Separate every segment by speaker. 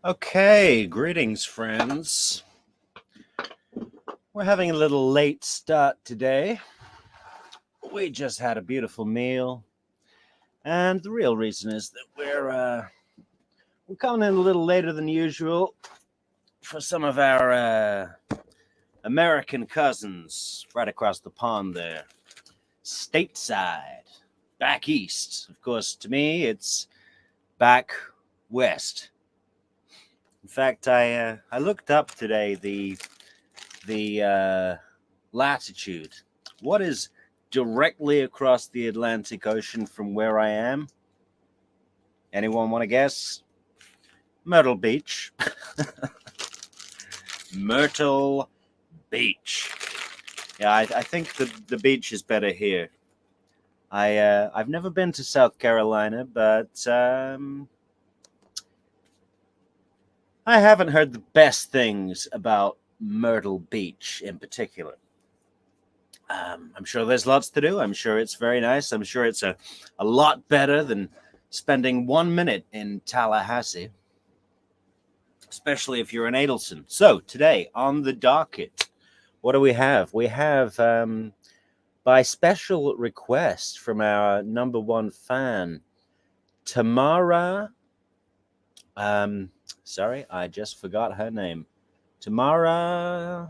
Speaker 1: Okay, greetings, friends. We're having a little late start today. We just had a beautiful meal, and the real reason is that we're coming in a little later than usual for some of our American cousins right across the pond there, stateside, back east. Of course, to me, it's back west. In fact, I looked up today the latitude. What is directly across the Atlantic Ocean from where I am? Anyone want to guess? Myrtle Beach. Myrtle Beach. Yeah, I think the beach is better here. I've never been to South Carolina, but I haven't heard the best things about Myrtle Beach in particular. I'm sure there's lots to do. I'm sure it's very nice. I'm sure it's a lot better than spending 1 minute in Tallahassee, especially if you're an Adelson. So today on the docket, what do we have? We have, by special request from our number one fan, Tamara. Sorry, I just forgot her name. Tamara.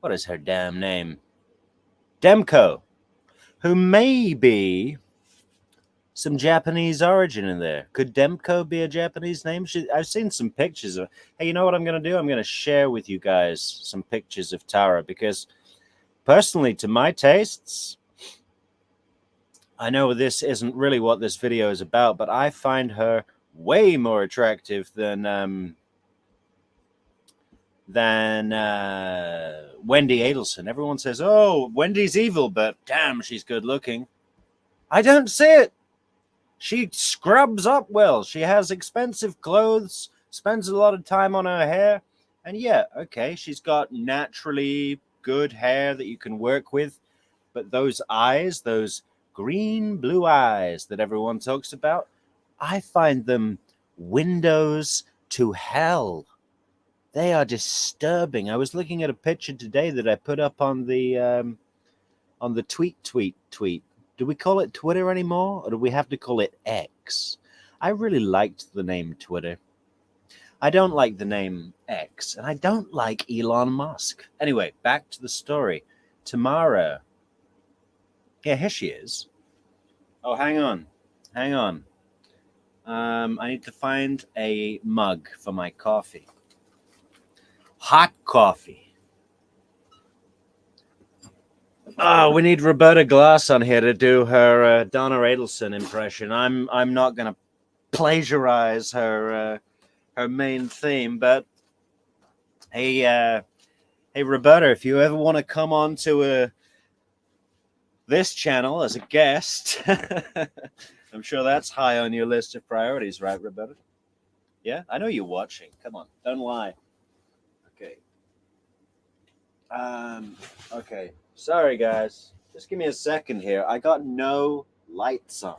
Speaker 1: What is her damn name? Demko, who may be some Japanese origin in there. Could Demko be a Japanese name? I've seen some pictures of. Hey, you know what I'm going to do? I'm going to share with you guys some pictures of Tara because, personally, to my tastes, I know this isn't really what this video is about, but I find her way more attractive than Wendi Adelson. Everyone says, "Oh, Wendy's evil," but damn, she's good looking. I don't see it. She scrubs up well. She has expensive clothes, spends a lot of time on her hair. And yeah, okay, she's got naturally good hair that you can work with. But those eyes, those green blue eyes that everyone talks about, I find them windows to hell. They are disturbing. I was looking at a picture today that I put up on the tweet. Do we call it Twitter anymore, or do we have to call it X? I really liked the name Twitter. I don't like the name X, and I don't like Elon Musk. Anyway, back to the story. Tamara. Yeah, here she is. Oh, hang on. I need to find a mug for my coffee. Hot coffee. Oh, we need Roberta Glass on here to do her Donna Adelson impression. I'm not going to plagiarize her main theme, but hey Roberta, if you ever want to come on to this channel as a guest, I'm sure that's high on your list of priorities, right, Roberta? Yeah, I know you're watching. Come on, don't lie. Okay. Okay. Sorry, guys. Just give me a second here. I got no lights on.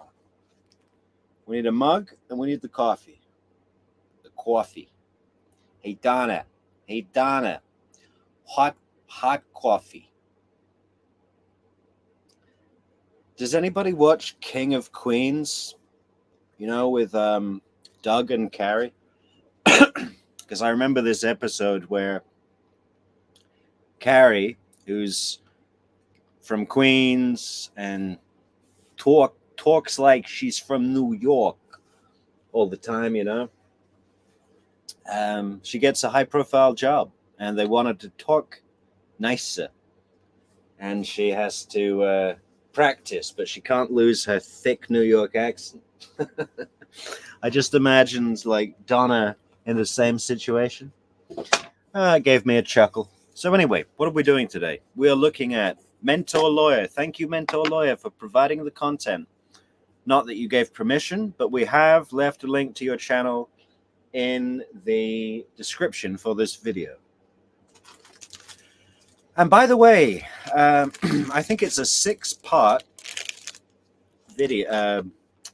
Speaker 1: We need a mug and we need the coffee. The coffee. Hey, Donna. Hot coffee. Does anybody watch King of Queens? You know, with Doug and Carrie? Because I remember this episode where Carrie, who's from Queens and talks like she's from New York all the time, you know. She gets a high-profile job, and they want her to talk nicer, and she has to practice, but she can't lose her thick New York accent. I just imagined like Donna in the same situation. It gave me a chuckle. So anyway, what are we doing today? We are looking at Mentor Lawyer. Thank you, Mentor Lawyer, for providing the content. Not that you gave permission, but we have left a link to your channel in the description for this video. And by the way, I think it's a 6-part video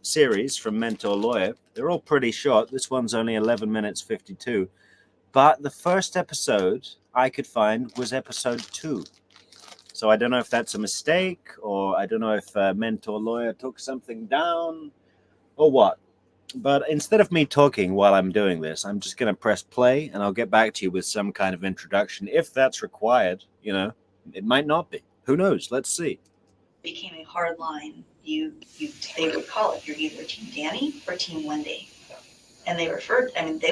Speaker 1: series from Mentor Lawyer. They're all pretty short. This one's only 11 minutes 52. But the first episode I could find was episode 2. So I don't know if that's a mistake, or I don't know if Mentor Lawyer took something down or what. But instead of me talking while I'm doing this, I'm just going to press play, and I'll get back to you with some kind of introduction if that's required. You know, it might not be. Who knows? Let's see.
Speaker 2: Became a hard line. They would call it, you're either Team Danny or Team Wendi. And they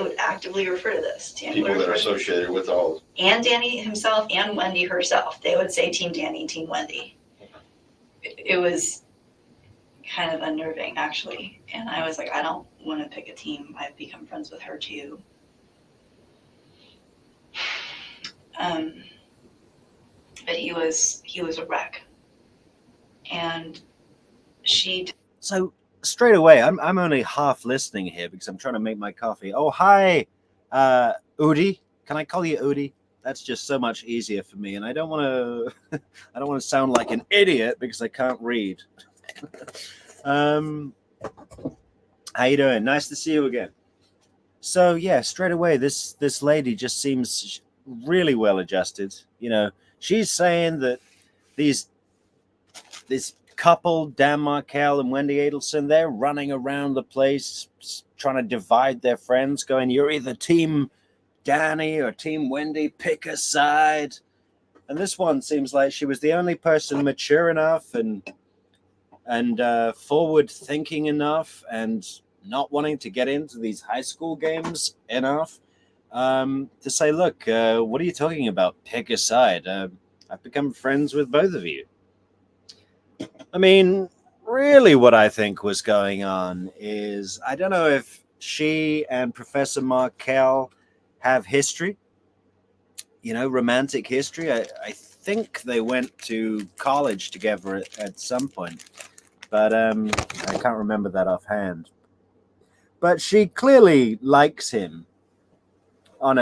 Speaker 2: would actively refer to this.
Speaker 3: People that are associated with all.
Speaker 2: And Danny himself and Wendi herself. They would say Team Danny, Team Wendi. It was kind of unnerving, actually. And I was like, I don't want to pick a team. I've become friends with her, too. But he was a wreck. And she...
Speaker 1: So... straight away, I'm only half listening here because I'm trying to make my coffee. Oh, hi, Udi. Can I call you Udi? That's just so much easier for me, and I don't want to sound like an idiot because I can't read. How you doing? Nice to see you again. So yeah, straight away, this lady just seems really well adjusted. You know, she's saying that this couple, Dan Markel and Wendi Adelson, they're running around the place trying to divide their friends, going, you're either Team Danny or Team Wendi, pick a side. And this one seems like she was the only person mature enough and forward thinking enough and not wanting to get into these high school games enough to say, look, what are you talking about? Pick a side. I've become friends with both of you. I mean, really what I think was going on is, I don't know if she and Professor Markel have history, you know, romantic history. I think they went to college together at some point, but I can't remember that offhand. But she clearly likes him on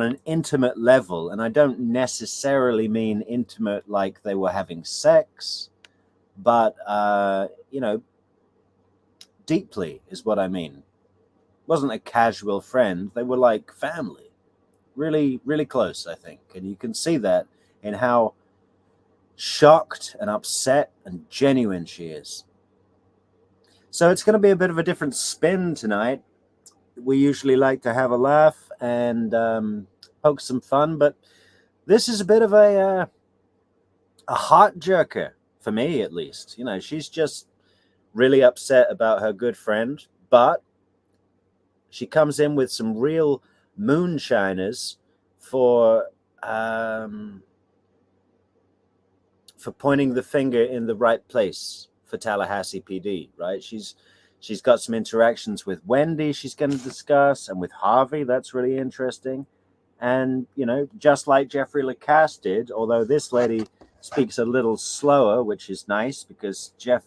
Speaker 1: an intimate level, and I don't necessarily mean intimate like they were having sex, but you know, deeply is what I mean. It wasn't a casual friend. They were like family, really, really close, I think. And you can see that in how shocked and upset and genuine she is. So it's going to be a bit of a different spin tonight. We usually like to have a laugh and poke some fun, but this is a bit of a heart jerker for me, at least. You know, she's just really upset about her good friend, but she comes in with some real moonshiners for pointing the finger in the right place for Tallahassee PD, right? She's got some interactions with Wendi she's going to discuss, and with Harvey. That's really interesting. And, you know, just like Jeffrey Lacasse did, although this lady speaks a little slower, which is nice because Jeff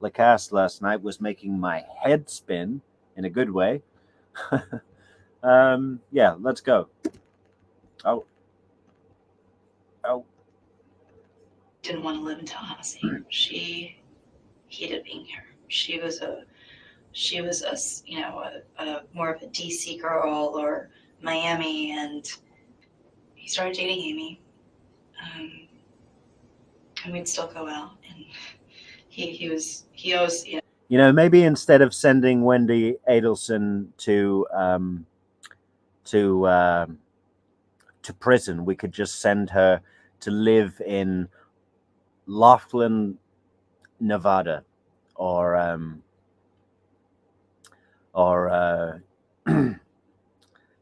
Speaker 1: Lacasse last night was making my head spin in a good way. Yeah, let's go. Oh.
Speaker 2: Didn't want to live in Tallahassee. She hated being here. She was a you know, a more of a DC girl or Miami, and he started dating Amy, and we'd still go out, and he always, you know.
Speaker 1: You know, maybe instead of sending Wendi Adelson to prison, we could just send her to live in Laughlin, Nevada, or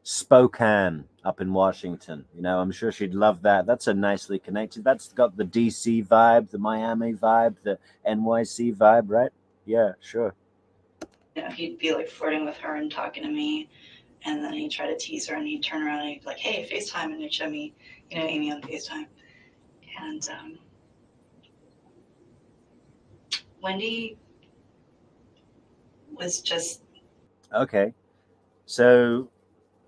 Speaker 1: Spokane up in Washington. You know, I'm sure she'd love that. That's a nicely connected. That's got the DC vibe, the Miami vibe, the NYC vibe, right? Yeah, sure.
Speaker 2: You know, he'd be like flirting with her and talking to me, and then he'd try to tease her, and he'd turn around and he'd be like, "Hey, FaceTime," and he'd show me, you know, Amy on FaceTime. And Wendi was just...
Speaker 1: Okay. So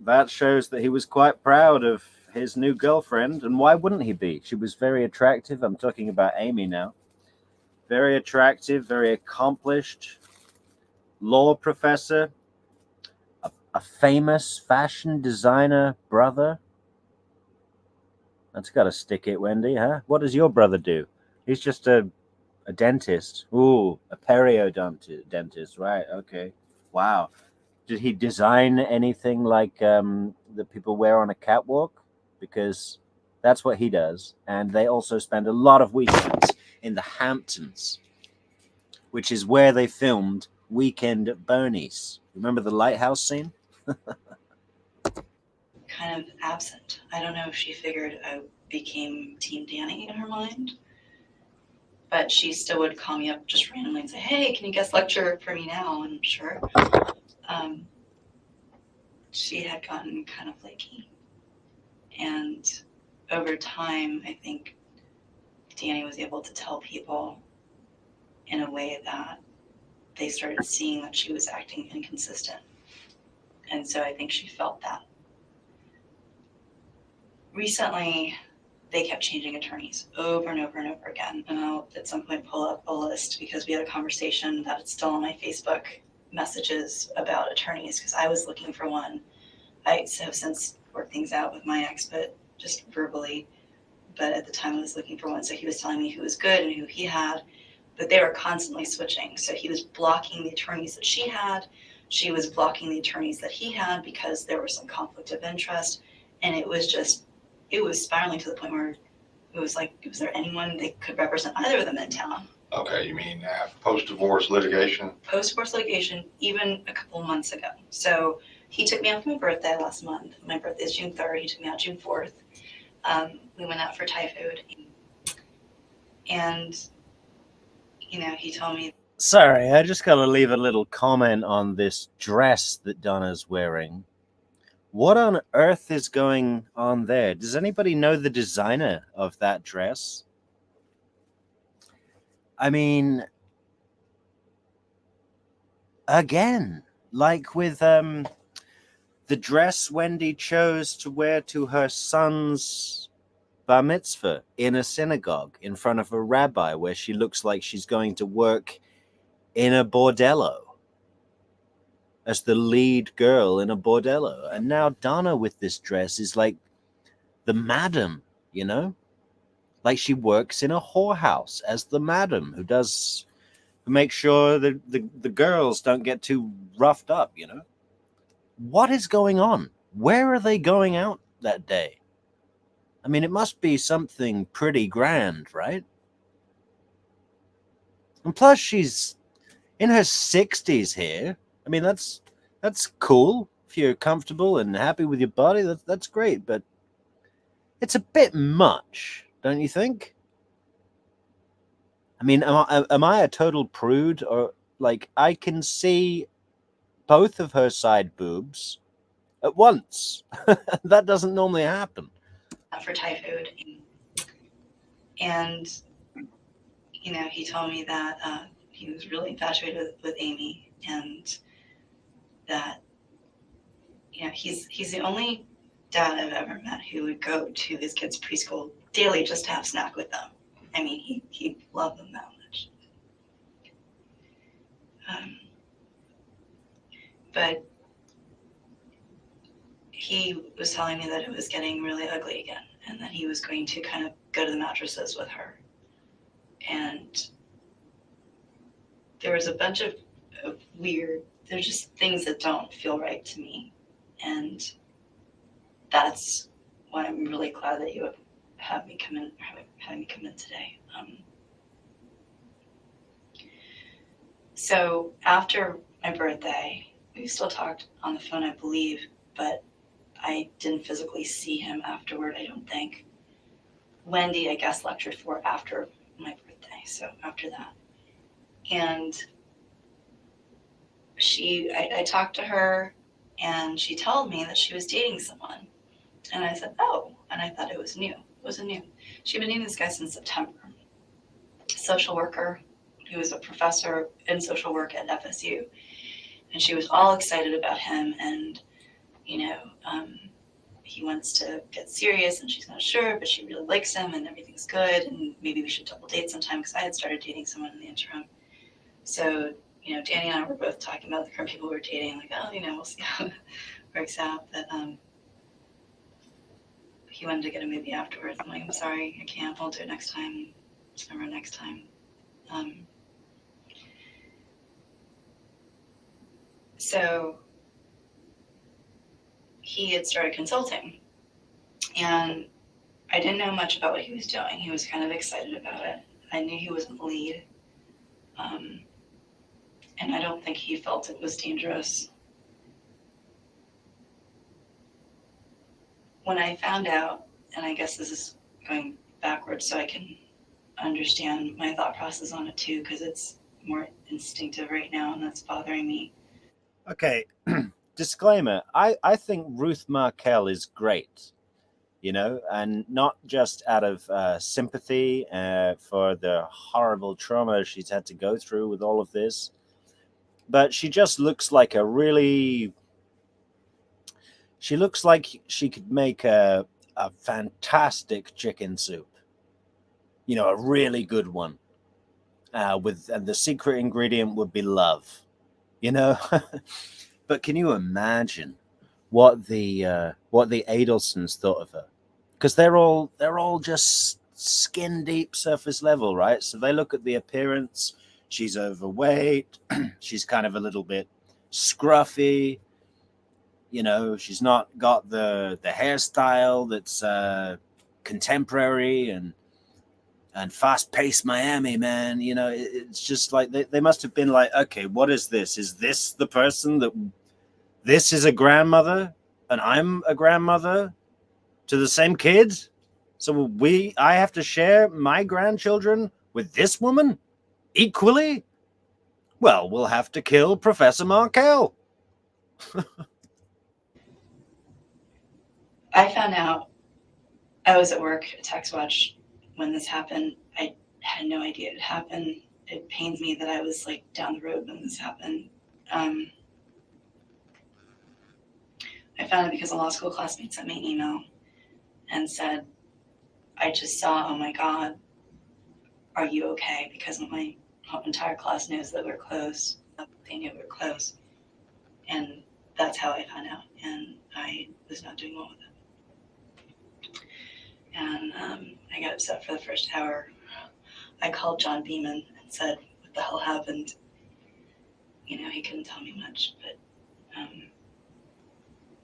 Speaker 1: that shows that he was quite proud of his new girlfriend. And why wouldn't he be? She was very attractive. I'm talking about Amy now. very attractive, very accomplished law professor, a famous fashion designer brother. That's got to stick it, Wendi, huh? What does your brother do? He's just a dentist. Ooh, a periodontist, right? Okay. Wow. Did he design anything like that people wear on a catwalk? Because that's what he does. And they also spend a lot of weekends in the Hamptons, which is where they filmed Weekend at Bernie's. Remember the lighthouse scene?
Speaker 2: Kind of absent. I don't know if she figured I became Team Danny in her mind, but she still would call me up just randomly and say, "Hey, can you guest lecture for me now?" And sure. She had gotten kind of flaky. And over time, I think Danny was able to tell people in a way that they started seeing that she was acting inconsistent. And so I think she felt that. Recently, they kept changing attorneys over and over and over again. And I'll at some point pull up a list because we had a conversation that it's still on my Facebook messages about attorneys because I was looking for one. I have since worked things out with my ex, but just verbally. But at the time I was looking for one. So he was telling me who was good and who he had, but they were constantly switching. So he was blocking the attorneys that she had. She was blocking the attorneys that he had because there was some conflict of interest. And it was spiraling to the point where it was like, was there anyone that could represent either of them in town?
Speaker 3: Okay, you mean post-divorce litigation?
Speaker 2: Post-divorce litigation, even a couple of months ago. So he took me out for my birthday last month. My birthday is June 3rd. He took me out June 4th. We went out for Thai food. And, he told me.
Speaker 1: Sorry, I just got to leave a little comment on this dress that Donna's wearing. What on earth is going on there? Does anybody know the designer of that dress? I mean, again, like with the dress Wendi chose to wear to her son's bar mitzvah in a synagogue in front of a rabbi where she looks like she's going to work in a bordello as the lead girl in a bordello. And now Donna with this dress is like the madam, like she works in a whorehouse as the madam who makes sure that the girls don't get too roughed up. What is going on? Where are they going out that day? I mean, it must be something pretty grand, right? And plus she's in her 60s here. I mean, that's cool. If you're comfortable and happy with your body, that's great, but it's a bit much, don't you think? I mean, am I a total prude? Or, like, I can see both of her side boobs at once. That doesn't normally happen.
Speaker 2: For Thai food. And, he told me that he was really infatuated with Amy and that, he's the only dad I've ever met who would go to his kids' preschool daily just to have snack with them. I mean, he loved them that much. But he was telling me that it was getting really ugly again and that he was going to kind of go to the mattresses with her. And there was a bunch of weird, there's just things that don't feel right to me. And that's why I'm really glad that you have had me come in today. So after my birthday, we still talked on the phone, I believe, but I didn't physically see him afterward, I don't think. Wendi, I guess, lectured for after my birthday, so after that. And I talked to her, and she told me that she was dating someone. And I said, oh, and I thought it was new. It wasn't new. She'd been dating this guy since September. Social worker. He was a professor in social work at FSU. And she was all excited about him and, he wants to get serious and she's not sure, but she really likes him and everything's good and maybe we should double date sometime because I had started dating someone in the interim. So, Danny and I were both talking about the current people we were dating, like, oh, we'll see how it works out. But he wanted to get a movie afterwards. I'm like, I'm sorry, I can't. I'll do it next time. Remember next time. So he had started consulting, and I didn't know much about what he was doing. He was kind of excited about it. I knew he wasn't the lead, and I don't think he felt it was dangerous. When I found out, and I guess this is going backwards so I can understand my thought process on it too, because it's more instinctive right now and that's bothering me.
Speaker 1: Okay, disclaimer. I think Ruth Markel is great, and not just out of sympathy for the horrible trauma she's had to go through with all of this, but she just looks like she looks like she could make a fantastic chicken soup, a really good one, and the secret ingredient would be love, But can you imagine what the Adelsons thought of her? Because they're all just skin deep, surface level, right? So they look at the appearance. She's overweight. She's kind of a little bit scruffy. She's not got the hairstyle that's contemporary and fast-paced Miami, man. It's just like they must have been like, okay, what is this? Is this the person that this is a grandmother and I'm a grandmother to the same kid? So I have to share my grandchildren with this woman equally? Well, we'll have to kill Professor Markel.
Speaker 2: I found out, I was at work at Tax Watch when this happened. I had no idea it happened. It pains me that I was like down the road when this happened. I found it because a law school classmate sent me an email and said, I just saw, oh my God, are you okay? Because my entire class knows that we're close. They knew we were close. And that's how I found out. And I was not doing well with it. And I got upset for the first hour. I called John Beeman and said, what the hell happened? He couldn't tell me much, but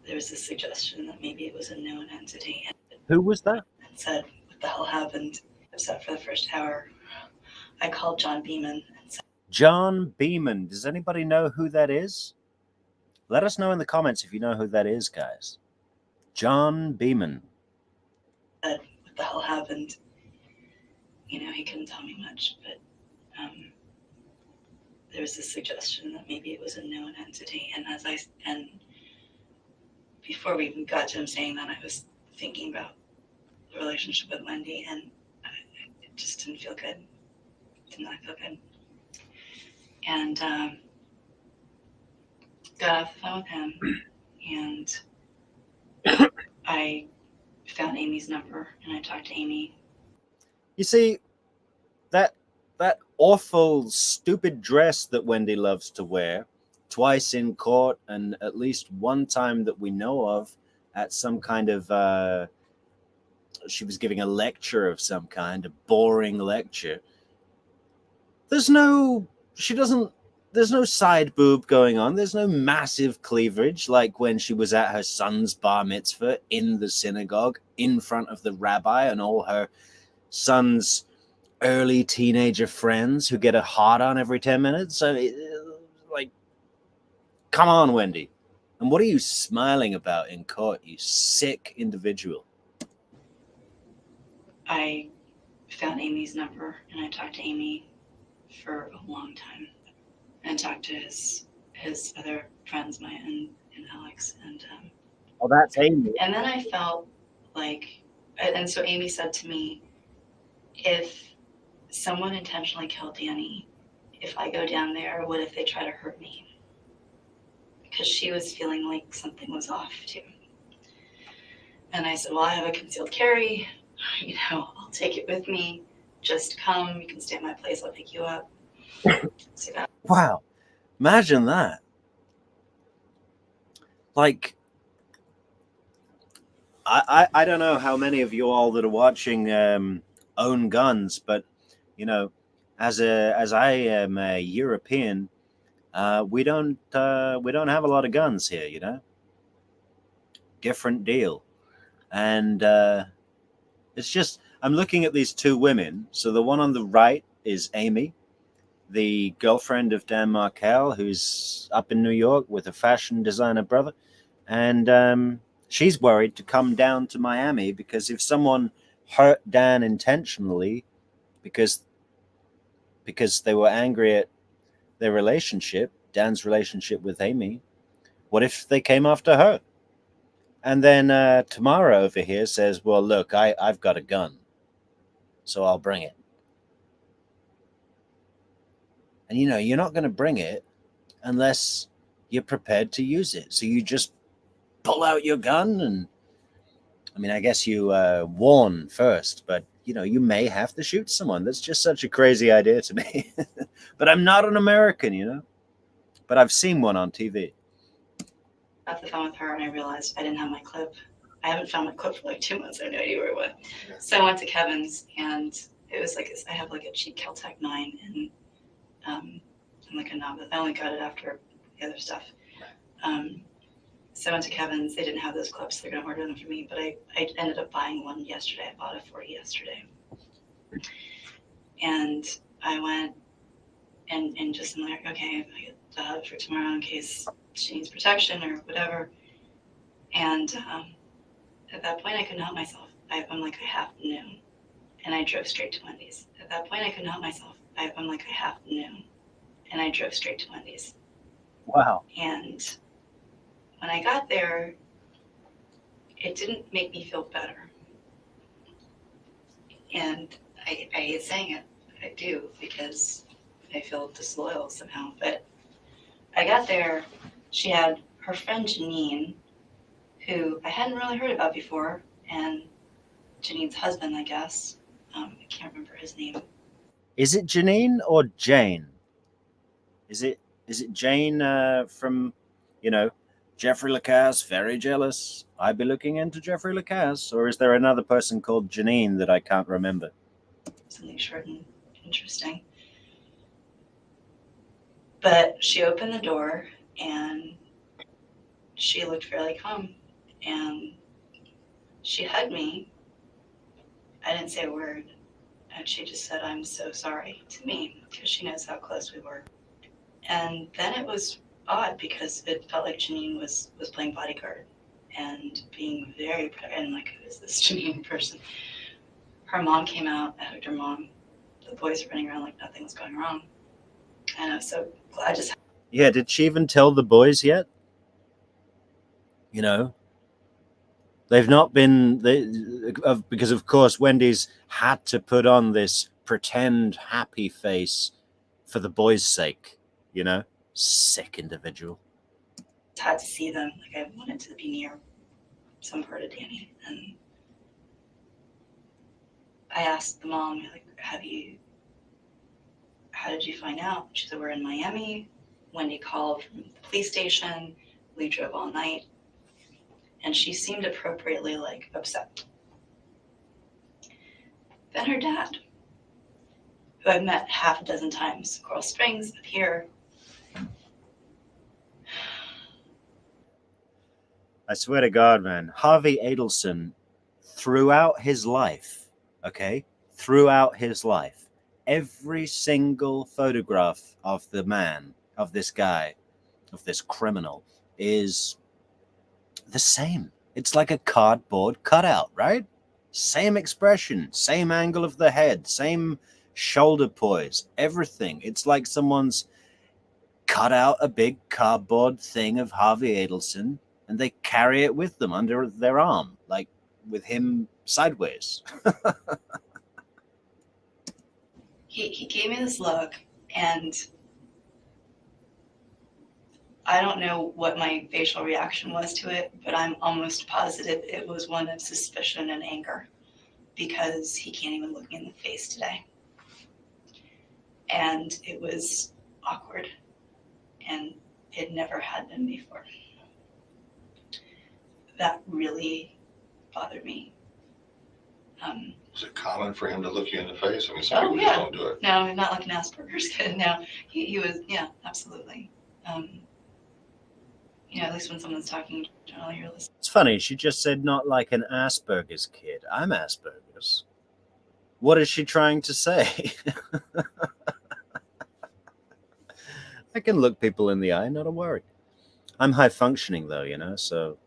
Speaker 2: there was a suggestion that maybe it was a known entity.
Speaker 1: Who was that?
Speaker 2: And said, what the hell happened? Upset for the first hour. I called John Beeman and said,
Speaker 1: John Beeman. Does anybody know who that is? Let us know in the comments if you know who that is, guys. John Beeman.
Speaker 2: Said, what the hell happened? He couldn't tell me much, but there was a suggestion that maybe it was a known entity. And before we even got to him saying that, I was thinking about the relationship with Wendi, and it just didn't feel good. Did not feel good. And got off the phone with him, and I found Amy's number, and I talked to Amy.
Speaker 1: You see, that awful, stupid dress that Wendi loves to wear, twice in court and at least one time that we know of at some kind of, she was giving a lecture of some kind, a boring lecture. There's no side boob going on. There's no massive cleavage like when she was at her son's bar mitzvah in the synagogue in front of the rabbi and all her son's early teenager friends who get a hard on every 10 minutes. So, come on, Wendi. And what are you smiling about in court, you sick individual?
Speaker 2: I found Amy's number, and I talked to Amy for a long time. And talked to his other friends, Maya and Alex. And
Speaker 1: Oh, that's Amy.
Speaker 2: And then I felt like, and so Amy said to me, if someone intentionally killed Danny, if I go down there, what if they try to hurt me? Because she was feeling like something was off too. And I said, well, I have a concealed carry. I'll take it with me. Just come. You can stay at my place. I'll pick you up. So that.
Speaker 1: Wow. Imagine that. Like, I don't know how many of you all that are watching own guns, but as I am a European, we don't have a lot of guns here. Different deal, and it's just I'm looking at these two women. So the one on the right is Amy, the girlfriend of Dan Markel, who's up in New York with a fashion designer brother, and she's worried to come down to Miami because if someone hurt Dan intentionally because they were angry at their relationship, Dan's relationship with Amy, what if they came after her? And then Tamara over here says, well, look, I've got a gun, so I'll bring it. And you're not going to bring it unless you're prepared to use it. So you just pull out your gun and, I guess you warn first, but you may have to shoot someone. That's just such a crazy idea to me. But I'm not an American, but I've seen one on TV.
Speaker 2: Got the phone with her and I realized I didn't have my clip. I haven't found my clip for like 2 months. I have no idea where it went. So I went to Kevin's and it was like, I have like a cheap Kel-Tec 9 and like a knob. I only got it after the other stuff. So I went to Kevin's. They didn't have those clips. They're going to order them for me. But I ended up buying one yesterday. I bought it for yesterday. And I went and just I'm like, okay, I get the hub for tomorrow in case she needs protection or whatever. And at that point, I couldn't help myself. I'm like, I have noon. And I drove straight to Wendy's. At that point, I couldn't help myself. I'm like, I have noon. And I drove straight to Wendy's.
Speaker 1: Wow.
Speaker 2: And when I got there, it didn't make me feel better. And I hate saying it, I do, because I feel disloyal somehow. But I got there, she had her friend Janine, who I hadn't really heard about before, and Janine's husband, I guess. I can't remember his name.
Speaker 1: Is it Janine or Jane? Is it Jane from, Jeffrey Lacasse, very jealous? I'd be looking into Jeffrey Lacasse. Or is there another person called Janine that I can't remember?
Speaker 2: Something short and interesting. But she opened the door and she looked fairly calm. And she hugged me. I didn't say a word. And she just said, I'm so sorry to me, because she knows how close we were. And then it was odd because it felt like Janine was playing bodyguard and being very, and like, who is this Janine person? Her mom came out, I hugged her mom. The boys were running around like nothing was going wrong. And I was so glad.
Speaker 1: Yeah, did she even tell the boys yet? They've not been, because of course Wendy's had to put on this pretend happy face for the boys' sake, sick individual.
Speaker 2: Had to see them. Like, I wanted to be near some part of Danny. And I asked the mom, like, how did you find out? She said, we're in Miami. Wendi called from the police station. We drove all night. And she seemed appropriately, like, upset. Then her dad, who I've met half a dozen times, Coral Springs, up here.
Speaker 1: I swear to God, man, Harvey Adelson, throughout his life, every single photograph of the man, of this guy, of this criminal, is the same. It's like a cardboard cutout, right? Same expression, same angle of the head, same shoulder poise, everything. It's like someone's cut out a big cardboard thing of Harvey Adelson and they carry it with them under their arm, like with him sideways.
Speaker 2: He gave me this look, and I don't know what my facial reaction was to it, but I'm almost positive it was one of suspicion and anger because he can't even look me in the face today. And it was awkward, and it never had been before. That really bothered me.
Speaker 3: Was it common for him to look you in the face? I mean, some people
Speaker 2: yeah.
Speaker 3: just don't do it.
Speaker 2: No, not like an Asperger's kid. No, he was, yeah, absolutely. At least when someone's talking, generally you're listening.
Speaker 1: It's funny, she just said not like an Asperger's kid. I'm Asperger's. What is she trying to say? I can look people in the eye, not a worry. I'm high functioning though, so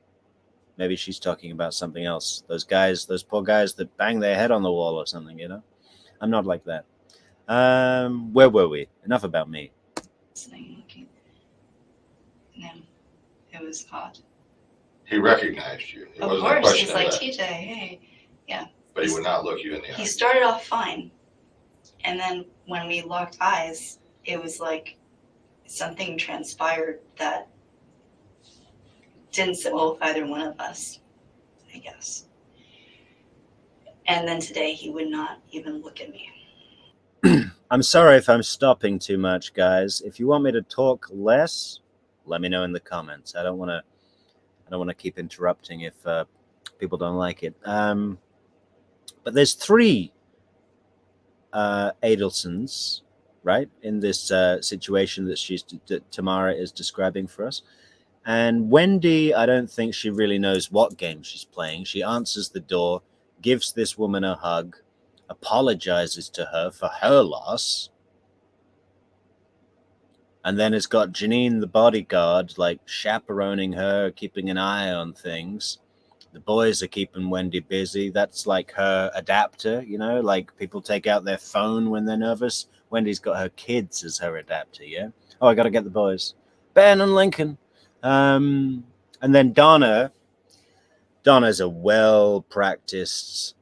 Speaker 1: maybe she's talking about something else. Those poor guys that bang their head on the wall or something, I'm not like that. Where were we? Enough about me.
Speaker 2: Listening, looking. No, it was odd.
Speaker 3: He recognized you. It
Speaker 2: Of
Speaker 3: wasn't a
Speaker 2: course,
Speaker 3: question
Speaker 2: he's
Speaker 3: of
Speaker 2: like,
Speaker 3: that.
Speaker 2: TJ, hey. Yeah.
Speaker 3: But he would not look you in the
Speaker 2: He
Speaker 3: eye.
Speaker 2: started off fine. And then when we locked eyes, it was like something transpired that didn't sit well with either one of us, I guess. And then today he would not even look at me.
Speaker 1: I'm sorry if I'm stopping too much, guys. If you want me to talk less, let me know in the comments. I don't want to keep interrupting if people don't like it. But there's 3 Adelsons, right, in this situation that Tamara is describing for us. And Wendi, I don't think she really knows what game she's playing. She answers the door, gives this woman a hug, apologizes to her for her loss, and then has got Janine, the bodyguard, like chaperoning her, keeping an eye on things. The boys are keeping Wendi busy. That's like her adapter, like people take out their phone when they're nervous. Wendy's got her kids as her adapter, yeah? Oh, I got to get the boys. Ben and Lincoln. And then Donna's a well-practiced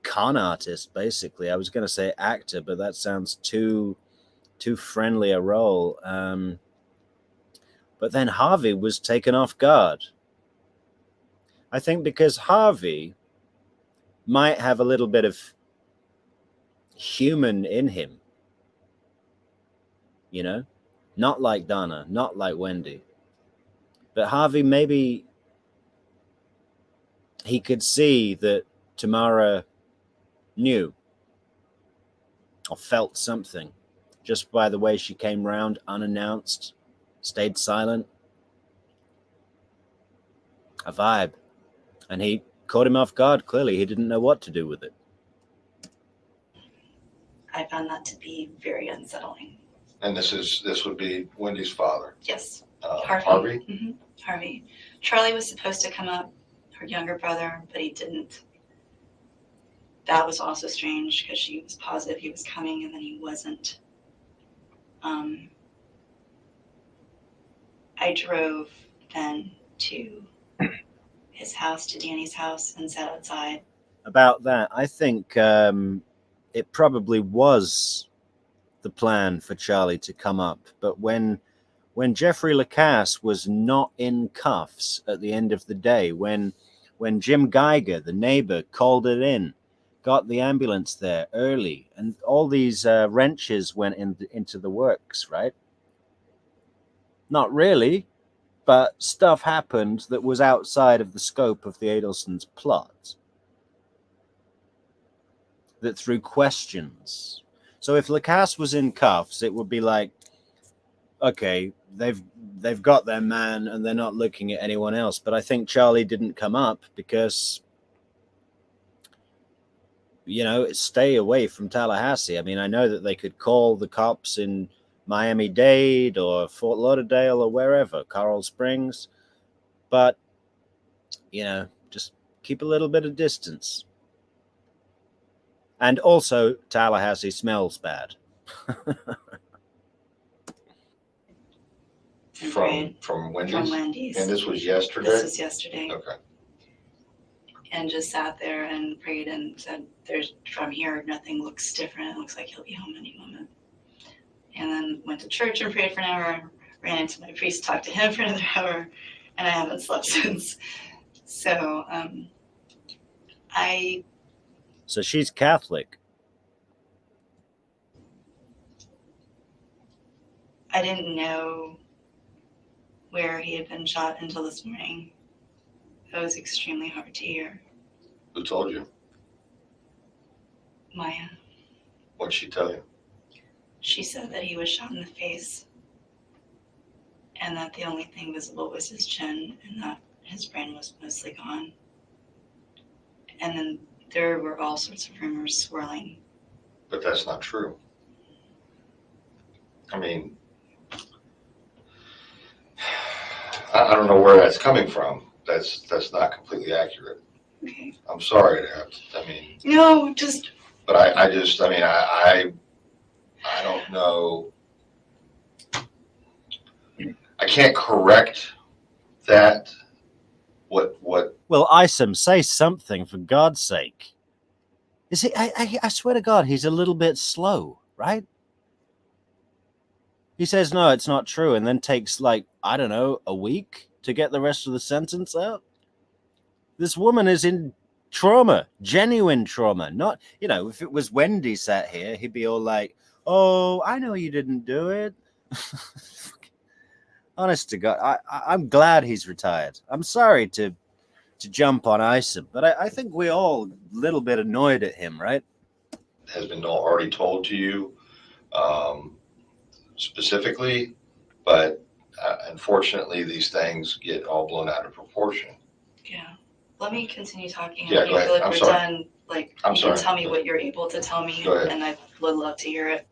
Speaker 1: con artist, basically. I was going to say actor, but that sounds too friendly a role. But then Harvey was taken off guard. I think because Harvey might have a little bit of human in him, not like Donna, not like Wendi. But Harvey, maybe he could see that Tamara knew or felt something just by the way she came round unannounced, stayed silent. A vibe. And he caught him off guard, clearly. He didn't know what to do with it.
Speaker 2: I found that to be very unsettling.
Speaker 3: And this would be Wendy's father.
Speaker 2: Yes.
Speaker 3: Harvey?
Speaker 2: Mm-hmm. Harvey. Charlie was supposed to come up, her younger brother, but he didn't. That was also strange because she was positive he was coming and then he wasn't. I drove then to his house, to Danny's house, and sat outside.
Speaker 1: About that, I think it probably was the plan for Charlie to come up. But when Jeffrey Lacasse was not in cuffs at the end of the day, when Jim Geiger, the neighbor, called it in, got the ambulance there early, and all these wrenches went into the works, right? Not really, but stuff happened that was outside of the scope of the Adelson's plot that threw questions. So if Lacasse was in cuffs, it would be like, okay, they've got their man and they're not looking at anyone else. But I think Charlie didn't come up because, stay away from Tallahassee. I mean, I know that they could call the cops in Miami-Dade or Fort Lauderdale or wherever, Coral Springs, but, just keep a little bit of distance. And also, Tallahassee smells bad.
Speaker 3: From Wendy's?
Speaker 2: From Wendy's.
Speaker 3: And this was yesterday?
Speaker 2: This was yesterday.
Speaker 3: Okay.
Speaker 2: And just sat there and prayed and said, from here, nothing looks different. It looks like he'll be home any moment. and then went to church and prayed for an hour, ran into my priest, talked to him for another hour, and I haven't slept since. So
Speaker 1: So she's Catholic.
Speaker 2: I didn't know where he had been shot until this morning. That was extremely hard to hear.
Speaker 3: Who told you?
Speaker 2: Maya.
Speaker 3: What'd she tell you?
Speaker 2: She said that he was shot in the face and that the only thing visible was his chin and that his brain was mostly gone. And then there were all sorts of rumors swirling.
Speaker 3: But that's not true. I mean, I don't know where that's coming from. That's not completely accurate.
Speaker 2: Okay.
Speaker 3: I'm sorry to have to,
Speaker 2: No, just.
Speaker 3: But I don't know. I can't correct that. What?
Speaker 1: Well, Isom, say something for God's sake. Is he? I swear to God, he's a little bit slow, right? He says no, it's not true, and then takes like, I don't know, a week to get the rest of the sentence out. This woman is in trauma, genuine trauma. Not, if it was Wendi sat here, he'd be all like, "Oh, I know you didn't do it." Honest to God, I'm glad he's retired. I'm sorry to jump on Isom, but I think we're all a little bit annoyed at him, right?
Speaker 3: Has been already told to you specifically, but unfortunately, these things get all blown out of proportion.
Speaker 2: Yeah. Let me continue talking.
Speaker 3: Yeah,
Speaker 2: When
Speaker 3: go
Speaker 2: you
Speaker 3: ahead.
Speaker 2: feel like
Speaker 3: I'm
Speaker 2: we're
Speaker 3: sorry.
Speaker 2: done, like
Speaker 3: I'm
Speaker 2: you
Speaker 3: sorry.
Speaker 2: can tell me what you're able to tell me,
Speaker 3: Go ahead.
Speaker 2: and I would love to hear it.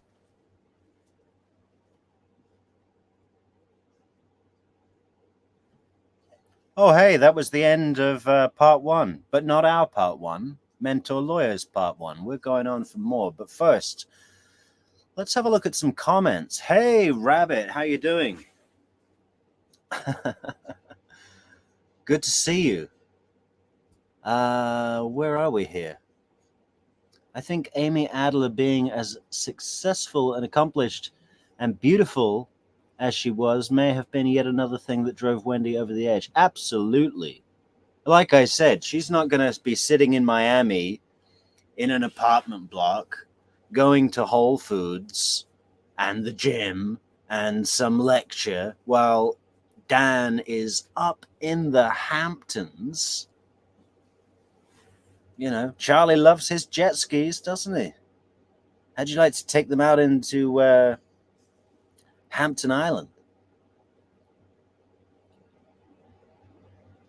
Speaker 1: Oh, hey, that was the end of part one, but not our part one. Mentor Lawyers part one. We're going on for more, but first, let's have a look at some comments. Hey, Rabbit, how you doing? Good to see you. Where are we here? I think Amy Adler, being as successful and accomplished and beautiful as she was, may have been yet another thing that drove Wendi over the edge. Absolutely. Like I said, she's not going to be sitting in Miami in an apartment block, going to Whole Foods and the gym and some lecture while Dan is up in the Hamptons. Charlie loves his jet skis, doesn't he? How'd you like to take them out into Hampton Island?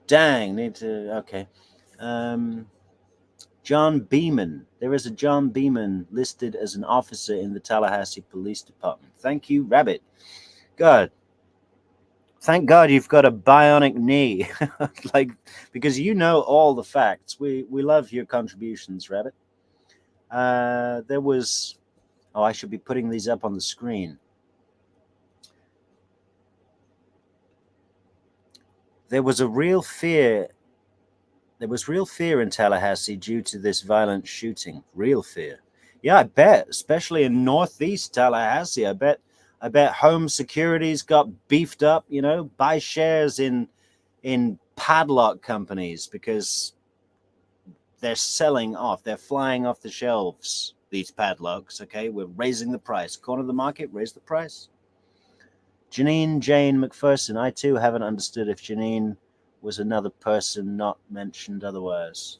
Speaker 1: Dang, need to, okay. John Beeman. There is a John Beeman listed as an officer in the Tallahassee Police Department. Thank you, Rabbit. God. Thank God you've got a bionic knee. Because you know all the facts. We love your contributions, Rabbit. There was... Oh, I should be putting these up on the screen. There was real fear in Tallahassee due to this violent shooting. Real fear. Yeah, I bet, especially in northeast Tallahassee. I bet home securities got beefed up, buy shares in padlock companies because they're selling off. They're flying off the shelves, these padlocks, okay? We're raising the price. Corner of the market, raise the price. Janine Jane McPherson. I too haven't understood if Janine was another person not mentioned otherwise.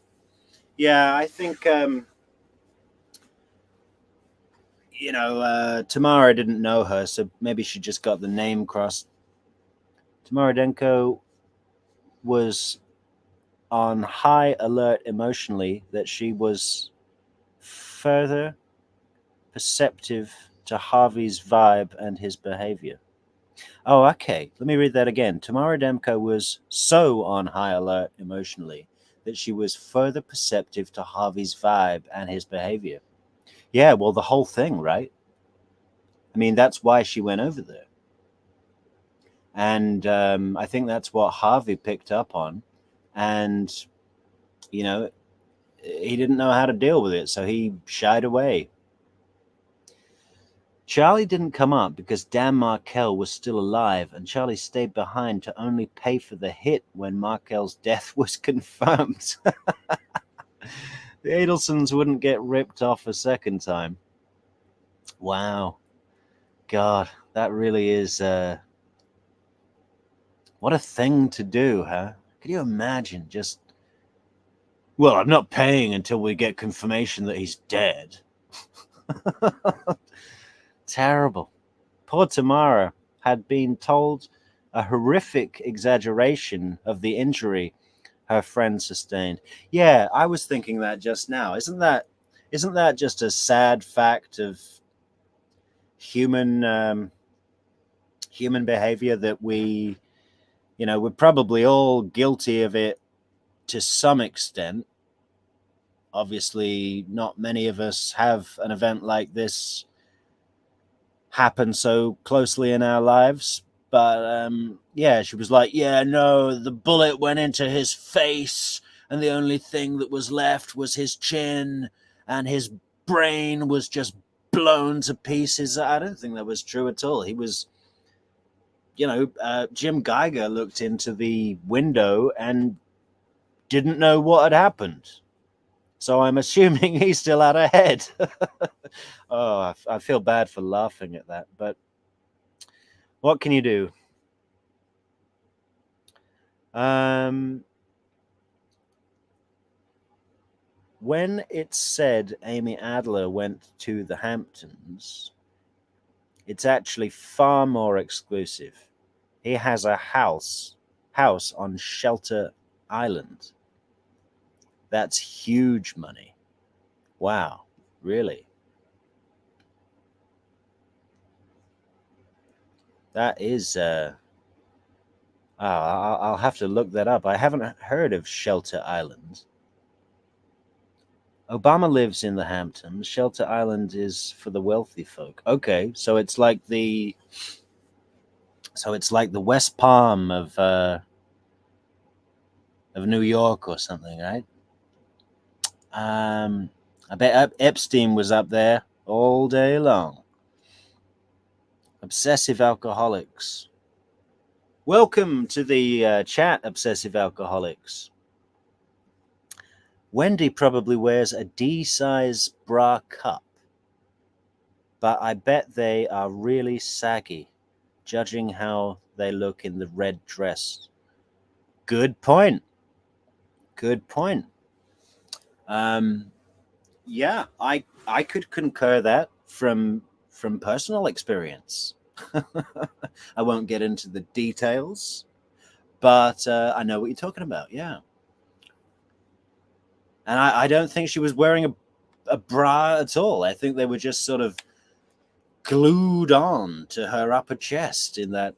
Speaker 1: Yeah, I think, Tamara didn't know her, so maybe she just got the name crossed. Tamara Demko was on high alert emotionally that she was further perceptive to Harvey's vibe and his behavior. Oh, okay. Let me read that again. Tamara Demko was so on high alert emotionally that she was further perceptive to Harvey's vibe and his behavior. Yeah, well, the whole thing, right? I mean, that's why she went over there. And I think that's what Harvey picked up on. And, he didn't know how to deal with it, so he shied away. Charlie didn't come up because Dan Markel was still alive, and Charlie stayed behind to only pay for the hit when Markel's death was confirmed. The Adelsons wouldn't get ripped off a second time. Wow. God, that really is... what a thing to do, huh? Could you imagine just... Well, I'm not paying until we get confirmation that he's dead. Terrible. Poor Tamara had been told a horrific exaggeration of the injury her friend sustained. Yeah, I was thinking that just now. Isn't that just a sad fact of human behavior that we're probably all guilty of it to some extent. Obviously, not many of us have an event like this happen so closely in our lives. But yeah, she was like, yeah, no, the bullet went into his face, and the only thing that was left was his chin, and his brain was just blown to pieces. I don't think that was true at all. He was, Jim Geiger looked into the window and didn't know what had happened. So I'm assuming he still had a head. Oh, I feel bad for laughing at that, but what can you do? When it's said Amy Adler went to the Hamptons, it's actually far more exclusive. He has a house on Shelter Island. That's huge money. Wow, really? That is I'll have to look that up. I haven't heard of Shelter Island. Obama lives in the Hamptons. Shelter Island is for the wealthy folk. Okay, so it's like the West Palm of New York or something, right? I bet Epstein was up there all day long. Obsessive alcoholics. Welcome to the chat, obsessive alcoholics. Wendi probably wears a D-size bra cup, but I bet they are really saggy, judging how they look in the red dress. Good point. Good point. Yeah, I could concur that from personal experience. I won't get into the details, but I know what you're talking about. Yeah. And I don't think she was wearing a bra at all. I think they were just sort of glued on to her upper chest in that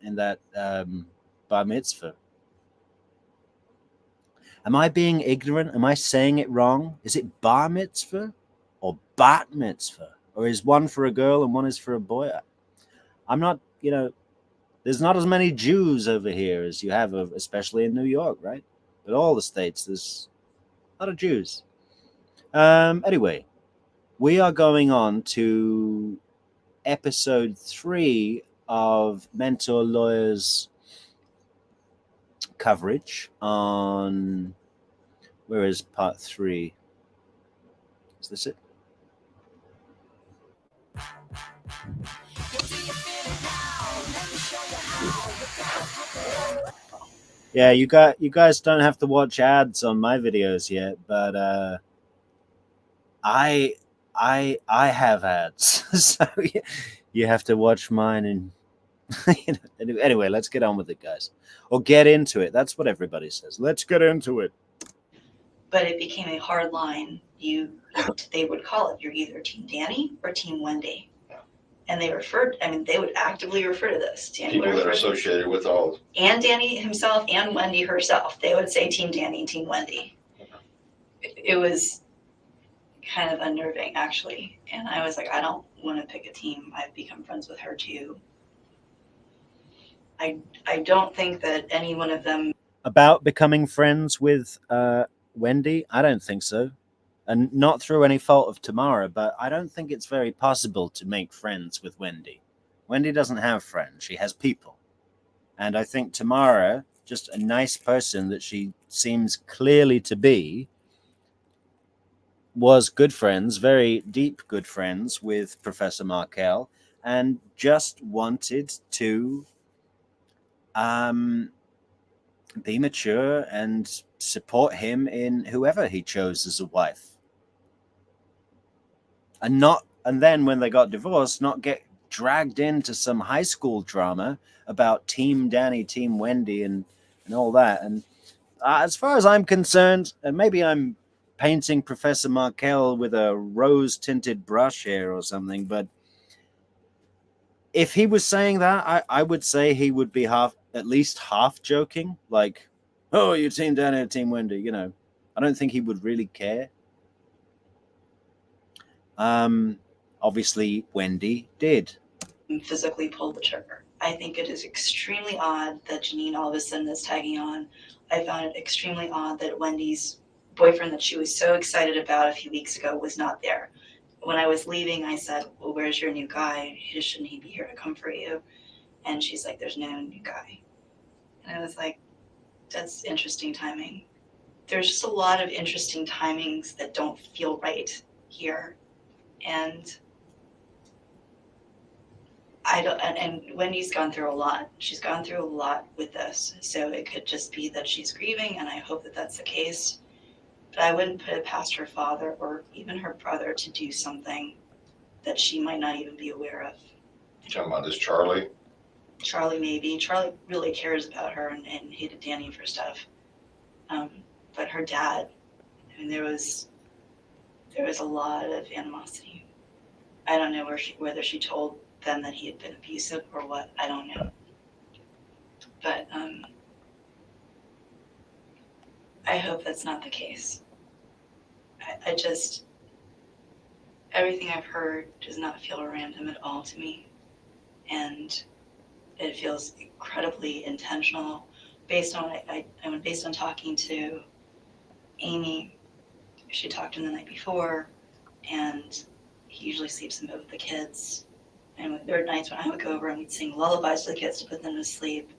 Speaker 1: bar mitzvah. Am I being ignorant? Am I saying it wrong? Is it bar mitzvah or bat mitzvah? Or is one for a girl and one is for a boy? I'm not, there's not as many Jews over here as you have, especially in New York, right? But all the states, there's a lot of Jews. Anyway, we are going on to episode 3 of Mentor Lawyers coverage on... Where is part 3? Is this it? Yeah, you guys don't have to watch ads on my videos yet, but I have ads, so you have to watch mine. And anyway, let's get on with it, guys, or get into it. That's what everybody says. Let's get into it.
Speaker 2: But it became a hard line. They would call it, you're either Team Danny or Team Wendi. And they would actively refer to this. Danny
Speaker 3: People that are associated with all.
Speaker 2: And Danny himself and Wendi herself, they would say Team Danny and Team Wendi. It was kind of unnerving, actually. And I was like, I don't want to pick a team. I've become friends with her too. I don't think that any one of them...
Speaker 1: About becoming friends with Wendi? I don't think so. And not through any fault of Tamara, but I don't think it's very possible to make friends with Wendi. Wendi doesn't have friends. She has people. And I think Tamara, just a nice person that she seems clearly to be, was good friends, very deep good friends with Professor Markel, and just wanted to be mature and support him in whoever he chose as a wife. And then when they got divorced, not get dragged into some high school drama about Team Danny, Team Wendi, and all that. And as far as I'm concerned, and maybe I'm painting Professor Markel with a rose-tinted brush here or something, but if he was saying that, I would say he would be at least half joking, like, "Oh, you Team Danny or Team Wendi," you know. I don't think he would really care. Obviously, Wendi did.
Speaker 2: Physically pulled the trigger. I think it is extremely odd that Janine all of a sudden is tagging on. I found it extremely odd that Wendy's boyfriend that she was so excited about a few weeks ago was not there. When I was leaving, I said, well, where's your new guy? Shouldn't he be here to comfort you? And she's like, there's no new guy. And I was like, that's interesting timing. There's just a lot of interesting timings that don't feel right here. And and Wendy's gone through a lot. She's gone through a lot with this. So it could just be that she's grieving, and I hope that that's the case. But I wouldn't put it past her father or even her brother to do something that she might not even be aware of.
Speaker 3: You talking about this Charlie?
Speaker 2: Charlie, maybe. Charlie really cares about her and hated Danny for stuff. But her dad, I mean, there was a lot of animosity. I don't know whether she told them that he had been abusive or what. I don't know. But I hope that's not the case. I just, everything I've heard does not feel random at all to me. And it feels incredibly intentional based on talking to Amy. She talked to him the night before, and he usually sleeps in bed with the kids. And there were nights when I would go over and we'd sing lullabies to the kids to put them to sleep.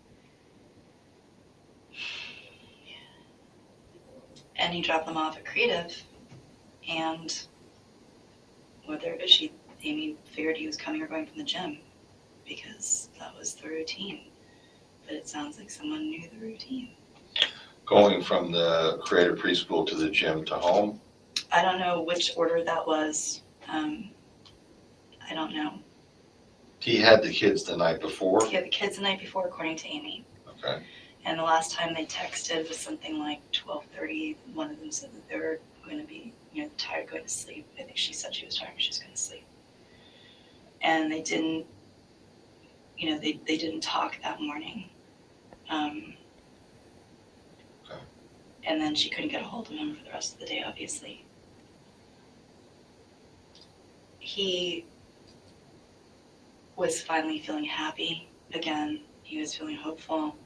Speaker 2: And he dropped them off at Creative, and Amy figured he was coming or going from the gym because that was the routine. But it sounds like someone knew the routine.
Speaker 3: Going from the Creative Preschool to the gym to home?
Speaker 2: I don't know which order that was. I don't know.
Speaker 3: He had the kids the night before?
Speaker 2: He had the kids the night before, according to Amy.
Speaker 3: Okay.
Speaker 2: And the last time they texted was something like 12:30. One of them said that they were going to be, tired, going to sleep. I think she said she was tired, she was going to sleep. And they didn't, they didn't talk that morning.
Speaker 3: Okay.
Speaker 2: And then she couldn't get a hold of him for the rest of the day, obviously. He was finally feeling happy again. He was feeling hopeful.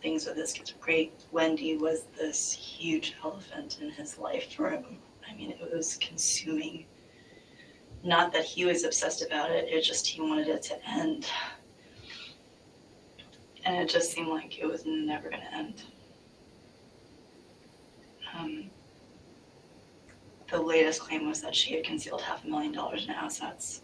Speaker 2: Things with his kids were great. Wendi was this huge elephant in his life for him. I mean, it was consuming. Not that he was obsessed about it, it just he wanted it to end. And it just seemed like it was never going to end. The latest claim was that she had concealed $500,000 in assets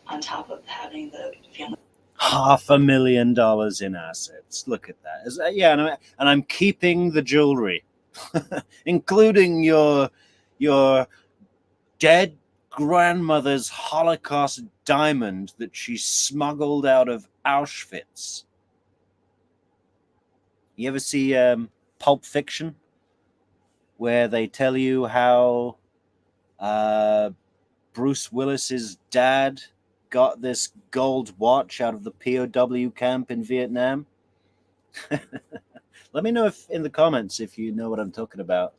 Speaker 2: on top of having the family.
Speaker 1: $500,000 in assets. Look at that. Yeah, and I'm keeping the jewelry, including your dead grandmother's Holocaust diamond that she smuggled out of Auschwitz. You ever see Pulp Fiction, where they tell you how Bruce Willis's dad got this gold watch out of the POW camp in Vietnam? Let me know in the comments if you know what I'm talking about.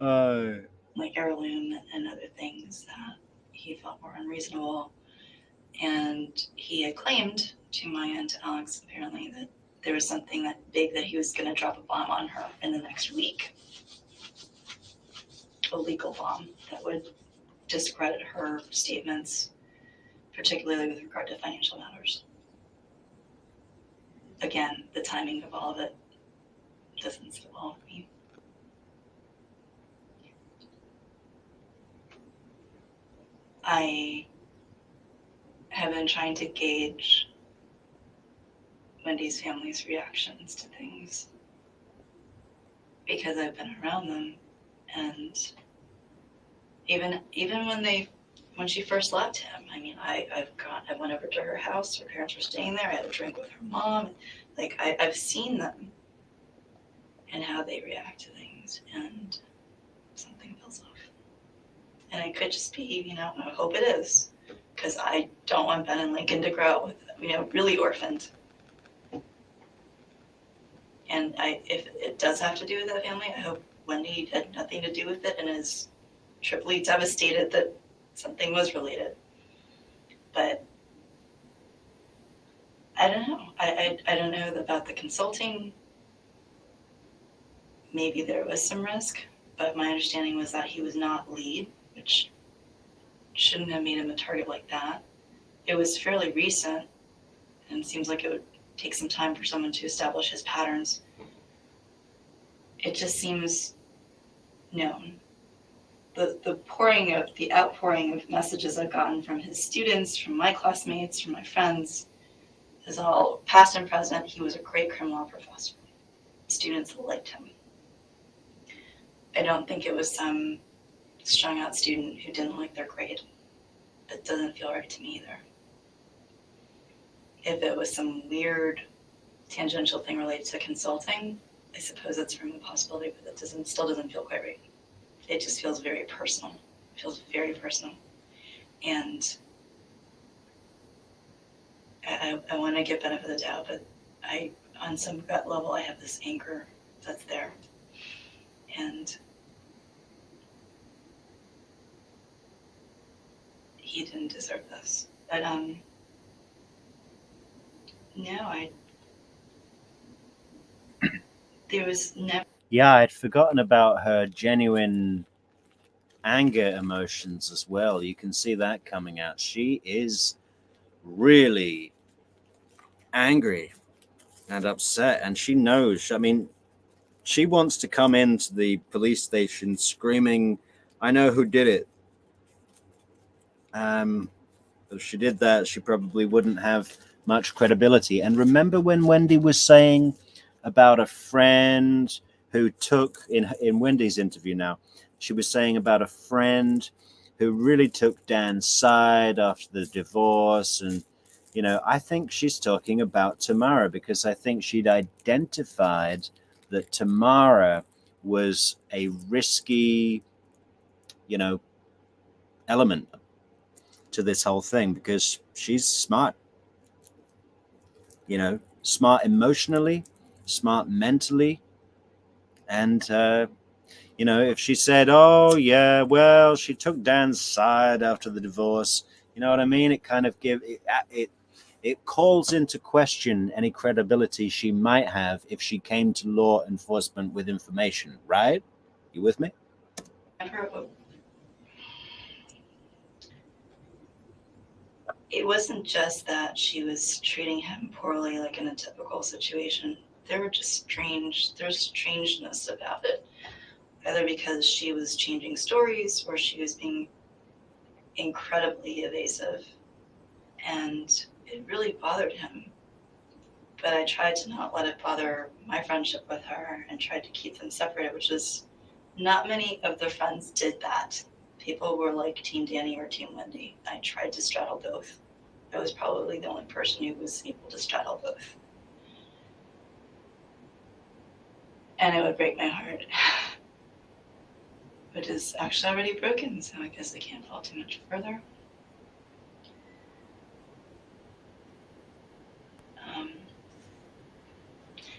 Speaker 2: Like heirloom and other things that he felt were unreasonable. And he had claimed to Maya and to Alex, apparently, that there was something that big that he was going to drop a bomb on her in the next week. A legal bomb that would discredit her statements, particularly with regard to financial matters. Again, the timing of all of it doesn't sit well with me. I have been trying to gauge Wendy's family's reactions to things because I've been around them, and even when she first left him, I mean, I went over to her house. Her parents were staying there. I had a drink with her mom. Like I've seen them and how they react to things, and something feels off. And it could just be, I hope it is, because I don't want Ben and Lincoln to grow up with, really orphaned. And if it does have to do with that family, I hope Wendi had nothing to do with it and is triply devastated that something was related. But I don't know. I don't know about the consulting. Maybe there was some risk, but my understanding was that he was not lead, which shouldn't have made him a target like that. It was fairly recent, and it seems like it would take some time for someone to establish his patterns. It just seems known. The outpouring of messages I've gotten from his students, from my classmates, from my friends, is all past and present. He was a great criminal law professor. Students liked him. I don't think it was some strung out student who didn't like their grade. It doesn't feel right to me either. If it was some weird tangential thing related to consulting, I suppose that's from the possibility, but it still doesn't feel quite right. It just feels very personal. It feels very personal. And I want to give benefit of the doubt, but on some gut level, I have this anger that's there. And he didn't deserve this. But no, there was never.
Speaker 1: Yeah, I'd forgotten about her genuine anger emotions as well. You can see that coming out. She is really angry and upset, and she knows. I mean, she wants to come into the police station screaming, "I know who did it." If she did that, she probably wouldn't have much credibility. And remember when Wendi was saying about a friend who took in Wendi's interview now, she was saying about a friend who really took Dan's side after the divorce. And, I think she's talking about Tamara, because I think she'd identified that Tamara was a risky, element to this whole thing, because she's smart, smart emotionally, smart mentally. And, if she said, "Oh, yeah, well, she took Dan's side after the divorce," you know what I mean? It kind of it calls into question any credibility she might have if she came to law enforcement with information, right? You with me?
Speaker 2: It wasn't just that she was treating him poorly, like in a typical situation. There's strangeness about it, either because she was changing stories or she was being incredibly evasive, and it really bothered him. But I tried to not let it bother my friendship with her and tried to keep them separated, which is not many of the friends did that. People were like Team Danny or Team Wendi. I tried to straddle both. I was probably the only person who was able to straddle both. And it would break my heart, which is actually already broken, so I guess I can't fall too much further.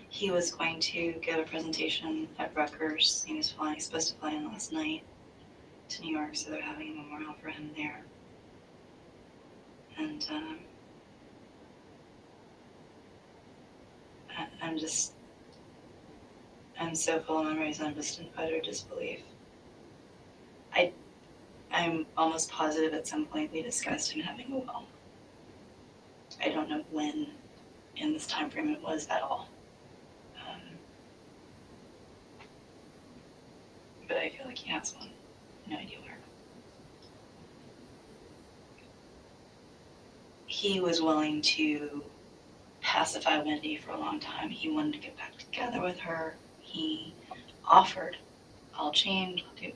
Speaker 2: He was going to give a presentation at Rutgers. He was supposed to fly in last night to New York, so they're having a memorial for him there. And I'm so full of memories, I'm just in utter disbelief. I'm almost positive at some point we discussed him having a will. I don't know when in this time frame it was at all. But I feel like he has one. No idea where. He was willing to pacify Wendi for a long time. He wanted to get back together with her. He offered, I'll change, we'll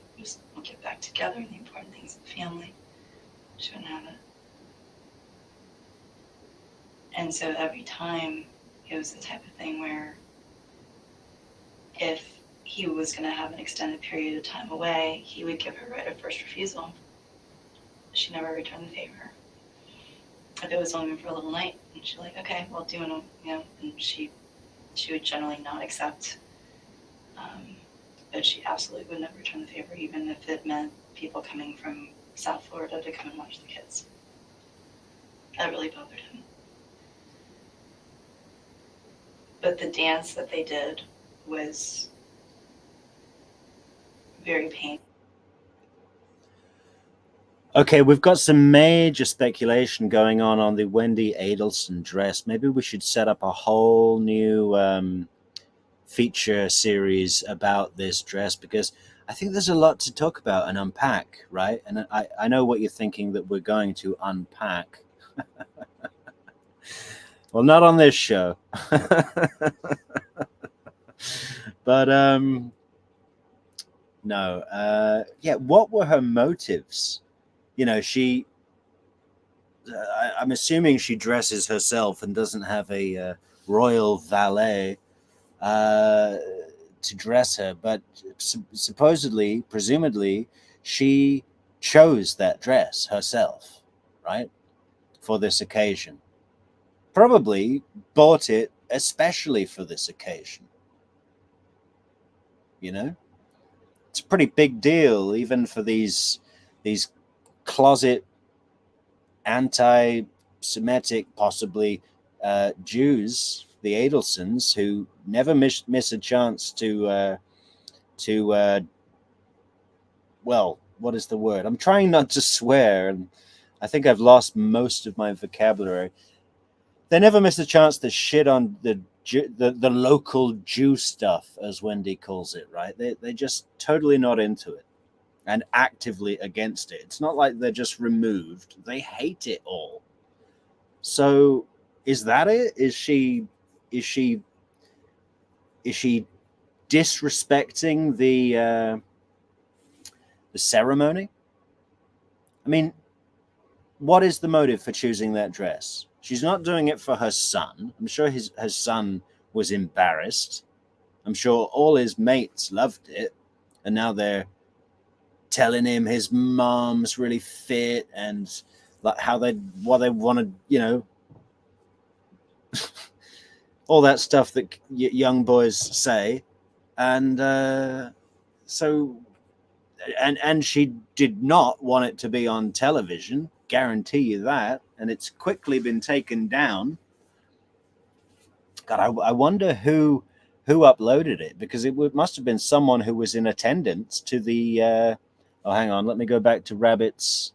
Speaker 2: get back together, the important things of the family. She wouldn't have it. And so every time it was the type of thing where if he was going to have an extended period of time away, he would give her right of first refusal. She never returned the favor. If it was only for a little night, and she's like, okay, well, do it, and she would generally not accept. But she absolutely would never return the favor, even if it meant people coming from South Florida to come and watch the kids. That really bothered him. But the dance that they did was very painful.
Speaker 1: Okay, we've got some major speculation going on the Wendi Adelson dress. Maybe we should set up a whole new feature series about this dress, because I think there's a lot to talk about and unpack, right? And I know what you're thinking that we're going to unpack. Well, not on this show. But no. Yeah, what were her motives? You know, I'm assuming she dresses herself and doesn't have a royal valet to dress her, but supposedly, presumably, she chose that dress herself, right, for this occasion. Probably bought it especially for this occasion. You know, it's a pretty big deal, even for these closet anti-Semitic, possibly Jews, the Adelsons, who never miss a chance to well, what is the word? I'm trying not to swear, and I think I've lost most of my vocabulary. They never miss a chance to shit on the local Jew stuff, as Wendi calls it, right? They're just totally not into it and actively against it. It's not like they're just removed. They hate it all. So is that it? Is she disrespecting the ceremony? I mean, what is the motive for choosing that dress? She's not doing it for her son. I'm sure her son was embarrassed. I'm sure all his mates loved it, and now they're telling him his mom's really fit and like what they want to, you know, all that stuff that young boys say. And so she did not want it to be on television, guarantee you that, and it's quickly been taken down. God, I wonder who uploaded it, because it must have been someone who was in attendance to the oh, hang on, let me go back to Rabbit's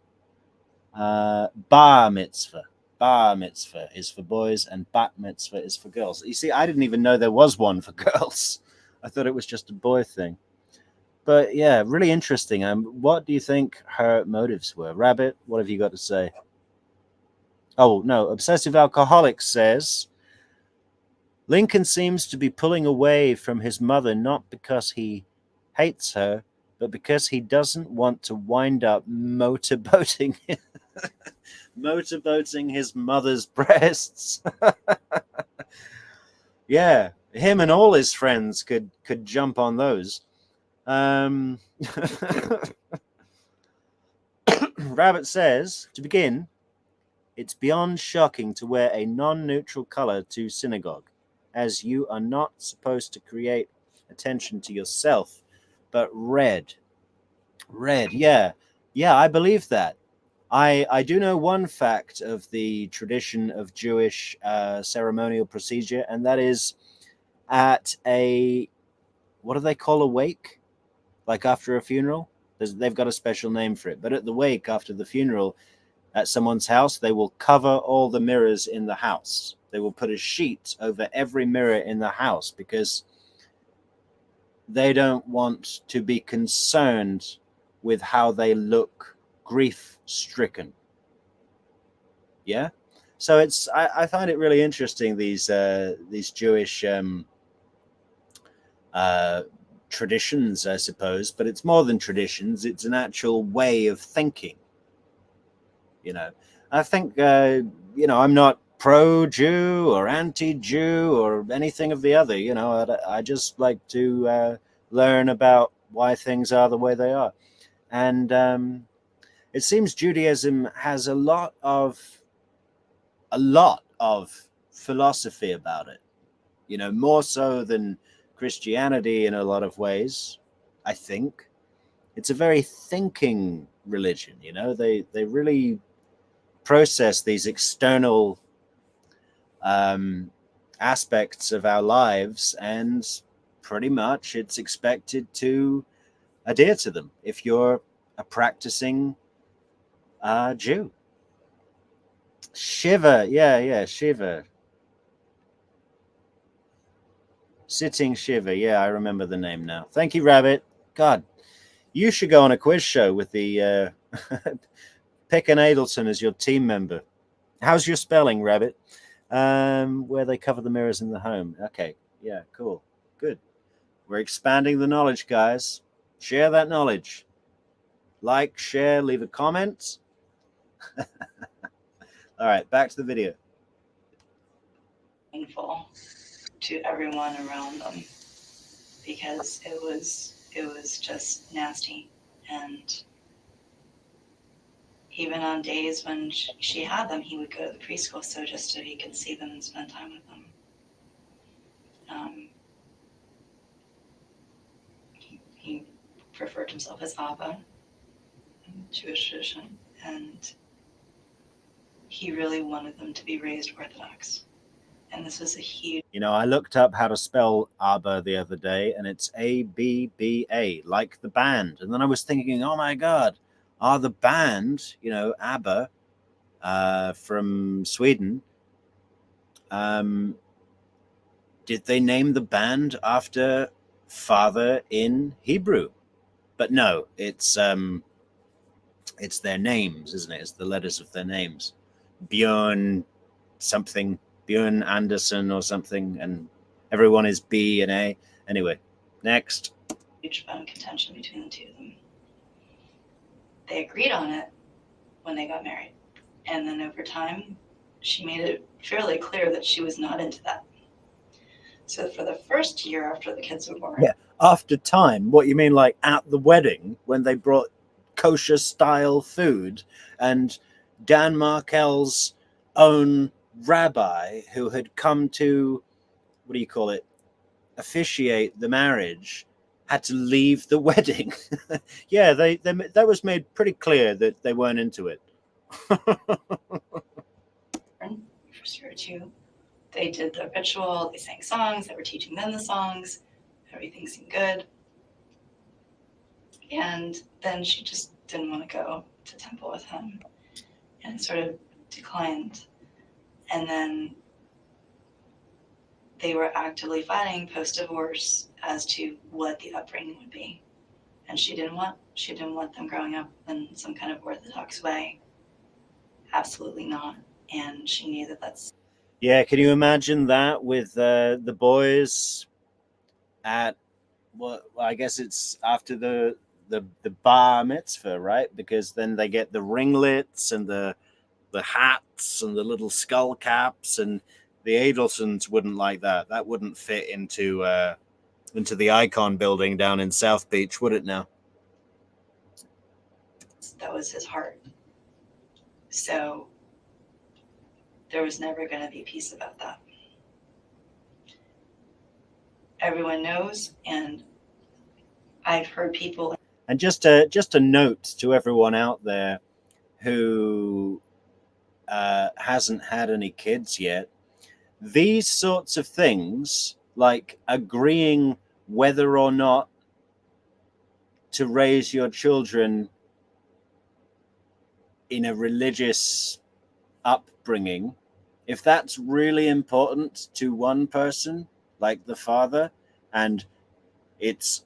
Speaker 1: bar mitzvah. Bar mitzvah is for boys and bat mitzvah is for girls. You see, I didn't even know there was one for girls. I thought it was just a boy thing. But yeah, really interesting. What do you think her motives were? Rabbit, what have you got to say? Oh, no, Obsessive Alcoholic says, Lincoln seems to be pulling away from his mother not because he hates her, but because he doesn't want to wind up motorboating his mother's breasts. Yeah, him and all his friends could jump on those. Rabbit says, to begin, it's beyond shocking to wear a non-neutral color to synagogue, as you are not supposed to create attention to yourself, but red, yeah, I believe that. I do know one fact of the tradition of Jewish ceremonial procedure, and that is at a, what do they call a wake? Like after a funeral? They've got a special name for it. But at the wake after the funeral at someone's house, they will cover all the mirrors in the house. They will put a sheet over every mirror in the house because they don't want to be concerned with how they look grief-stricken. Yeah? So it's I find it really interesting, these Jewish traditions, I suppose, but it's more than traditions. It's an actual way of thinking. You know, I think I'm not pro-Jew or anti-Jew or anything of the other. I just like to learn about why things are the way they are, and it seems Judaism has a lot of philosophy about it. More so than Christianity in a lot of ways. I think it's a very thinking religion. They really process these external aspects of our lives, and pretty much it's expected to adhere to them if you're a practicing Jew. Shiva, yeah, Shiva. Sitting Shiva, yeah, I remember the name now. Thank you, Rabbit. God, you should go on a quiz show with the pick an Adelson as your team member. How's your spelling, Rabbit? Where they cover the mirrors in the home. Okay, yeah, cool, good. We're expanding the knowledge, guys. Share that knowledge. Like, share, leave a comment. All right, back to the video.
Speaker 2: Painful to everyone around them because it was just nasty. And even on days when she had them, he would go to the preschool just so he could see them and spend time with them. He referred himself as Abba in Jewish tradition, and he really wanted them to be raised Orthodox. And this was a huge...
Speaker 1: I looked up how to spell Abba the other day, and it's A-B-B-A, like the band. And then I was thinking, oh my God, are the band, ABBA from Sweden, did they name the band after father in Hebrew? But no, it's their names, isn't it? It's the letters of their names. Björn something, Björn Anderson or something, and everyone is B and A. Anyway, next.
Speaker 2: Huge bone contention between the two of them. They agreed on it when they got married. And then over time, she made it fairly clear that she was not into that. So for the first year after the kids were born...
Speaker 1: Yeah, after time? What, you mean like at the wedding when they brought kosher style food and Dan Markel's own rabbi who had come to, what do you call it, officiate the marriage, had to leave the wedding? Yeah, that was made pretty clear that they weren't into it.
Speaker 2: First year or two, they did the ritual, they sang songs, they were teaching them the songs, everything seemed good. And then she just didn't want to go to temple with him and sort of declined. And then they were actively fighting post-divorce as to what the upbringing would be. And she didn't want them growing up in some kind of Orthodox way. Absolutely not. And she knew that that's...
Speaker 1: Yeah, can you imagine that with the boys at, well, I guess it's after the bar mitzvah, right? Because then they get the ringlets and the hats and the little skull caps, and the Adelsons wouldn't like that. That wouldn't fit into the Icon building down in South Beach, would it now?
Speaker 2: That was his heart. So there was never going to be peace about that. Everyone knows, and I've heard people...
Speaker 1: And just a note to everyone out there who hasn't had any kids yet, these sorts of things like agreeing whether or not to raise your children in a religious upbringing, if that's really important to one person, like the father, and it's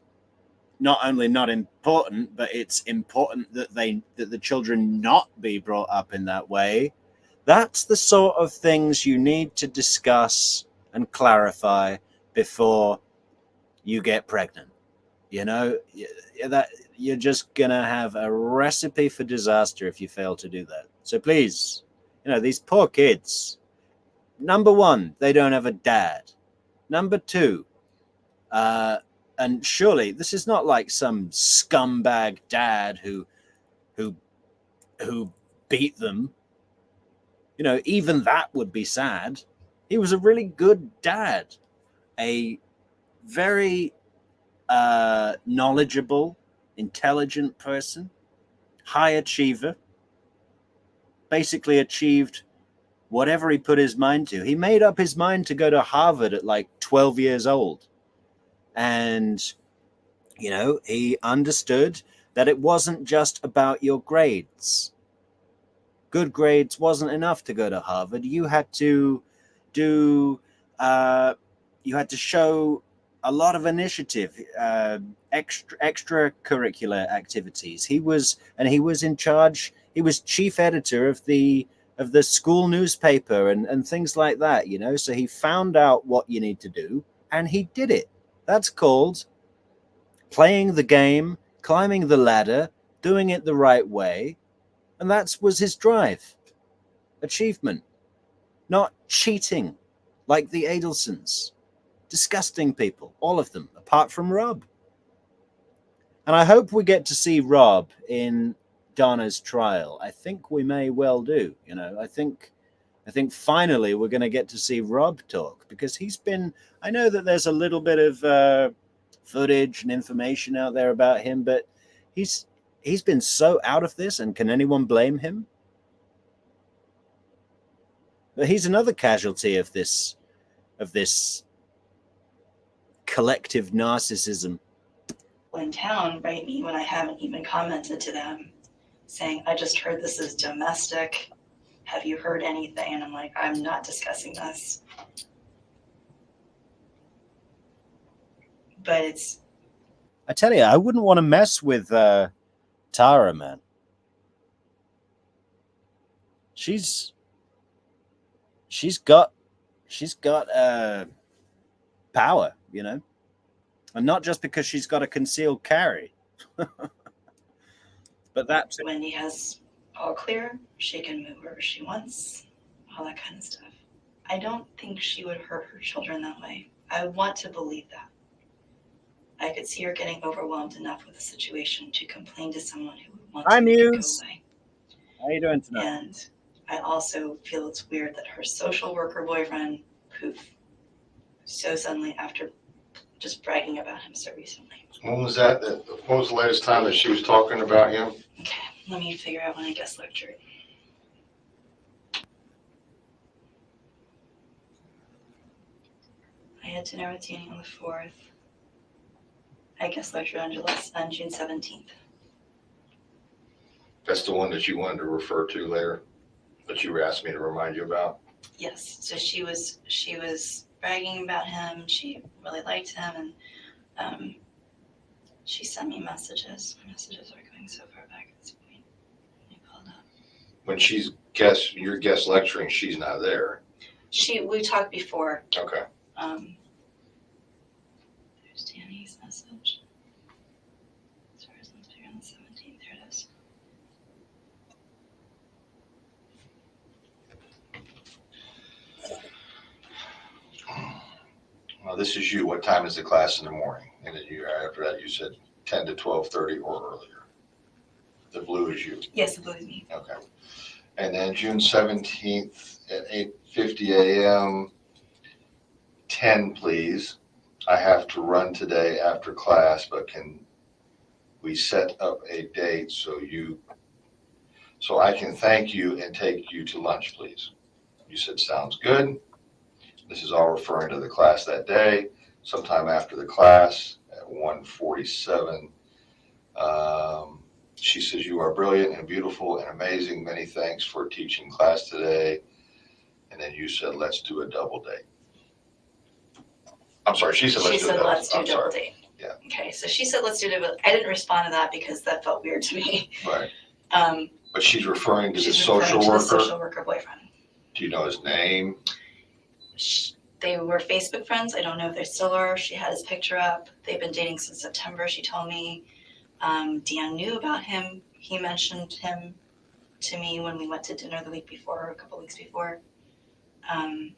Speaker 1: not only not important, but it's important that the children not be brought up in that way, that's the sort of things you need to discuss and clarify before you get pregnant. You know, that you're just gonna have a recipe for disaster if you fail to do that. So please, these poor kids. Number one, they don't have a dad. Number two, and surely this is not like some scumbag dad who beat them. Even that would be sad. He was a really good dad, a very knowledgeable, intelligent person, high achiever, basically achieved whatever he put his mind to. He made up his mind to go to Harvard at like 12 years old. And, he understood that it wasn't just about your grades. Good grades wasn't enough to go to Harvard. You had to show a lot of initiative, extracurricular activities. He was in charge. He was chief editor of the school newspaper and things like that. So he found out what you need to do and he did it. That's called playing the game, climbing the ladder, doing it the right way, and that was his drive. Achievement, not cheating like the Adelsons. Disgusting people, all of them, apart from Rob. And I hope we get to see Rob in Donna's trial. I think we may well do. I think finally we're going to get to see Rob talk, because I know that there's a little bit of footage and information out there about him, but he's been so out of this, and can anyone blame him? But he's another casualty of this collective narcissism.
Speaker 2: In town write me when I haven't even commented to them, saying, I just heard this is domestic. Have you heard anything? And I'm like, I'm not discussing this. But
Speaker 1: I tell you, I wouldn't want to mess with Tara, man. She's got power, and not just because she's got a concealed carry. But that
Speaker 2: Wendi has all clear. She can move wherever she wants, all that kind of stuff. I don't think she would hurt her children that way. I want to believe that. I could see her getting overwhelmed enough with the situation to complain to someone who would want to make it go away.
Speaker 1: How you doing tonight?
Speaker 2: And I also feel it's weird that her social worker boyfriend, poof, so suddenly after just bragging about him so recently.
Speaker 3: When was that? When was the latest time that she was talking about him?
Speaker 2: Okay, let me figure out when I guest lectured. I had dinner with Danny on the 4th. I guest lectured on June 17th.
Speaker 3: That's the one that you wanted to refer to later, that you were asking me to remind you about?
Speaker 2: Yes, so she was bragging about him. She really liked him, and she sent me messages. My messages are going so far back at this point. Let me pull it up.
Speaker 3: When you're guest lecturing, she's not there.
Speaker 2: We talked before.
Speaker 3: Okay.
Speaker 2: There's Danny's message. As far as on the 17th, there it is.
Speaker 3: Well, this is you. What time is the class in the morning? And then after that, you said 10 to 12:30 or earlier. The blue is you.
Speaker 2: Yes, the blue is me.
Speaker 3: Okay. And then June 17th at 8:50 a.m. 10, please. I have to run today after class, but can we set up a date so I can thank you and take you to lunch, please? You said, sounds good. This is all referring to the class that day. Sometime after the class at 1:47, she says, "You are brilliant and beautiful and amazing. Many thanks for teaching class today." And then you said, "Let's do a double date." I'm sorry, she said,
Speaker 2: She said, "Let's do a double
Speaker 3: date.
Speaker 2: date."
Speaker 3: Yeah.
Speaker 2: Okay, so she said, "Let's do a double." I didn't respond to that because that felt weird to me.
Speaker 3: Right.
Speaker 2: Um,
Speaker 3: But she's referring to the
Speaker 2: she's
Speaker 3: social
Speaker 2: referring to
Speaker 3: worker.
Speaker 2: the social worker boyfriend.
Speaker 3: Do you know his name?
Speaker 2: They were Facebook friends. I don't know if they still are. She had his picture up. They've been dating since September, she told me. Dan knew about him. He mentioned him to me when we went to dinner the week before, or a couple weeks before. And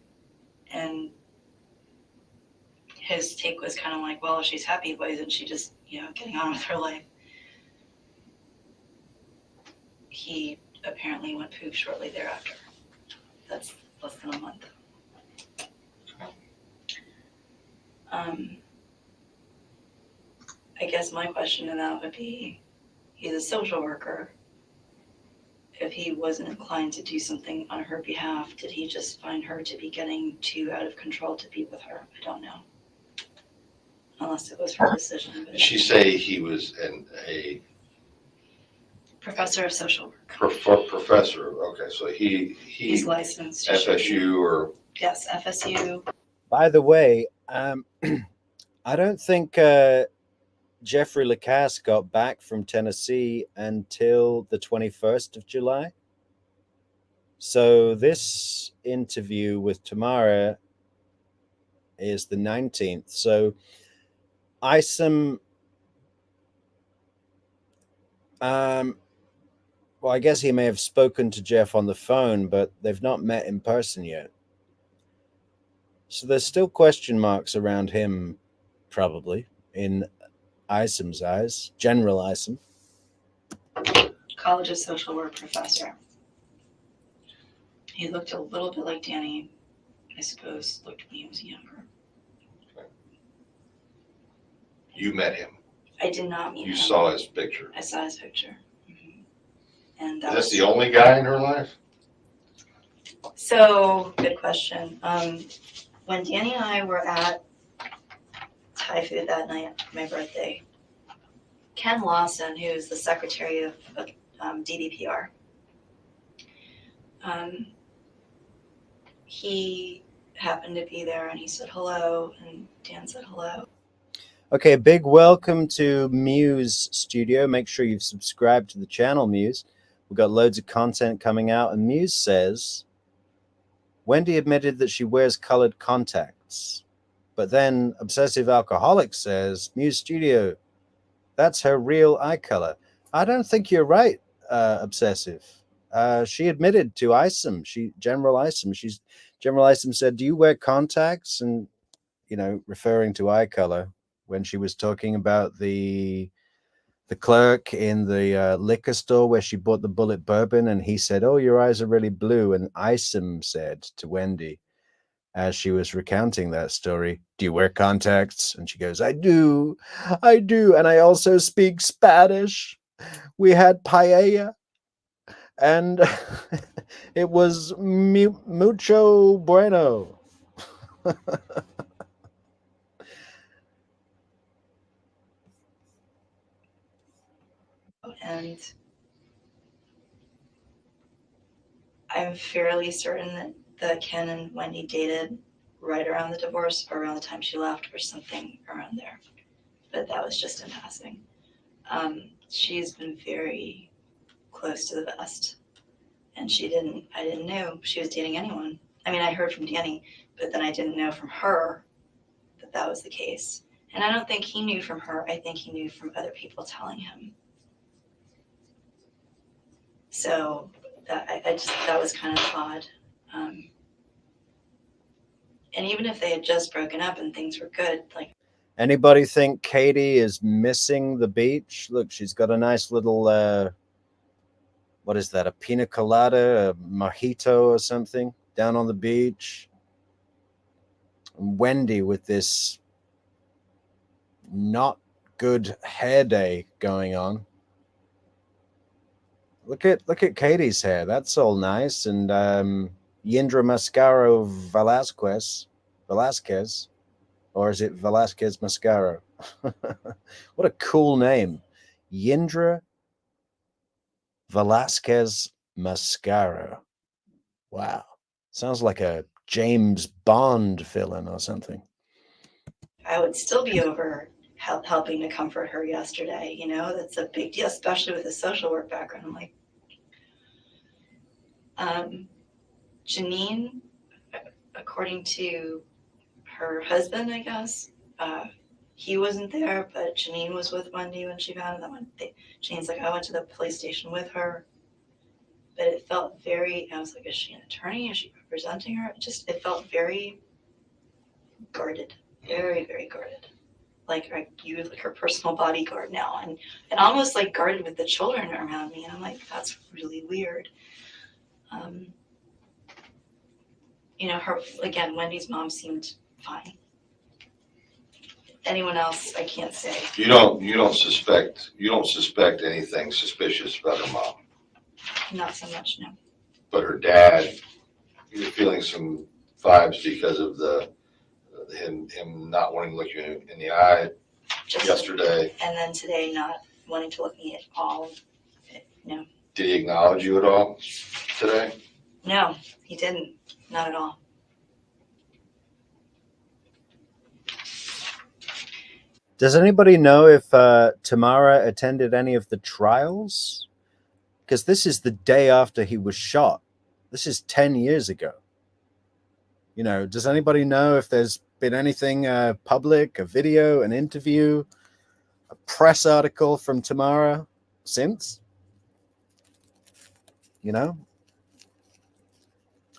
Speaker 2: his take was kind of like, well, if she's happy, why isn't she just, getting on with her life? He apparently went poof shortly thereafter. That's less than a month. I guess my question to that would be, he's a social worker. If he wasn't inclined to do something on her behalf, did he just find her to be getting too out of control to be with her? I don't know. Unless it was her decision.
Speaker 3: Did she say he was a
Speaker 2: professor of social work?
Speaker 3: Professor. Okay, so
Speaker 2: He's licensed.
Speaker 3: FSU or?
Speaker 2: Yes, FSU.
Speaker 1: By the way, I don't think Jeffrey Lacasse got back from Tennessee until the 21st of July. So this interview with Tamara is the 19th. So Isom, well, I guess he may have spoken to Jeff on the phone, but they've not met in person yet. So there's still question marks around him, probably, in Isom's eyes, General Isom.
Speaker 2: College of social work professor. He looked a little bit like Danny, I suppose, looked when he was younger.
Speaker 3: Okay. You met him?
Speaker 2: I did not meet him.
Speaker 3: You saw his picture?
Speaker 2: I saw his picture. Mm-hmm. And
Speaker 3: is this the only guy in her life?
Speaker 2: So, good question. When Danny and I were at Thai food that night, my birthday, Ken Lawson, who's the secretary of DBPR, he happened to be there and he said hello, and Dan said hello.
Speaker 1: Okay, big welcome to Muse Studio. Make sure you've subscribed to the channel, Muse. We've got loads of content coming out, and Muse says, Wendi admitted that she wears colored contacts. But then Obsessive Alcoholic says, Muse Studio, that's her real eye color. I don't think you're right, Obsessive. She admitted to Isom, General Isom. General Isom said, do you wear contacts? And, referring to eye color, when she was talking about the clerk in the liquor store where she bought the bullet bourbon, and he said, oh, your eyes are really blue. And Isom said to Wendi, as she was recounting that story, do you wear contacts? And she goes, I do. And I also speak Spanish. We had paella. And it was mucho bueno.
Speaker 2: And I'm fairly certain that Ken and Wendi dated right around the divorce or around the time she left or something around there. But that was just in passing. She's been very close to the vest. And I didn't know she was dating anyone. I mean, I heard from Danny, but then I didn't know from her that was the case. And I don't think he knew from her. I think he knew from other people telling him. So that was kind of odd. And even if they had just broken up and things were good, like.
Speaker 1: Anybody think Katie is missing the beach? Look, she's got a nice little, what is that, a pina colada, a mojito or something down on the beach. And Wendi with this not good hair day going on. Look at Katie's hair. That's all nice. And Yindra Mascaro Velasquez. Velasquez, or is it Velasquez Mascaro? What a cool name. Yindra Velasquez Mascaro. Wow. Sounds like a James Bond villain or something.
Speaker 2: I would still be over helping to comfort her yesterday. You know, that's a big deal, especially with a social work background. I'm like, Janine, according to her husband, I guess, he wasn't there, but Janine was with Wendi when she found that one. Janine's like, I went to the police station with her, but it felt very, I was like, is she an attorney? Is she representing her? It felt very guarded, very, very guarded. Like you like her personal bodyguard now, and almost like guarded with the children around me. And I'm like, that's really weird. You know, her again. Wendy's mom seemed fine. Anyone else, I can't say.
Speaker 3: You don't suspect anything suspicious about her mom.
Speaker 2: Not so much, no.
Speaker 3: But her dad, you're feeling some vibes because of him not wanting to look you in the eye yesterday.
Speaker 2: And then today not wanting to look me at all. No.
Speaker 3: Did he acknowledge you at all today?
Speaker 2: No, he didn't. Not at all.
Speaker 1: Does anybody know if Tamara attended any of the trials? Because this is the day after he was shot. This is 10 years ago. You know, does anybody know if there's been anything public, a video, an interview, a press article from Tamara since? You know?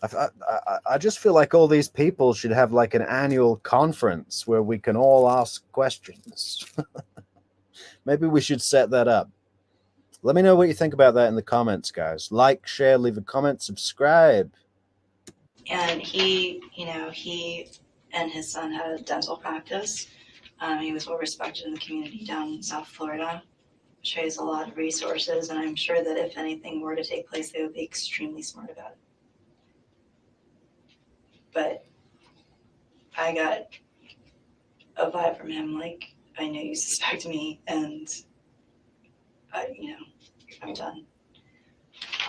Speaker 1: I just feel like all these people should have like an annual conference where we can all ask questions. Maybe we should set that up. Let me know what you think about that in the comments, guys. Like, share, leave a comment, subscribe.
Speaker 2: And he and his son had a dental practice. He was well respected in the community down in South Florida. Which has a lot of resources, and I'm sure that if anything were to take place, they would be extremely smart about it. But I got a vibe from him, like, I know you suspect me, and I'm done.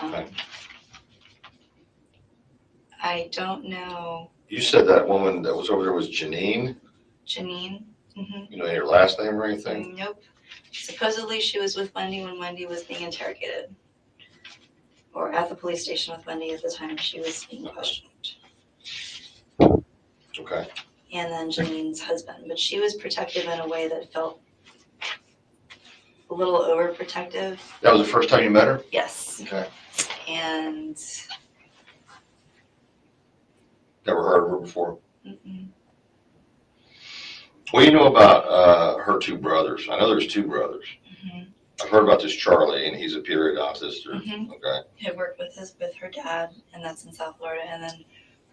Speaker 3: Okay.
Speaker 2: I don't know.
Speaker 3: You said that woman that was over there was Janine?
Speaker 2: Janine? Mm-hmm.
Speaker 3: You know her last name or anything?
Speaker 2: Nope. Supposedly she was with Wendi when Wendi was being interrogated. Or at the police station with Wendi at the time she was being questioned.
Speaker 3: Okay.
Speaker 2: And then Janine's husband. But she was protective in a way that felt a little overprotective.
Speaker 3: That was the first time you met her?
Speaker 2: Yes.
Speaker 3: Okay.
Speaker 2: And
Speaker 3: Never heard of her before?
Speaker 2: mm-mm.
Speaker 3: What do you know about her two brothers? I know there's two brothers.
Speaker 2: Mm-hmm.
Speaker 3: I've heard about this Charlie, and he's a periodontalist.
Speaker 2: Mm-hmm.
Speaker 3: Okay.
Speaker 2: Had worked with her dad, and that's in South Florida. And then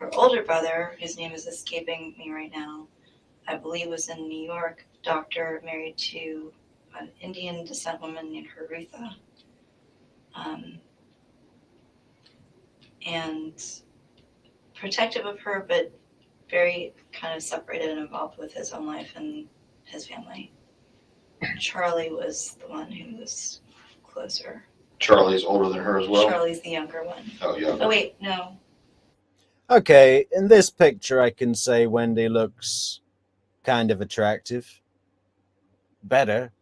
Speaker 2: her older brother, whose name is escaping me right now, I believe was in New York, doctor married to an Indian descent woman named Harutha. And protective of her, but very kind of separated and involved with his own life and his family. Charlie was the one who was closer.
Speaker 3: Charlie's older than her as well?
Speaker 2: Charlie's the younger one.
Speaker 3: Oh, yeah.
Speaker 2: Oh, wait, no.
Speaker 1: Okay, in this picture, I can say Wendi looks kind of attractive. Better.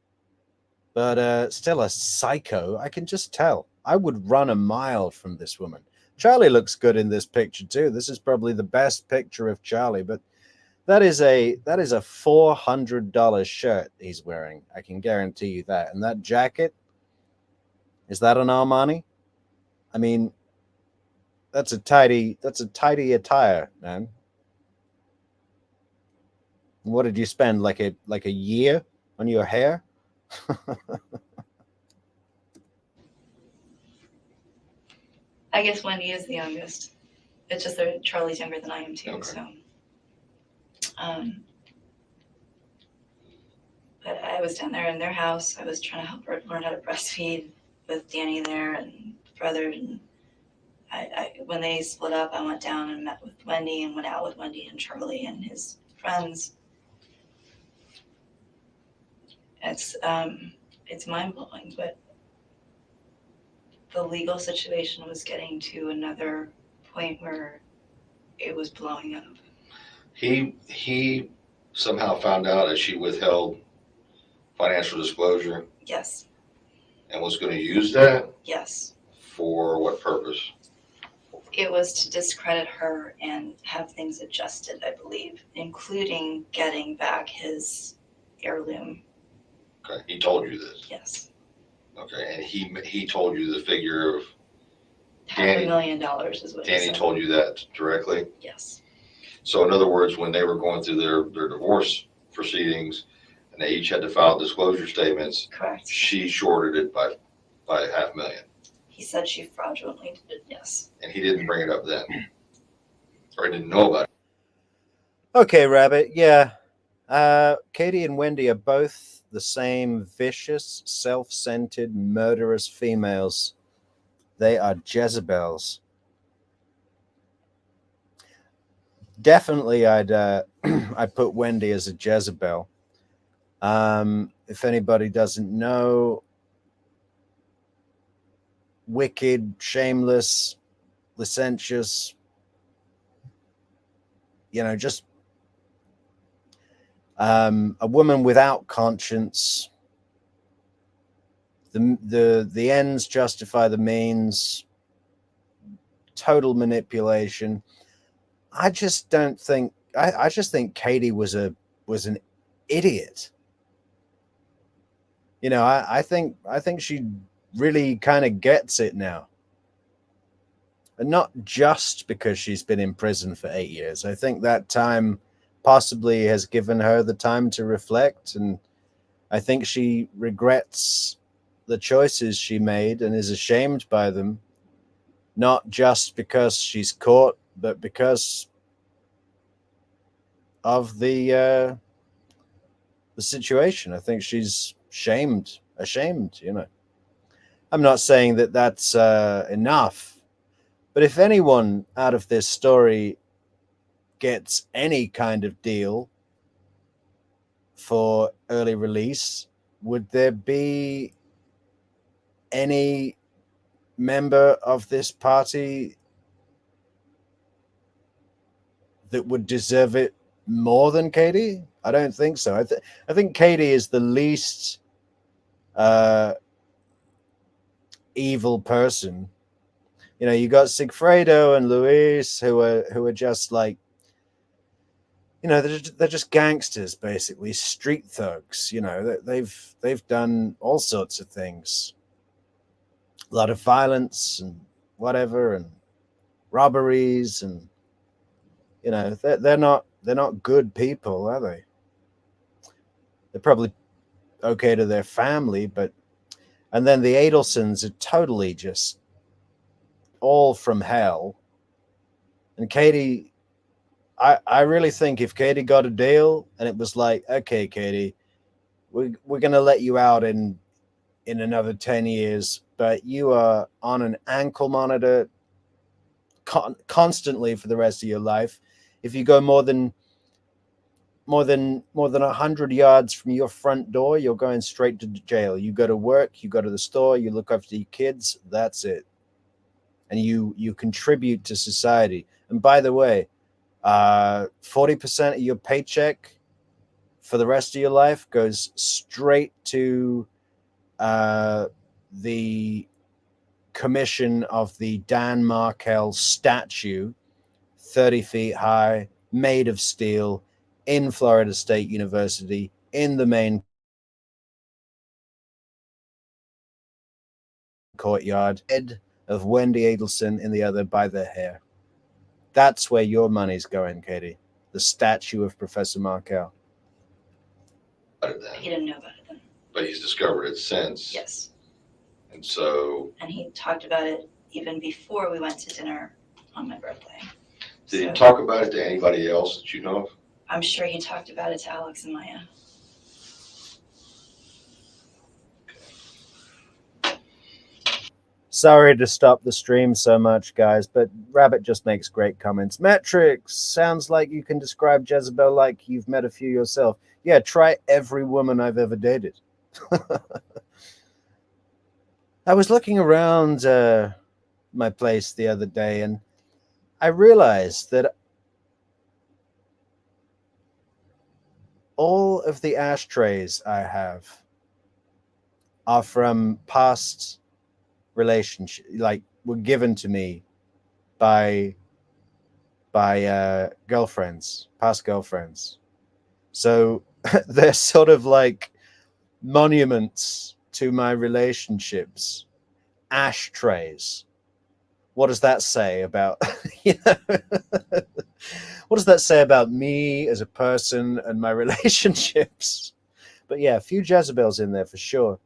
Speaker 1: But still a psycho. I can just tell. I would run a mile from this woman. Charlie looks good in this picture too. This is probably the best picture of Charlie, but that is a $400 shirt he's wearing. I can guarantee you that. And that jacket, is that an Armani? I mean, that's a tidy attire, man. What did you spend, like a year on your hair?
Speaker 2: I guess Wendi is the youngest. It's just that Charlie's younger than I am too,
Speaker 3: Okay.
Speaker 2: so. But I was down there in their house. I was trying to help her learn how to breastfeed with Danny there and brother, and when they split up, I went down and met with Wendi and went out with Wendi and Charlie and his friends. It's mind blowing, but the legal situation was getting to another point where it was blowing up.
Speaker 3: He somehow found out that she withheld financial disclosure
Speaker 2: Yes,
Speaker 3: and was going to use that
Speaker 2: yes.
Speaker 3: for what purpose?
Speaker 2: It was to discredit her and have things adjusted, I believe, including getting back his heirloom.
Speaker 3: Okay, he told you this.
Speaker 2: Yes.
Speaker 3: Okay, and he told you the figure of
Speaker 2: $500,000 is what he
Speaker 3: Danny
Speaker 2: said.
Speaker 3: told you that directly?
Speaker 2: Yes.
Speaker 3: So in other words, when they were going through their divorce proceedings and they each had to file disclosure statements,
Speaker 2: Correct.
Speaker 3: she shorted it by $500,000.
Speaker 2: He said she fraudulently did it, yes.
Speaker 3: And he didn't bring it up then. Or he didn't know about it.
Speaker 1: Okay, Rabbit. Yeah. Katie and Wendi are both the same vicious, self-centered, murderous females. They are Jezebels. Definitely, I'd put Wendi as a Jezebel. If anybody doesn't know, wicked, shameless, licentious, just a woman without conscience. The ends justify the means. Total manipulation. I just don't think. I just think Katie was an idiot. I think she really kind of gets it now, and not just because she's been in prison for 8 years. I think that time possibly has given her the time to reflect, and I think she regrets the choices she made and is ashamed by them, not just because she's caught, but because of the situation. I think she's ashamed. I'm not saying that that's enough, but if anyone out of this story gets any kind of deal for early release, would there be any member of this party that would deserve it more than Katie? I don't think so. I think Katie is the least evil person. You got Sigfredo and Luis who are just like, they're just gangsters, basically street thugs. They've done all sorts of things, a lot of violence and whatever, and robberies, and they're not good people, are they? They're probably okay to their family, and then the Adelsons are totally just all from hell. And Katie, I really think if Katie got a deal and it was like, okay, Katie, we're gonna let you out in another 10 years, but you are on an ankle monitor constantly for the rest of your life. If you go more than 100 yards from your front door, you're going straight to jail. You go to work, you go to the store, you look after your kids, that's it. And you contribute to society. And by the way, 40% of your paycheck for the rest of your life goes straight to the commission of the Dan Markel statue, 30 feet high, made of steel, in Florida State University, in the main courtyard, head of Wendi Adelson in the other by their hair. That's where your money's going, Katie. The statue of Professor Markel.
Speaker 2: He didn't know about it then.
Speaker 3: But he's discovered it since.
Speaker 2: Yes.
Speaker 3: And so.
Speaker 2: And he talked about it even before we went to dinner on my birthday.
Speaker 3: Did he talk about it to anybody else that you know of?
Speaker 2: I'm sure he talked about it to Alex and Maya.
Speaker 1: Sorry to stop the stream so much, guys, but Rabbit just makes great comments. Metrix, sounds like you can describe Jezebel like you've met a few yourself. Yeah, try every woman I've ever dated. I was looking around my place the other day, and I realized that all of the ashtrays I have are from past relationships, like were given to me by girlfriends, past girlfriends. So they're sort of like monuments to my relationships, ashtrays. What does that say about what does that say about me as a person and my relationships? But yeah, a few Jezebels in there for sure.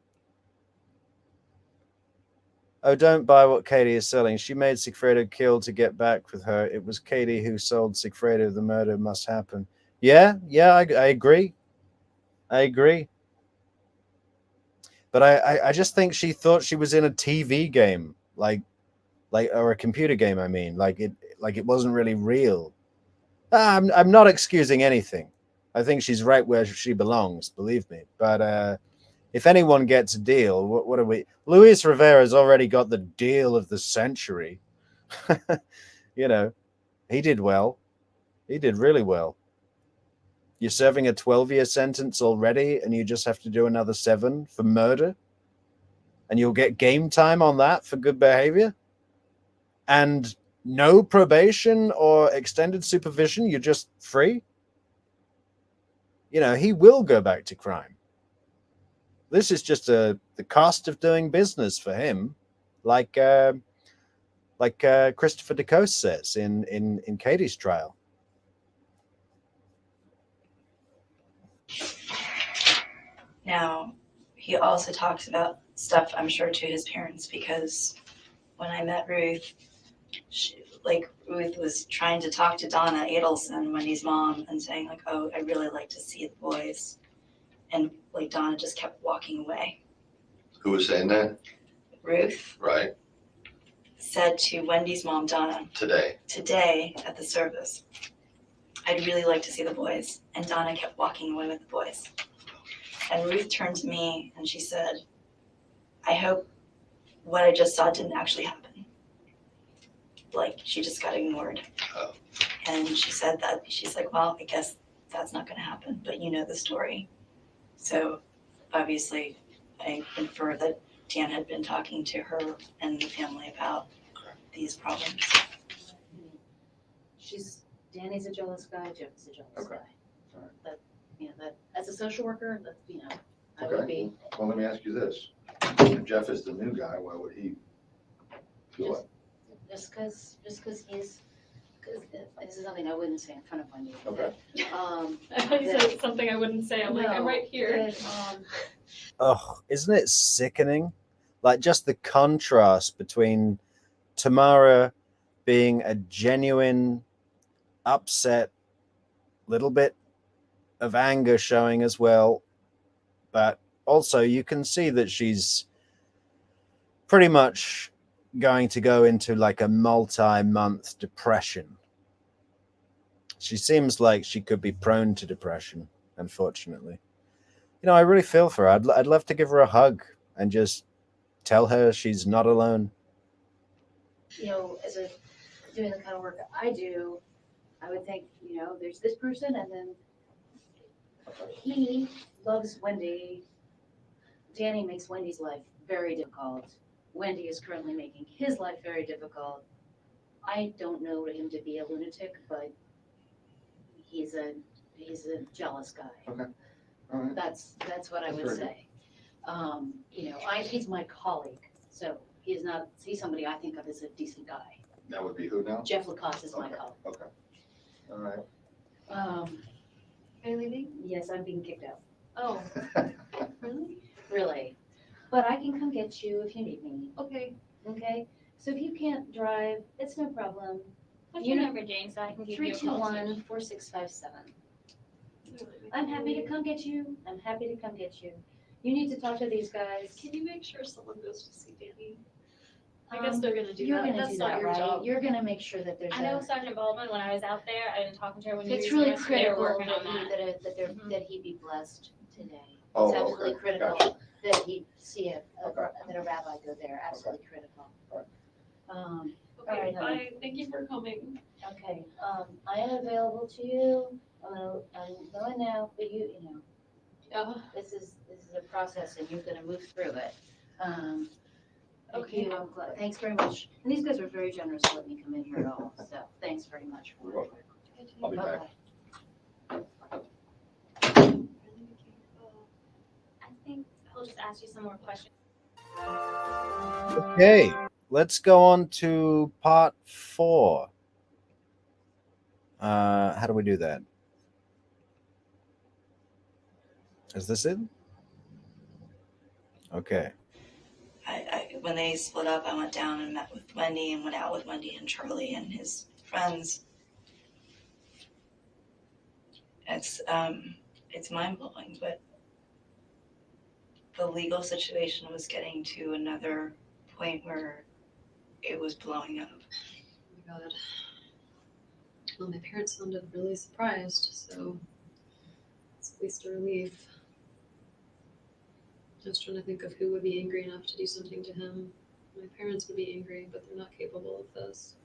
Speaker 1: Oh, don't buy what Katie is selling. She made Sigfredo kill to get back with her. It was Katie who sold Sigfredo. The murder must happen. Yeah, I agree. I agree. But I just think she thought she was in a TV game, like or a computer game. I mean, like it wasn't really real. I'm not excusing anything. I think she's right where she belongs. Believe me. But if anyone gets a deal, what are we? Luis Rivera's already got the deal of the century. You know, he did well. He did really well. You're serving a 12-year sentence already, and you just have to do another 7 for murder, and you'll get game time on that for good behavior, and no probation or extended supervision. You're just free. You know, he will go back to crime. This is just the cost of doing business for him, like Christopher DeCoste says in Katie's trial.
Speaker 2: Now, he also talks about stuff, I'm sure, to his parents, because when I met Ruth, Ruth was trying to talk to Donna Adelson, Wendy's mom, and saying like, "Oh, I'd really like to see the boys," and like Donna just kept walking away.
Speaker 3: Who was saying that?
Speaker 2: Ruth
Speaker 3: Right.
Speaker 2: said to Wendy's mom, Donna, today at the service, "I'd really like to see the boys," and Donna kept walking away with the boys. And Ruth turned to me and she said, "I hope what I just saw didn't actually happen." Like, she just got ignored.
Speaker 3: Oh.
Speaker 2: And she said that, she's like, "Well, I guess that's not gonna happen, but you know the story." So obviously I infer that Dan had been talking to her and the family about these problems.
Speaker 4: Danny's a jealous guy, Jeff is a jealous
Speaker 3: Okay.
Speaker 4: guy.
Speaker 3: All right.
Speaker 4: That as a social worker, I would be.
Speaker 3: Well, let me ask you this. If Jeff is the new guy, why would he feel it?
Speaker 4: Just because he's, because this is something I wouldn't say in front of Wendy.
Speaker 3: Okay.
Speaker 5: I thought you said something I wouldn't say. I'm like, I'm right here.
Speaker 1: Oh, isn't it sickening? Like, just the contrast between Tamara being a genuine, upset, little bit of anger showing as well, but also you can see that she's pretty much going to go into like a multi-month depression. She seems like she could be prone to depression, unfortunately. You know, I really feel for her. I'd love to give her a hug and just tell her she's not alone.
Speaker 4: As doing the kind of work I do, I would think, there's this person, and then he loves Wendy. Danny makes Wendy's life very difficult. Wendy is currently making his life very difficult. I don't know him to be a lunatic, but he's a jealous guy.
Speaker 3: Okay. All right.
Speaker 4: That's what I would say. He's my colleague, so he's somebody I think of as a decent guy.
Speaker 3: That would be who now?
Speaker 4: Jeff Lacasse is my
Speaker 3: Okay.
Speaker 4: colleague.
Speaker 3: Okay. All right.
Speaker 5: Are you leaving?
Speaker 4: Yes, I'm being kicked out.
Speaker 5: Oh, really?
Speaker 4: Really. But I can come get you if you need me.
Speaker 5: Okay.
Speaker 4: Okay? So if you can't drive, it's no problem.
Speaker 5: What's
Speaker 4: You
Speaker 5: your
Speaker 4: know-
Speaker 5: number, Jane, so I can give you a call?
Speaker 4: 321-4657. I'm happy to come get you. I'm happy to come get you. You need to talk to these guys.
Speaker 5: Can you make sure someone goes to see Danny? I guess they're gonna do
Speaker 4: You're
Speaker 5: that.
Speaker 4: gonna
Speaker 5: That's
Speaker 4: do
Speaker 5: not
Speaker 4: that,
Speaker 5: your
Speaker 4: right?
Speaker 5: job.
Speaker 4: You're gonna make sure that there's
Speaker 5: I know
Speaker 4: a.
Speaker 5: Sergeant Baldwin, when I was out there, I didn't talk to her when you
Speaker 4: It's
Speaker 5: were
Speaker 4: really
Speaker 5: using this, they were
Speaker 4: critical
Speaker 5: working
Speaker 4: that
Speaker 5: on that.
Speaker 4: that he be blessed today.
Speaker 3: Oh,
Speaker 4: It's absolutely
Speaker 3: okay,
Speaker 4: critical
Speaker 3: gotcha.
Speaker 4: that he see
Speaker 3: Okay.
Speaker 4: that a rabbi go there, absolutely critical.
Speaker 3: All
Speaker 4: All
Speaker 5: Okay,
Speaker 4: right, honey.
Speaker 5: bye, thank you for coming.
Speaker 4: Okay, I am available to you, I'm going now, but you know, this is a process and you're gonna move through it. Thank
Speaker 5: Okay.
Speaker 4: you, I'm glad, thanks very much. And these guys were very generous to let me come in here at all, so thanks very much for
Speaker 3: You're
Speaker 4: it.
Speaker 3: welcome. I'll be back.
Speaker 5: I think I'll just ask you some more questions.
Speaker 1: Okay, let's go on to part 4. How do we do that? Is this it? Okay.
Speaker 2: When they split up, I went down and met with Wendi and went out with Wendi and Charlie and his friends. It's mind-blowing, but the legal situation was getting to another point where it was blowing up.
Speaker 6: Oh my god. Well, my parents sounded really surprised, so it's at least a relief. I was trying to think of who would be angry enough to do something to him. My parents would be angry, but they're not capable of this.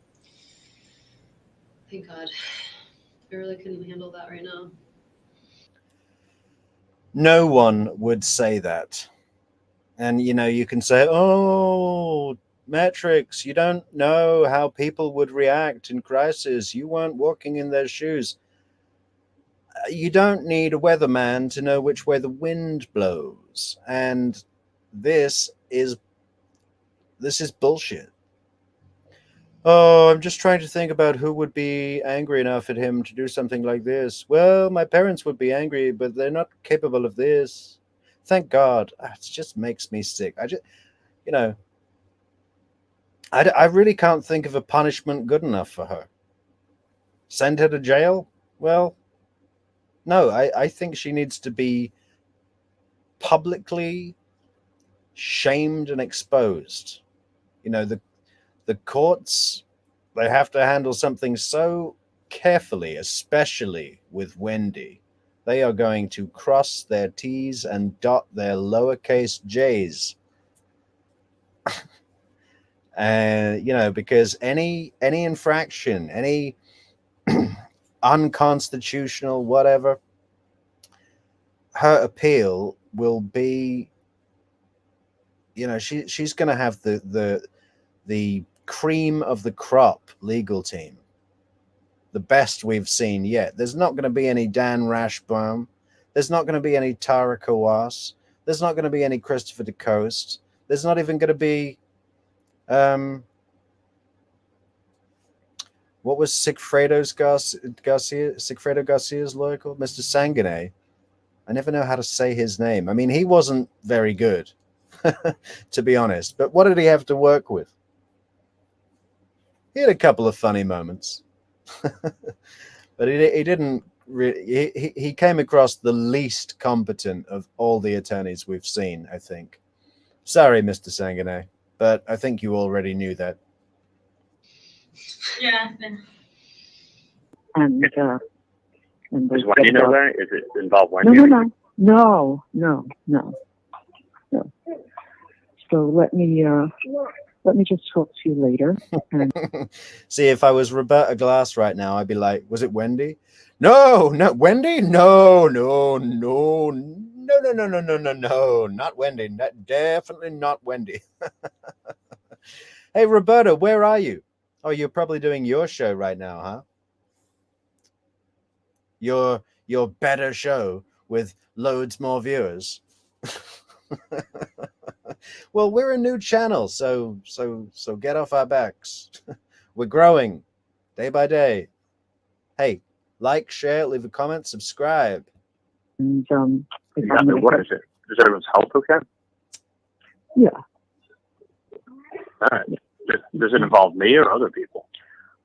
Speaker 6: Thank God. I really couldn't handle that right now.
Speaker 1: No one would say that. And, you can say, oh, Metrix, you don't know how people would react in crisis. You weren't walking in their shoes. You don't need a weatherman to know which way the wind blows. And this is bullshit. Oh, I'm just trying to think about who would be angry enough at him to do something like this. Well, my parents would be angry, but they're not capable of this. Thank God. It just makes me sick. I really can't think of a punishment good enough for her. Send her to jail? Well, no, I think she needs to be publicly shamed and exposed. The courts, they have to handle something so carefully, especially with Wendi. They are going to cross their T's and dot their lowercase J's. Because any infraction, any unconstitutional whatever, her appeal will be, she's going to have the cream of the crop legal team, the best we've seen yet. There's not going to be any Dan Rashbaum. There's not going to be any Tara Kawas. There's not going to be any Christopher DeCoste. There's not even going to be what was Sigfredo Garcia's lawyer called? Mr. Sanguinet. I never know how to say his name. I mean, he wasn't very good, to be honest. But what did he have to work with? He had a couple of funny moments. But he didn't really. He came across the least competent of all the attorneys we've seen, I think. Sorry, Mr. Sanguinet, but I think you already knew that.
Speaker 5: Yeah.
Speaker 7: And
Speaker 8: Does Wendy know that? Is it involve Wendy?
Speaker 7: No. So let me just talk to you later.
Speaker 1: See, if I was Roberta Glass right now, I'd be like, was it Wendi? No, Wendi? No, not Wendi. Definitely not Wendi. Hey, Roberta, where are you? Oh, you're probably doing your show right now, huh? Your better show with loads more viewers. Well, we're a new channel, so get off our backs. We're growing day by day. Hey, like, share, leave a comment, subscribe.
Speaker 7: And
Speaker 8: What is it? Is everyone's health okay?
Speaker 7: Yeah.
Speaker 8: All right. Does it involve me or other people?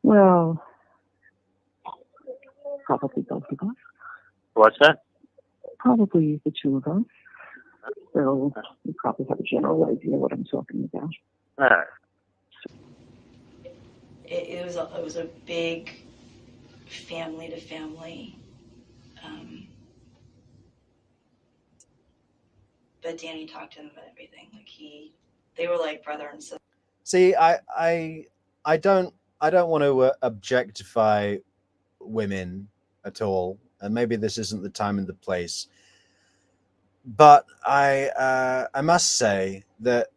Speaker 7: Well, probably both of us.
Speaker 8: What's that?
Speaker 7: Probably the two of us. So you probably have a general idea what I'm talking about.
Speaker 8: All right.
Speaker 2: it was a big family to family. But Danny talked to them about everything. Like they were like brother and sister.
Speaker 1: See, I don't want to objectify women at all, and maybe this isn't the time and the place. But I must say that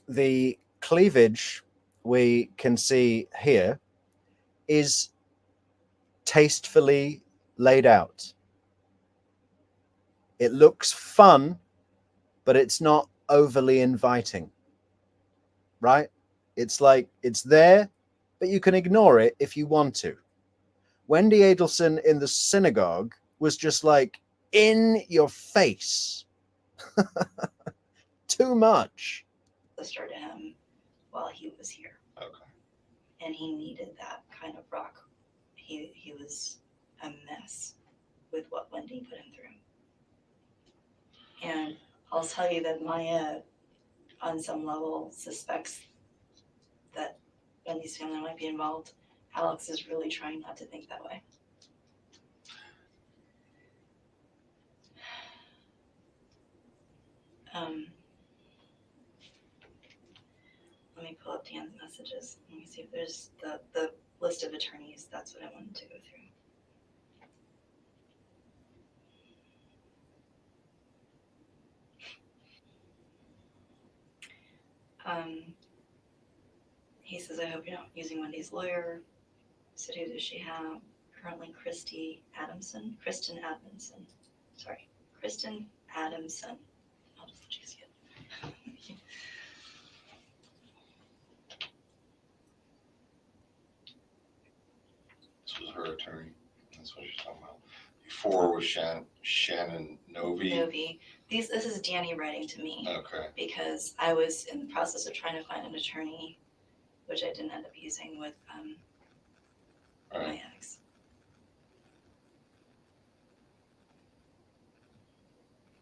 Speaker 1: the cleavage we can see here is tastefully laid out. It looks fun, but it's not overly inviting, right? It's like it's there, but you can ignore it if you want to. Wendi Adelson in the synagogue was just like in your face. Too much.
Speaker 2: Sister to him while he was here.
Speaker 3: Okay.
Speaker 2: And he needed that kind of rock. He was a mess with what Wendi put him through. And I'll tell you that Maya, on some level, suspects that Wendy's family might be involved. Alex is really trying not to think that way. Let me pull up Dan's messages. Let me see if there's the list of attorneys. That's what I wanted to go through. He says, I hope you're not using Wendy's lawyer. So who does she have? Currently Kristen Adamson. Sorry, Kristen Adamson. I'll just let you see it.
Speaker 3: This was her attorney. That's what she's talking about. Before was Shannon Novi.
Speaker 2: This is Danny writing to me.
Speaker 3: Okay.
Speaker 2: Because I was in the process of trying to find an attorney, which I didn't end up using with my ex.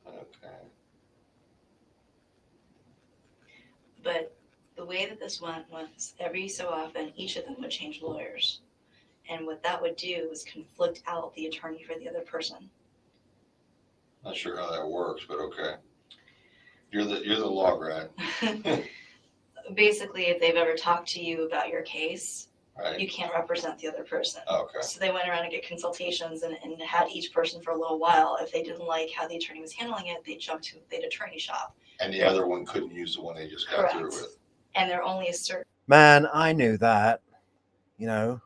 Speaker 3: Okay.
Speaker 2: But the way that this went was every so often, each of them would change lawyers. And what that would do was conflict out the attorney for the other person.
Speaker 3: Not sure how that works, but okay. You're the law grad.
Speaker 2: Basically, if they've ever talked to you about your case,
Speaker 3: Right.
Speaker 2: you can't represent the other person.
Speaker 3: Okay.
Speaker 2: So they went around and get consultations and had each person for a little while. If they didn't like how the attorney was handling it, they'd attorney shop.
Speaker 3: And the other one couldn't use the one they just got through with.
Speaker 2: And they're only a certain
Speaker 1: Man, I knew that. You know,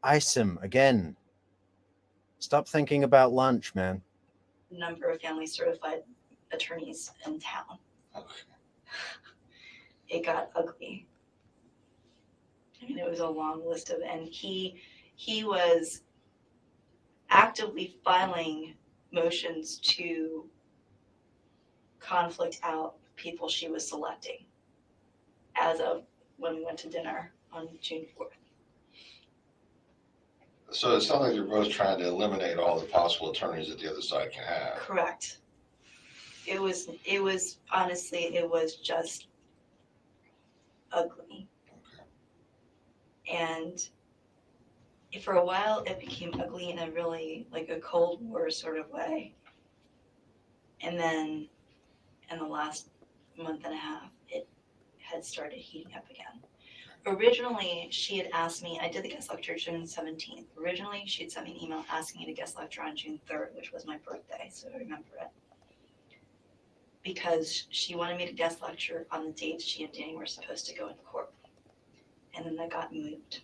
Speaker 1: ice him again. Stop thinking about lunch, man.
Speaker 2: number of family certified attorneys in town.
Speaker 3: Okay.
Speaker 2: It got ugly. I mean, it was a long list of, and he was actively filing motions to conflict out people she was selecting as of when we went to dinner on June 4th.
Speaker 3: So it sounds like they're both trying to eliminate all the possible attorneys that the other side can have.
Speaker 2: Correct. It was honestly, it was just ugly. Okay. And for a while it became ugly in a really like a Cold War sort of way. And then in the last month and a half, it had started heating up again. Originally, she had asked me, I did the guest lecture June 17th. Originally, she had sent me an email asking me to guest lecture on June 3rd, which was my birthday, so I remember it. Because she wanted me to guest lecture on the dates she and Danny were supposed to go into court. And then that got moved.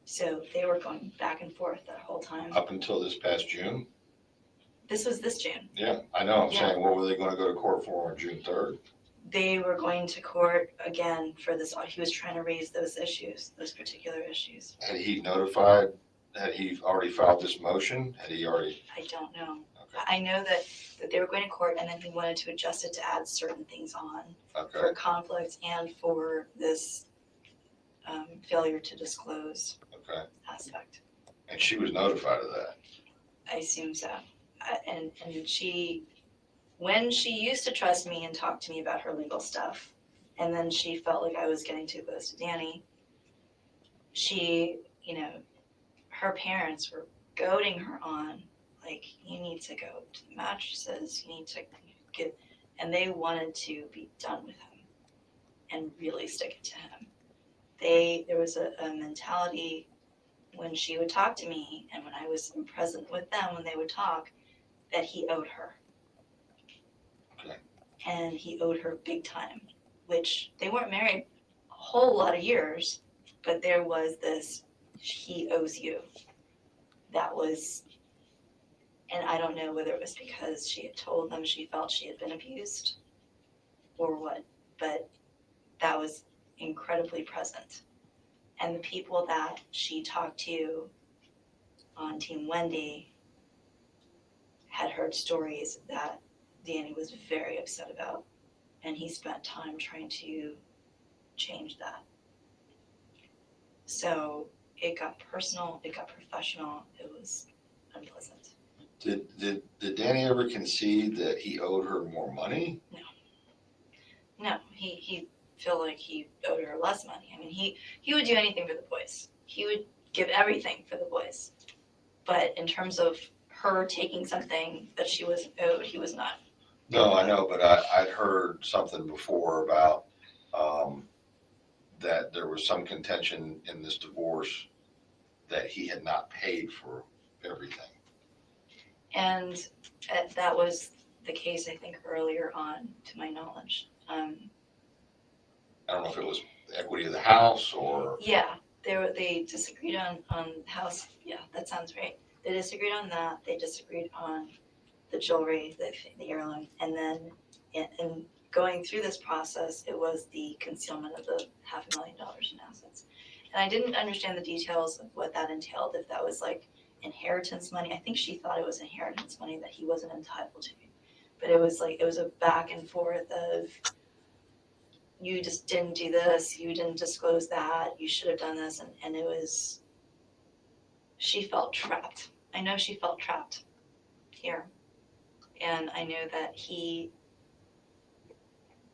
Speaker 2: So they were going back and forth that whole time.
Speaker 3: Up until this past June?
Speaker 2: This was this June.
Speaker 3: Yeah, I know. I'm saying, what were they going to go to court for on June 3rd?
Speaker 2: They were going to court again for this. He was trying to raise those issues, those particular issues.
Speaker 3: Had he notified, had he already filed this motion? Had he already?
Speaker 2: I don't know.
Speaker 3: Okay.
Speaker 2: I know that they were going to court and then he wanted to adjust it to add certain things on
Speaker 3: Okay.
Speaker 2: for conflict and for this failure to disclose aspect.
Speaker 3: And she was notified of that?
Speaker 2: I assume so. And she, when she used to trust me and talk to me about her legal stuff, And then she felt like I was getting too close to Danny. She, her parents were goading her on, like, you need to go to the mattresses, you need to get, and they wanted to be done with him and really stick it to him. There was a mentality when she would talk to me and when I was present with them when they would talk, that he owed her.
Speaker 3: Okay.
Speaker 2: And he owed her big time, which they weren't married a whole lot of years, but there was this, he owes you. That was, and I don't know whether it was because she had told them she felt she had been abused or what, but that was incredibly present. And the people that she talked to on Team Wendi had heard stories that Danny was very upset about, and he spent time trying to change that. So it got personal, it got professional, it was unpleasant.
Speaker 3: Did Danny ever concede that he owed her more money?
Speaker 2: No, he felt like he owed her less money. I mean, he would do anything for the boys. He would give everything for the boys. But in terms of her taking something that she was owed, he was not.
Speaker 3: No, I know, but I'd heard something before about that there was some contention in this divorce that he had not paid for everything.
Speaker 2: And that was the case, I think, earlier on, to my knowledge.
Speaker 3: I don't know if it was the equity of the house or.
Speaker 2: Yeah, they disagreed on house. Yeah, that sounds right. They disagreed on that. They disagreed on the jewelry, the heirloom, and then in going through this process, it was the concealment of the $500,000 in assets. And I didn't understand the details of what that entailed. If that was like inheritance money, I think she thought it was inheritance money that he wasn't entitled to. But it was a back and forth of, you just didn't do this, you didn't disclose that, you should have done this, and it was, she felt trapped. I know she felt trapped here. And I know that he,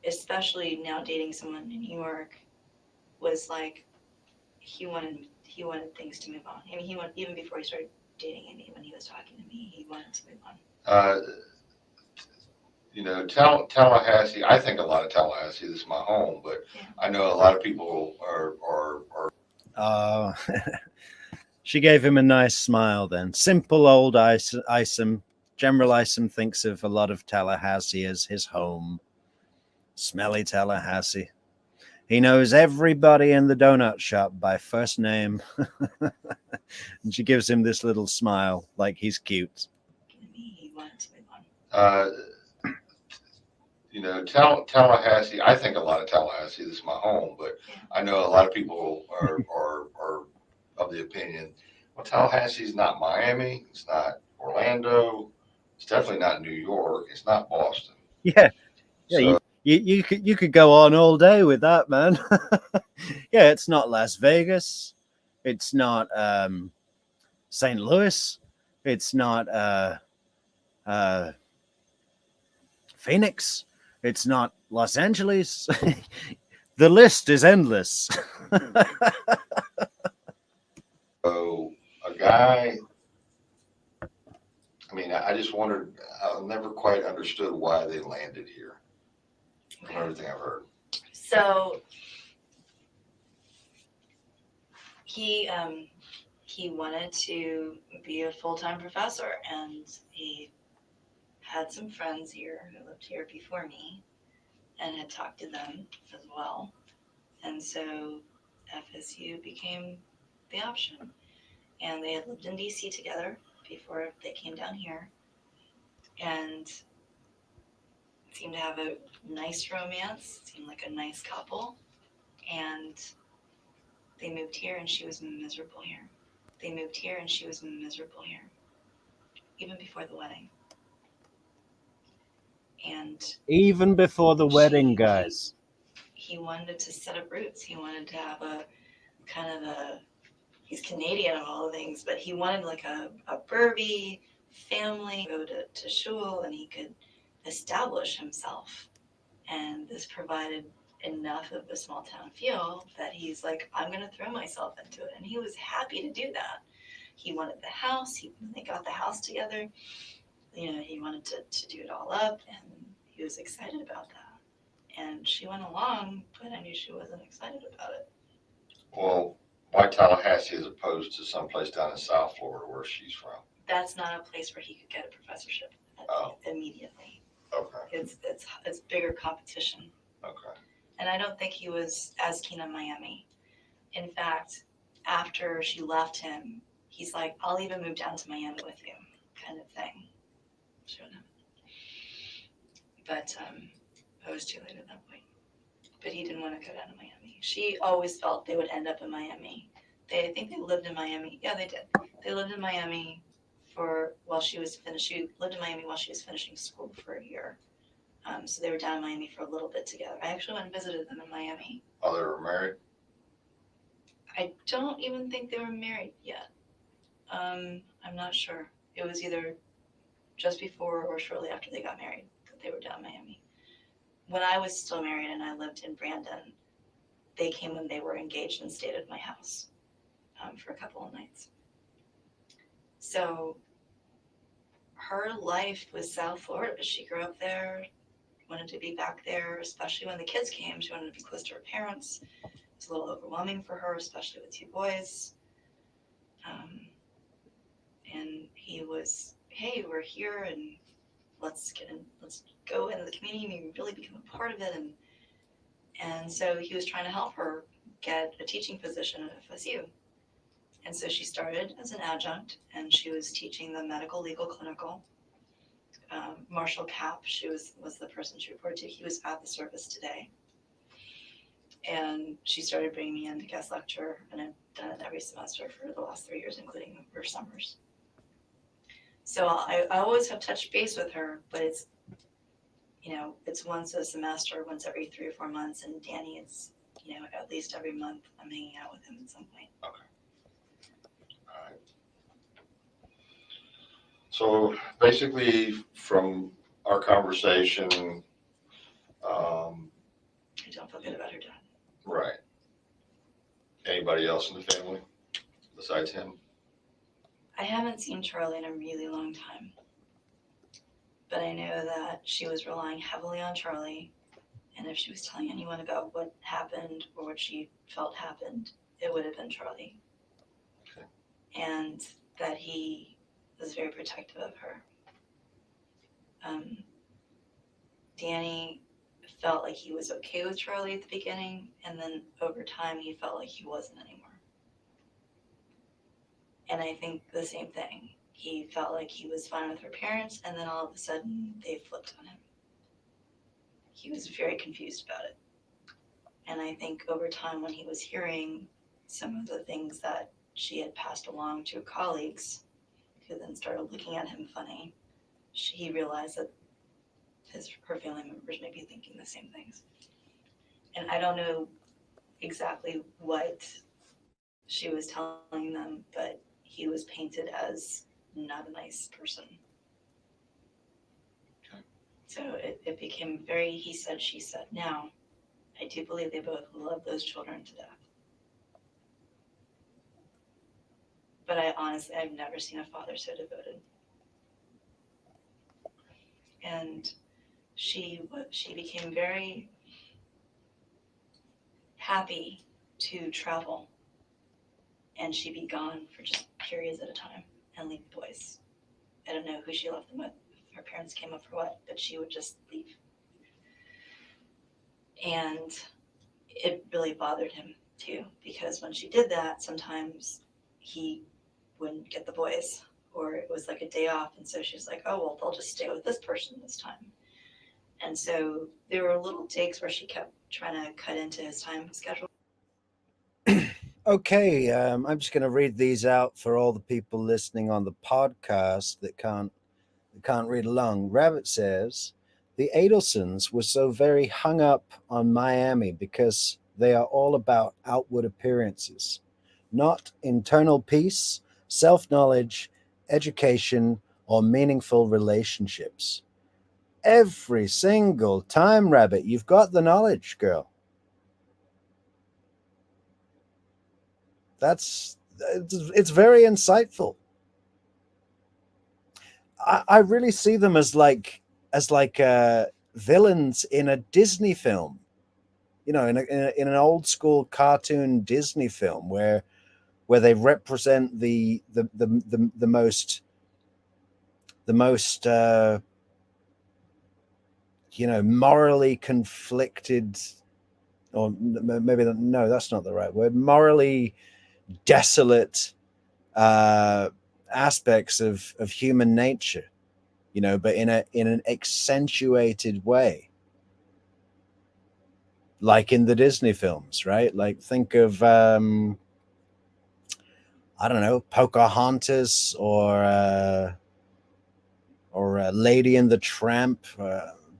Speaker 2: especially now dating someone in New York, was like, he wanted things to move on. I mean, even before he started dating Amy, when he was talking to me, he wanted to move on.
Speaker 3: Tallahassee, I think a lot of Tallahassee, this is my home, but
Speaker 2: Yeah.
Speaker 3: I know a lot of people are.
Speaker 1: She gave him a nice smile then. Simple old Isom. General Isom thinks of a lot of Tallahassee as his home. Smelly Tallahassee. He knows everybody in the donut shop by first name. And she gives him this little smile like he's cute.
Speaker 2: He wanted to move on.
Speaker 3: Tallahassee, I think a lot of Tallahassee, this is my home, but
Speaker 2: Yeah.
Speaker 3: I know a lot of people are of the opinion, well, Tallahassee's not Miami, it's not Orlando, it's definitely not New York, it's not Boston.
Speaker 1: Yeah.
Speaker 3: So,
Speaker 1: You could go on all day with that, man. Yeah, it's not Las Vegas. It's not St. Louis. It's not Phoenix. It's not Los Angeles. The list is endless.
Speaker 3: so a guy, I mean, I just wondered, I never quite understood why they landed here from everything I've heard.
Speaker 2: So he wanted to be a full-time professor, and he had some friends here who lived here before me and had talked to them as well. And so FSU became the option. And they had lived in DC together before they came down here, and seemed to have a nice romance, seemed like a nice couple. And they moved here, and she was miserable here. Even before the wedding. And
Speaker 1: Even before the wedding, guys.
Speaker 2: He wanted to set up roots. He wanted to have a kind of he's Canadian of all things, but he wanted like a Burby family, go to shul, and he could establish himself. And this provided enough of a small town feel that he's like, I'm going to throw myself into it. And he was happy to do that. He wanted the house. When they got the house together, he wanted to do it all up, and he was excited about that. And she went along, but I knew she wasn't excited about it.
Speaker 3: Well, why Tallahassee as opposed to someplace down in South Florida where she's from?
Speaker 2: That's not a place where he could get a professorship immediately.
Speaker 3: Okay.
Speaker 2: It's bigger competition.
Speaker 3: Okay.
Speaker 2: And I don't think he was as keen on Miami. In fact, after she left him, he's like, I'll even move down to Miami with you, kind of thing. But I was too late at that point. But he didn't want to go down to Miami. She always felt they would end up in Miami. I think they lived in Miami. Yeah, they did. They lived in Miami she lived in Miami while she was finishing school for a year. So they were down in Miami for a little bit together. I actually went and visited them in Miami.
Speaker 3: Oh, they were married?
Speaker 2: I don't even think they were married yet. I'm not sure. It was either just before or shortly after they got married that they were down in Miami. When I was still married and I lived in Brandon, they came when they were engaged and stayed at my house for a couple of nights. So her life was South Florida, but she grew up there, wanted to be back there, especially when the kids came. She wanted to be close to her parents. It was a little overwhelming for her, especially with two boys. And he was, hey, we're here and let's go into the community and really become a part of it. And so he was trying to help her get a teaching position at FSU. And so she started as an adjunct, and she was teaching the medical, legal, clinical. Marshall Cap, she was the person she reported to. He was at the service today. And she started bringing me in to guest lecture, and I've done it every semester for the last 3 years, including her summers. So I always have touched base with her, but it's once a semester, once every 3 or 4 months, and Danny, it's, at least every month I'm hanging out with him at some point.
Speaker 3: Okay. All right. So basically, from our conversation,
Speaker 2: I don't feel good about her dad.
Speaker 3: right. Anybody else in the family besides him?
Speaker 2: I haven't seen Charlie in a really long time, but I know that she was relying heavily on Charlie, and if she was telling anyone about what happened or what she felt happened, it would have been Charlie.
Speaker 3: Okay.
Speaker 2: And that he was very protective of her. Danny felt like he was okay with Charlie at the beginning, and then over time he felt like he wasn't anymore. And I think the same thing. He felt like he was fine with her parents, and then all of a sudden they flipped on him. He was very confused about it. And I think over time, when he was hearing some of the things that she had passed along to colleagues, who then started looking at him funny, he realized that her family members may be thinking the same things. And I don't know exactly what she was telling them, but he was painted as not a nice person.
Speaker 3: Okay.
Speaker 2: So it became very he said, she said. Now, I do believe they both love those children to death. But I've never seen a father so devoted. And she became very happy to travel, and she'd be gone for just periods at a time and leave the boys. I don't know who she left them with, if her parents came up for what, but she would just leave. And it really bothered him too, because when she did that, sometimes he wouldn't get the boys, or it was like a day off, and so she's like, oh, well, they'll just stay with this person this time. And so there were little digs where she kept trying to cut into his time schedule.
Speaker 1: Okay, I'm just going to read these out for all the people listening on the podcast that can't read along. Rabbit says, the Adelsons were so very hung up on Miami because they are all about outward appearances, not internal peace, self-knowledge, education, or meaningful relationships. Every single time, Rabbit, you've got the knowledge, girl. It's very insightful. I really see them as like villains in a Disney film, you know, in an old school cartoon Disney film where they represent the most you know, morally conflicted, or maybe no, that's not the right word, morally desolate aspects of human nature, you know, but in an accentuated way, like in the Disney films, right? Like think of I don't know, Pocahontas or Lady and the Tramp,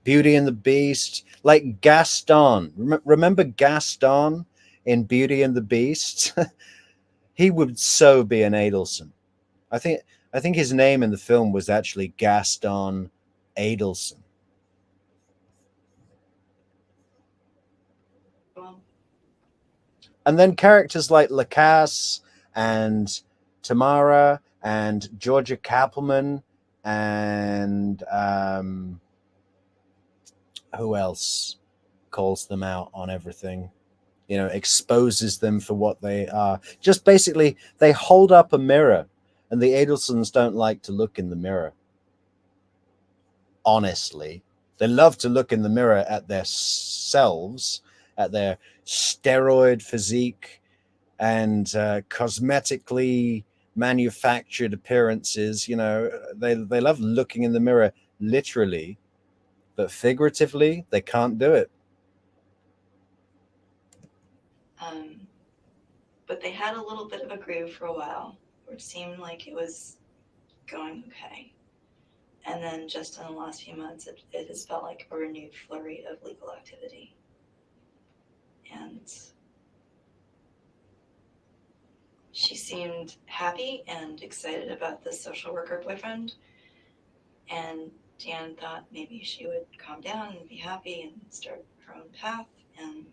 Speaker 1: Beauty and the Beast, like Gaston. Remember Gaston in Beauty and the Beast? He would so be an Adelson. I think his name in the film was actually Gaston Adelson.
Speaker 2: Well,
Speaker 1: And then characters like Lacasse and Tamara and Georgia Kappelman and who else calls them out on everything, you know, exposes them for what they are. Just basically, they hold up a mirror, and the Adelsons don't like to look in the mirror. Honestly, they love to look in the mirror at their selves, at their steroid physique and cosmetically manufactured appearances. You know, they love looking in the mirror literally, but figuratively, they can't do it.
Speaker 2: But they had a little bit of a groove for a while, where it seemed like it was going okay. And then just in the last few months, it has felt like a renewed flurry of legal activity. And she seemed happy and excited about the social worker boyfriend. And Dan thought maybe she would calm down and be happy and start her own path. And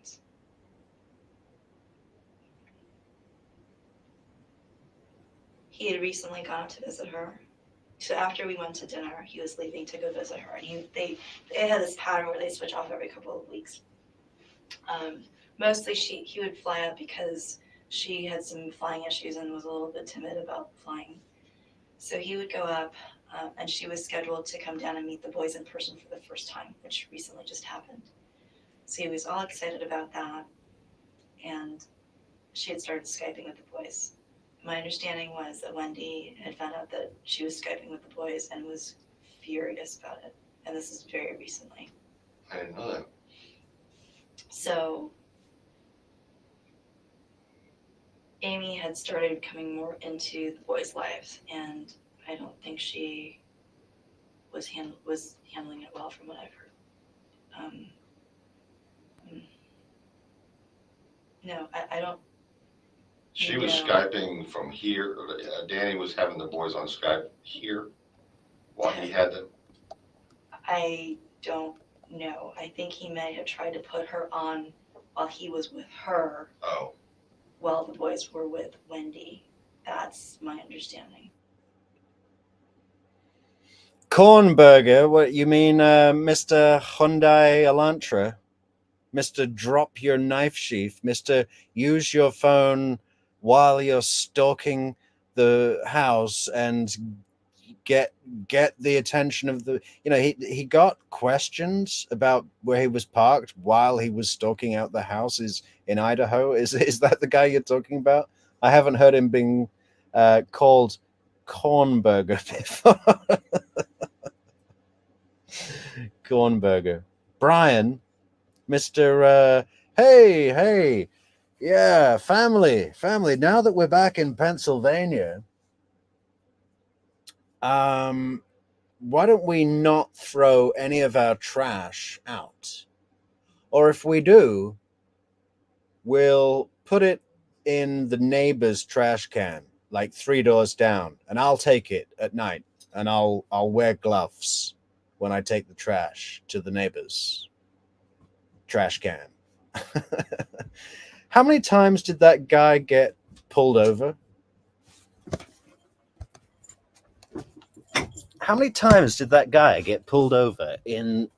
Speaker 2: he had recently gone up to visit her. So after we went to dinner, he was leaving to go visit her. And they had this pattern where they switch off every couple of weeks. Mostly he would fly up because she had some flying issues and was a little bit timid about flying. So he would go up, and she was scheduled to come down and meet the boys in person for the first time, which recently just happened. So he was all excited about that, and she had started Skyping with the boys. My understanding was that Wendi had found out that she was Skyping with the boys and was furious about it. And this is very recently.
Speaker 3: I didn't know that.
Speaker 2: So Amy had started coming more into the boys' lives, and I don't think she was handling it well, from what I've heard. No, I don't.
Speaker 3: She was
Speaker 2: No.
Speaker 3: Skyping from here. Danny was having the boys on Skype here while he had them.
Speaker 2: I don't know. I think he may have tried to put her on while he was with her,
Speaker 3: Oh,
Speaker 2: while the boys were with Wendi. That's my understanding.
Speaker 1: Cornburger, what you mean, Mr. Hyundai Elantra? Mr. Drop your knife sheath, Mr. Use your phone while you're stalking the house and get the attention of the, you know, he got questions about where he was parked while he was stalking out the houses in Idaho. Is that the guy you're talking about? I haven't heard him being called Cornburger before. Cornburger. Brian, Mr. Hey, yeah, family. Now that we're back in Pennsylvania, why don't we not throw any of our trash out? Or if we do, we'll put it in the neighbor's trash can, like 3 doors down, and I'll take it at night, and I'll wear gloves when I take the trash to the neighbor's trash can. How many times did that guy get pulled over? How many times did that guy get pulled over in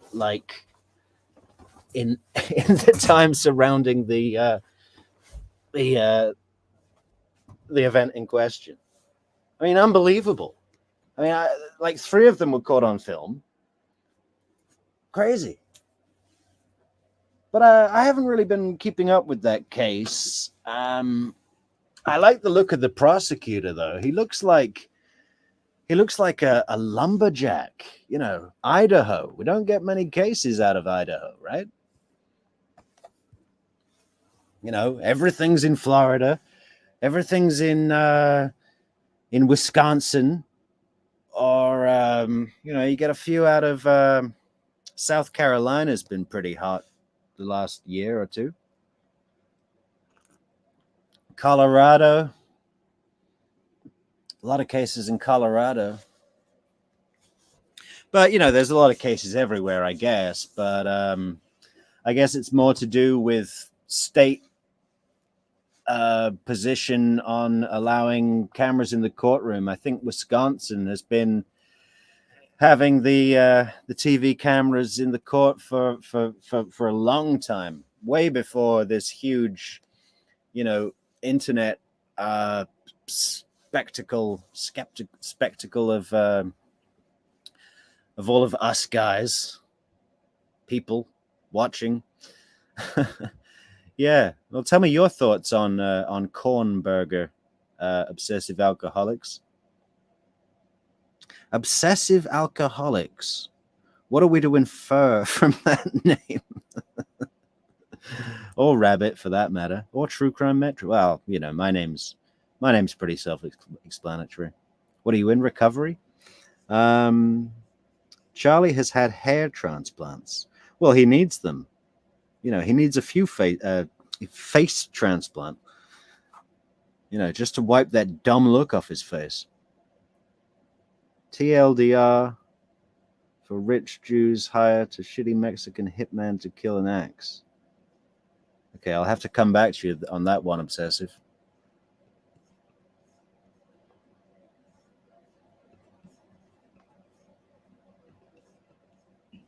Speaker 1: in the time surrounding the event in question? I mean, unbelievable. I mean, like 3 of them were caught on film. Crazy. But I haven't really been keeping up with that case. I like the look of the prosecutor, though. He looks like a lumberjack. You know, Idaho. We don't get many cases out of Idaho, right? You know, everything's in Florida, everything's in Wisconsin, or you know, you get a few out of South Carolina's been pretty hot the last year or two. Colorado, a lot of cases in Colorado. But, you know, there's a lot of cases everywhere, I guess. But I guess it's more to do with state position on allowing cameras in the courtroom. I think Wisconsin has been having the TV cameras in the court for a long time, way before this huge, you know, internet spectacle of all of us guys, people watching. Yeah, well, tell me your thoughts on Kornberger, obsessive alcoholics. Obsessive alcoholics. What are we to infer from that name? Or Rabbit, for that matter, or True Crime Metrix. Well, you know, my name's pretty self-explanatory. What are you in recovery? Charlie has had hair transplants. Well, he needs them. You know, he needs a few face transplant. You know, just to wipe that dumb look off his face. TLDR for rich Jews hire to shitty Mexican hitman to kill an axe. Okay, I'll have to come back to you on that one, Obsessive.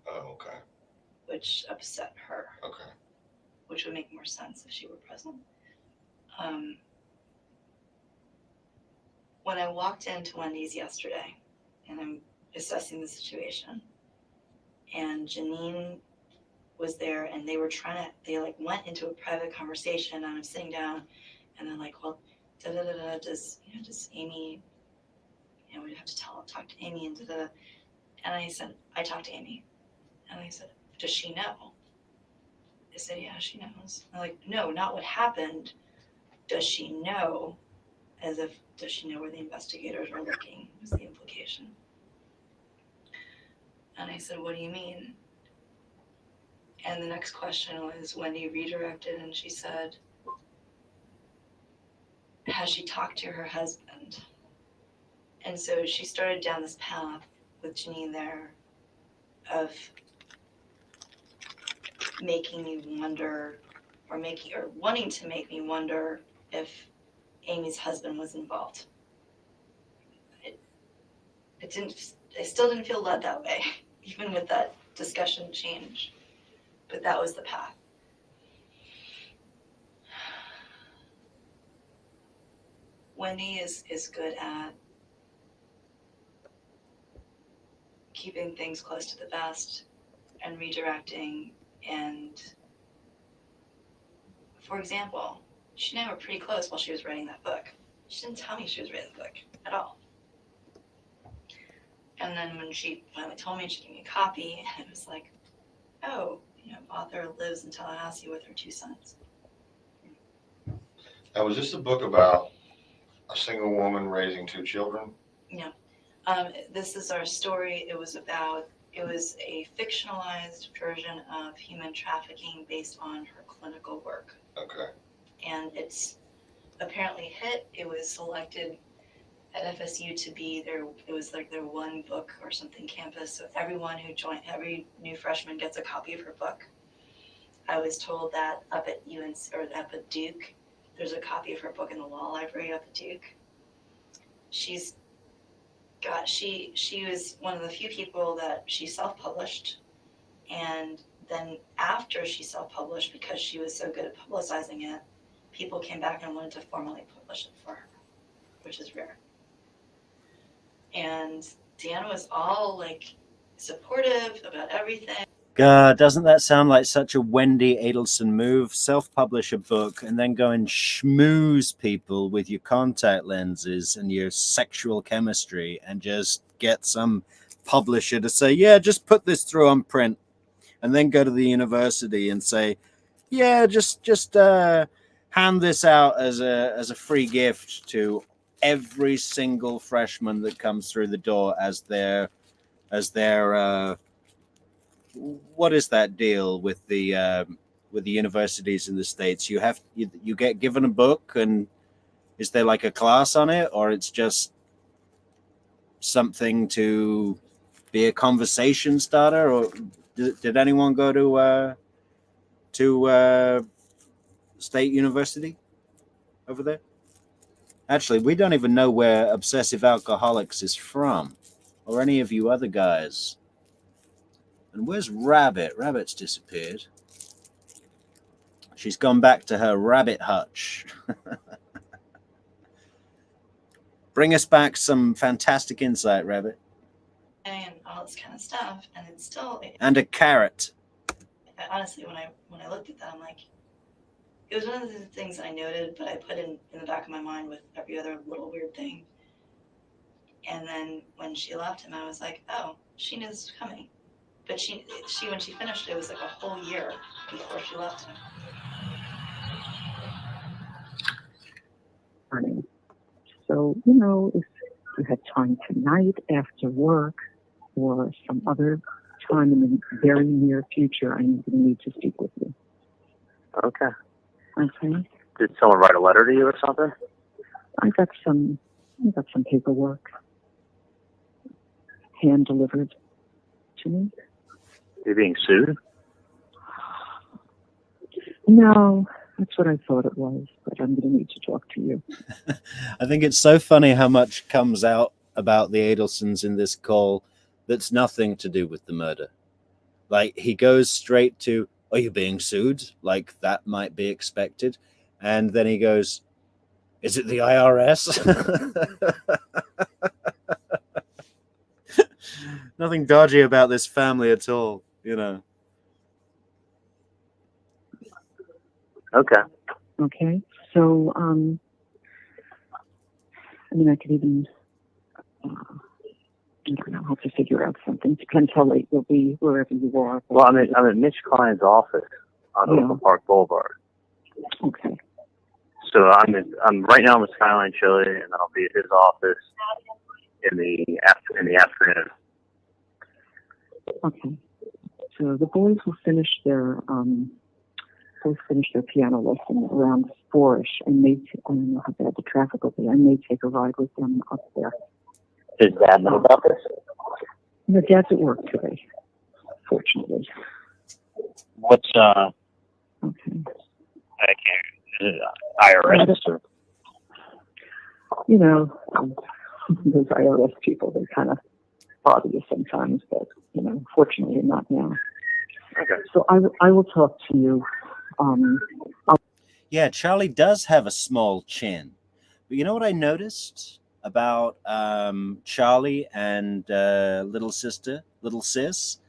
Speaker 3: Oh, okay.
Speaker 2: which upset her,
Speaker 3: Okay.
Speaker 2: which would make more sense if she were present. When I walked into Wendy's yesterday, and I'm assessing the situation, and Janine was there, and they like went into a private conversation, and I'm sitting down, and they're like, well, does Amy, you know, we have to talk to Amy, and and I said, I talked to Amy, and I said, does she know? They said, yeah, she knows. I'm like, no, not what happened. Does she know? As if, does she know where the investigators are looking, was the implication. And I said, what do you mean? And the next question was Wendy redirected, and she said, has she talked to her husband? And so she started down this path with Janine there of making me wonder, or wanting to make me wonder if Amy's husband was involved. I still didn't feel led that way, even with that discussion change. But that was the path. Wendy is good at keeping things close to the vest and redirecting. And for example, she and I were pretty close while she was writing that book. She didn't tell me she was writing the book at all. And then when she finally told me, she gave me a copy, and it was like, oh, you know, author lives in Tallahassee with her 2 sons.
Speaker 3: Now, was this a book about a single woman raising 2 children?
Speaker 2: Yeah. This is our story. It was a fictionalized version of human trafficking based on her clinical work.
Speaker 3: Okay.
Speaker 2: And it's apparently hit. It was selected at FSU to be it was like their one book or something campus. So everyone who joined, every new freshman gets a copy of her book. I was told that up at UNC or up at Duke, there's a copy of her book in the law library at the Duke. She was one of the few people that she self-published, and then after she self-published, because she was so good at publicizing it, people came back and wanted to formally publish it for her, which is rare. And Dan was all like supportive about everything.
Speaker 1: God, doesn't that sound like such a Wendi Adelson move? Self-publish a book and then go and schmooze people with your contact lenses and your sexual chemistry and just get some publisher to say, yeah, just put this through on print, and then go to the university and say, yeah, just hand this out as a free gift to every single freshman that comes through the door as their what is that deal with the universities in the States? You get given a book, and is there like a class on it, or it's just something to be a conversation starter? Or did anyone go to State University over there? Actually, we don't even know where Obsessive Alcoholics is from, or any of you other guys. And where's Rabbit? Rabbit's disappeared. She's gone back to her rabbit hutch. Bring us back some fantastic insight, Rabbit.
Speaker 2: And all this kind of stuff, and it's still.
Speaker 1: And a carrot.
Speaker 2: Honestly, when I looked at that, I'm like, it was one of the things I noted, but I put in the back of my mind with every other little weird thing. And then when she left him, I was like, oh, she knew this was coming. But she when she finished, it was like a whole year before she left him.
Speaker 7: So, if you had time tonight after work or some other time in the very near future, I'm going to need to speak with you.
Speaker 8: Okay.
Speaker 7: Okay?
Speaker 8: Did someone write a letter to you or something?
Speaker 7: I got some paperwork hand delivered to me.
Speaker 8: You're being sued?
Speaker 7: No, that's what I thought it was, but I'm going to need to talk to you.
Speaker 1: I think it's so funny how much comes out about the Adelsons in this call that's nothing to do with the murder. Like, he goes straight to, are you being sued? Like, that might be expected. And then he goes, is it the IRS? Nothing dodgy about this family at all,
Speaker 8: Okay.
Speaker 7: Okay, so, I could even, I don't know, how to figure out something. Depends how late you'll be wherever you are.
Speaker 8: Well, I'm at Mitch Klein's office on Oakland Park Boulevard.
Speaker 7: Okay.
Speaker 8: So I'm right now in the Skyline Chili, and then I'll be at his office in the afternoon.
Speaker 7: Okay. So the boys will finish their piano lesson around 4-ish, and I don't know how bad the traffic will be. I may take a ride with them up there.
Speaker 8: Does Dad know about this?
Speaker 7: No, Dad's at work today, fortunately.
Speaker 8: What's
Speaker 7: Okay.
Speaker 8: I can't. Is it IRS or?
Speaker 7: Those IRS people, they kind of bother you sometimes, but fortunately not now.
Speaker 8: Okay.
Speaker 7: So I will talk to you.
Speaker 1: Yeah, Charlie does have a small chin. But you know what I noticed about Charlie and little sis,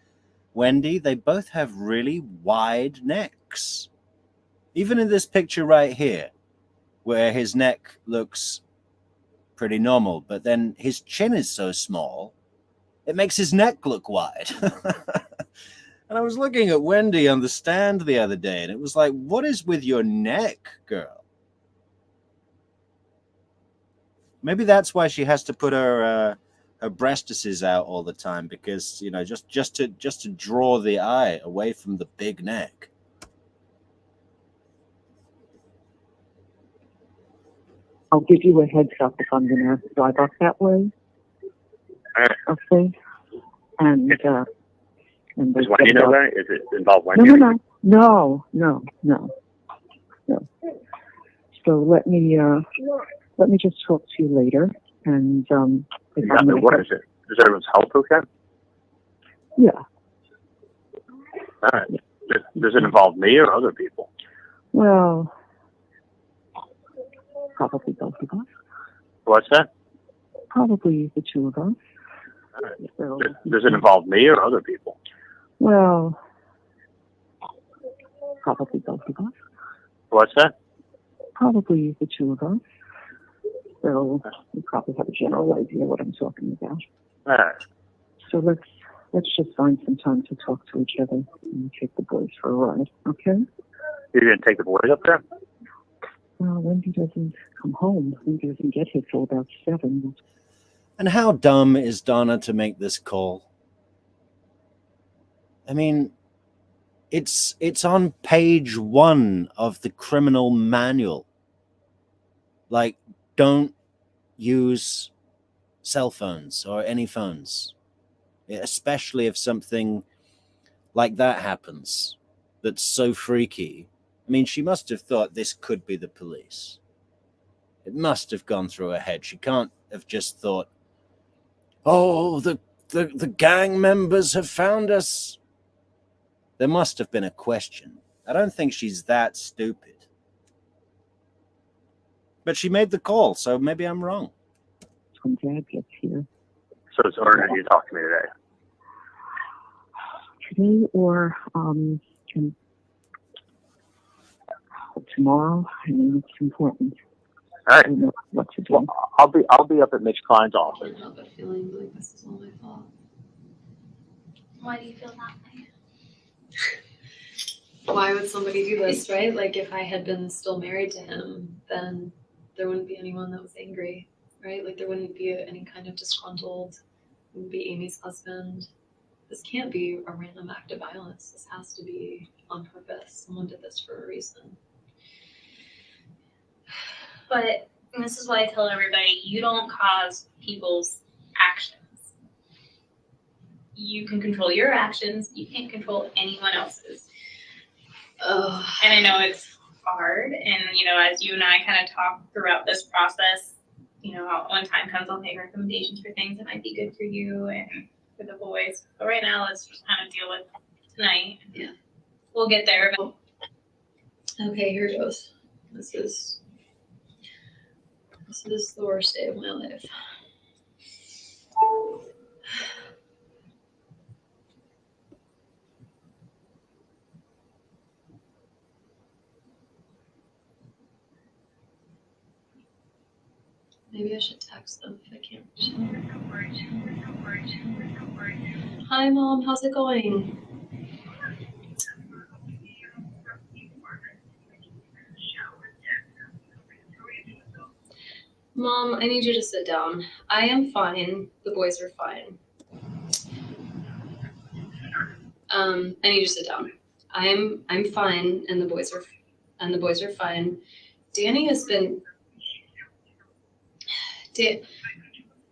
Speaker 1: Wendi? They both have really wide necks. Even in this picture right here, where his neck looks pretty normal, but then his chin is so small, it makes his neck look wide. And I was looking at Wendi on the stand the other day, and it was like, what is with your neck, girl? Maybe that's why she has to put her breastises out all the time, because just to draw the eye away from the big neck.
Speaker 7: I'll give you a heads up if I'm going to drive up that way. Okay. And
Speaker 8: Does Wendy know that? Is it involved Wendy?
Speaker 7: No. So let me just talk to you later. And if
Speaker 8: Yeah,
Speaker 7: I'm gonna
Speaker 8: what is it? Is everyone's health okay?
Speaker 7: yeah,
Speaker 8: All right. Does it involve me or other people?
Speaker 7: well, probably both of us.
Speaker 8: What's that?
Speaker 7: Probably the two of us.
Speaker 8: All right.
Speaker 7: So,
Speaker 8: Does it involve me or other people?
Speaker 7: well, probably both of us.
Speaker 8: What's that?
Speaker 7: Probably the two of us. So you probably have a general idea what I'm talking about.
Speaker 8: All right.
Speaker 7: So let's just find some time to talk to each other and take the boys for a ride, okay?
Speaker 8: You're going to take the boys up there?
Speaker 7: Well, Wendy doesn't come home. Wendy doesn't get here till about 7.
Speaker 1: And how dumb is Donna to make this call? I mean, it's on page 1 of the criminal manual. Like, don't use cell phones or any phones, especially if something like that happens that's so freaky. I mean, she must have thought this could be the police. It must have gone through her head. She can't have just thought, oh, the gang members have found us. There must have been a question. I don't think she's that stupid. But she made the call, so maybe I'm wrong.
Speaker 7: When Dad gets here.
Speaker 8: So it's urgent you talk to me today.
Speaker 7: Today or tomorrow. I mean, it's important.
Speaker 8: All
Speaker 7: I
Speaker 8: right.
Speaker 7: don't know what to do.
Speaker 8: Well, I'll be up at Mitch Klein's
Speaker 6: I
Speaker 8: office.
Speaker 6: can't help but feeling like this is all my fault.
Speaker 2: Why do you feel that way?
Speaker 6: Why would somebody do this, right? Like if I had been still married to him, then there wouldn't be anyone that was angry, right? Like there wouldn't be any kind of disgruntled, it wouldn't be Amy's husband. This can't be a random act of violence. This has to be on purpose. Someone did this for a reason.
Speaker 9: But this is why I tell everybody, you don't cause people's actions. You can control your actions, you can't control anyone else's.
Speaker 6: Oh,
Speaker 9: And I know it's hard, and as you and I kind of talk throughout this process, when time comes, I'll make recommendations for things that might be good for you and for the boys. But right now, let's just kind of deal with tonight.
Speaker 6: Yeah.
Speaker 9: We'll get there. But
Speaker 6: okay, here it goes. This is the worst day of my life. Maybe I should text them if I can't reach them. Hi, Mom. How's it going? Mom, I need you to sit down. I am fine. The boys are fine. I need you to sit down. I'm fine, and the boys are fine. Danny has been.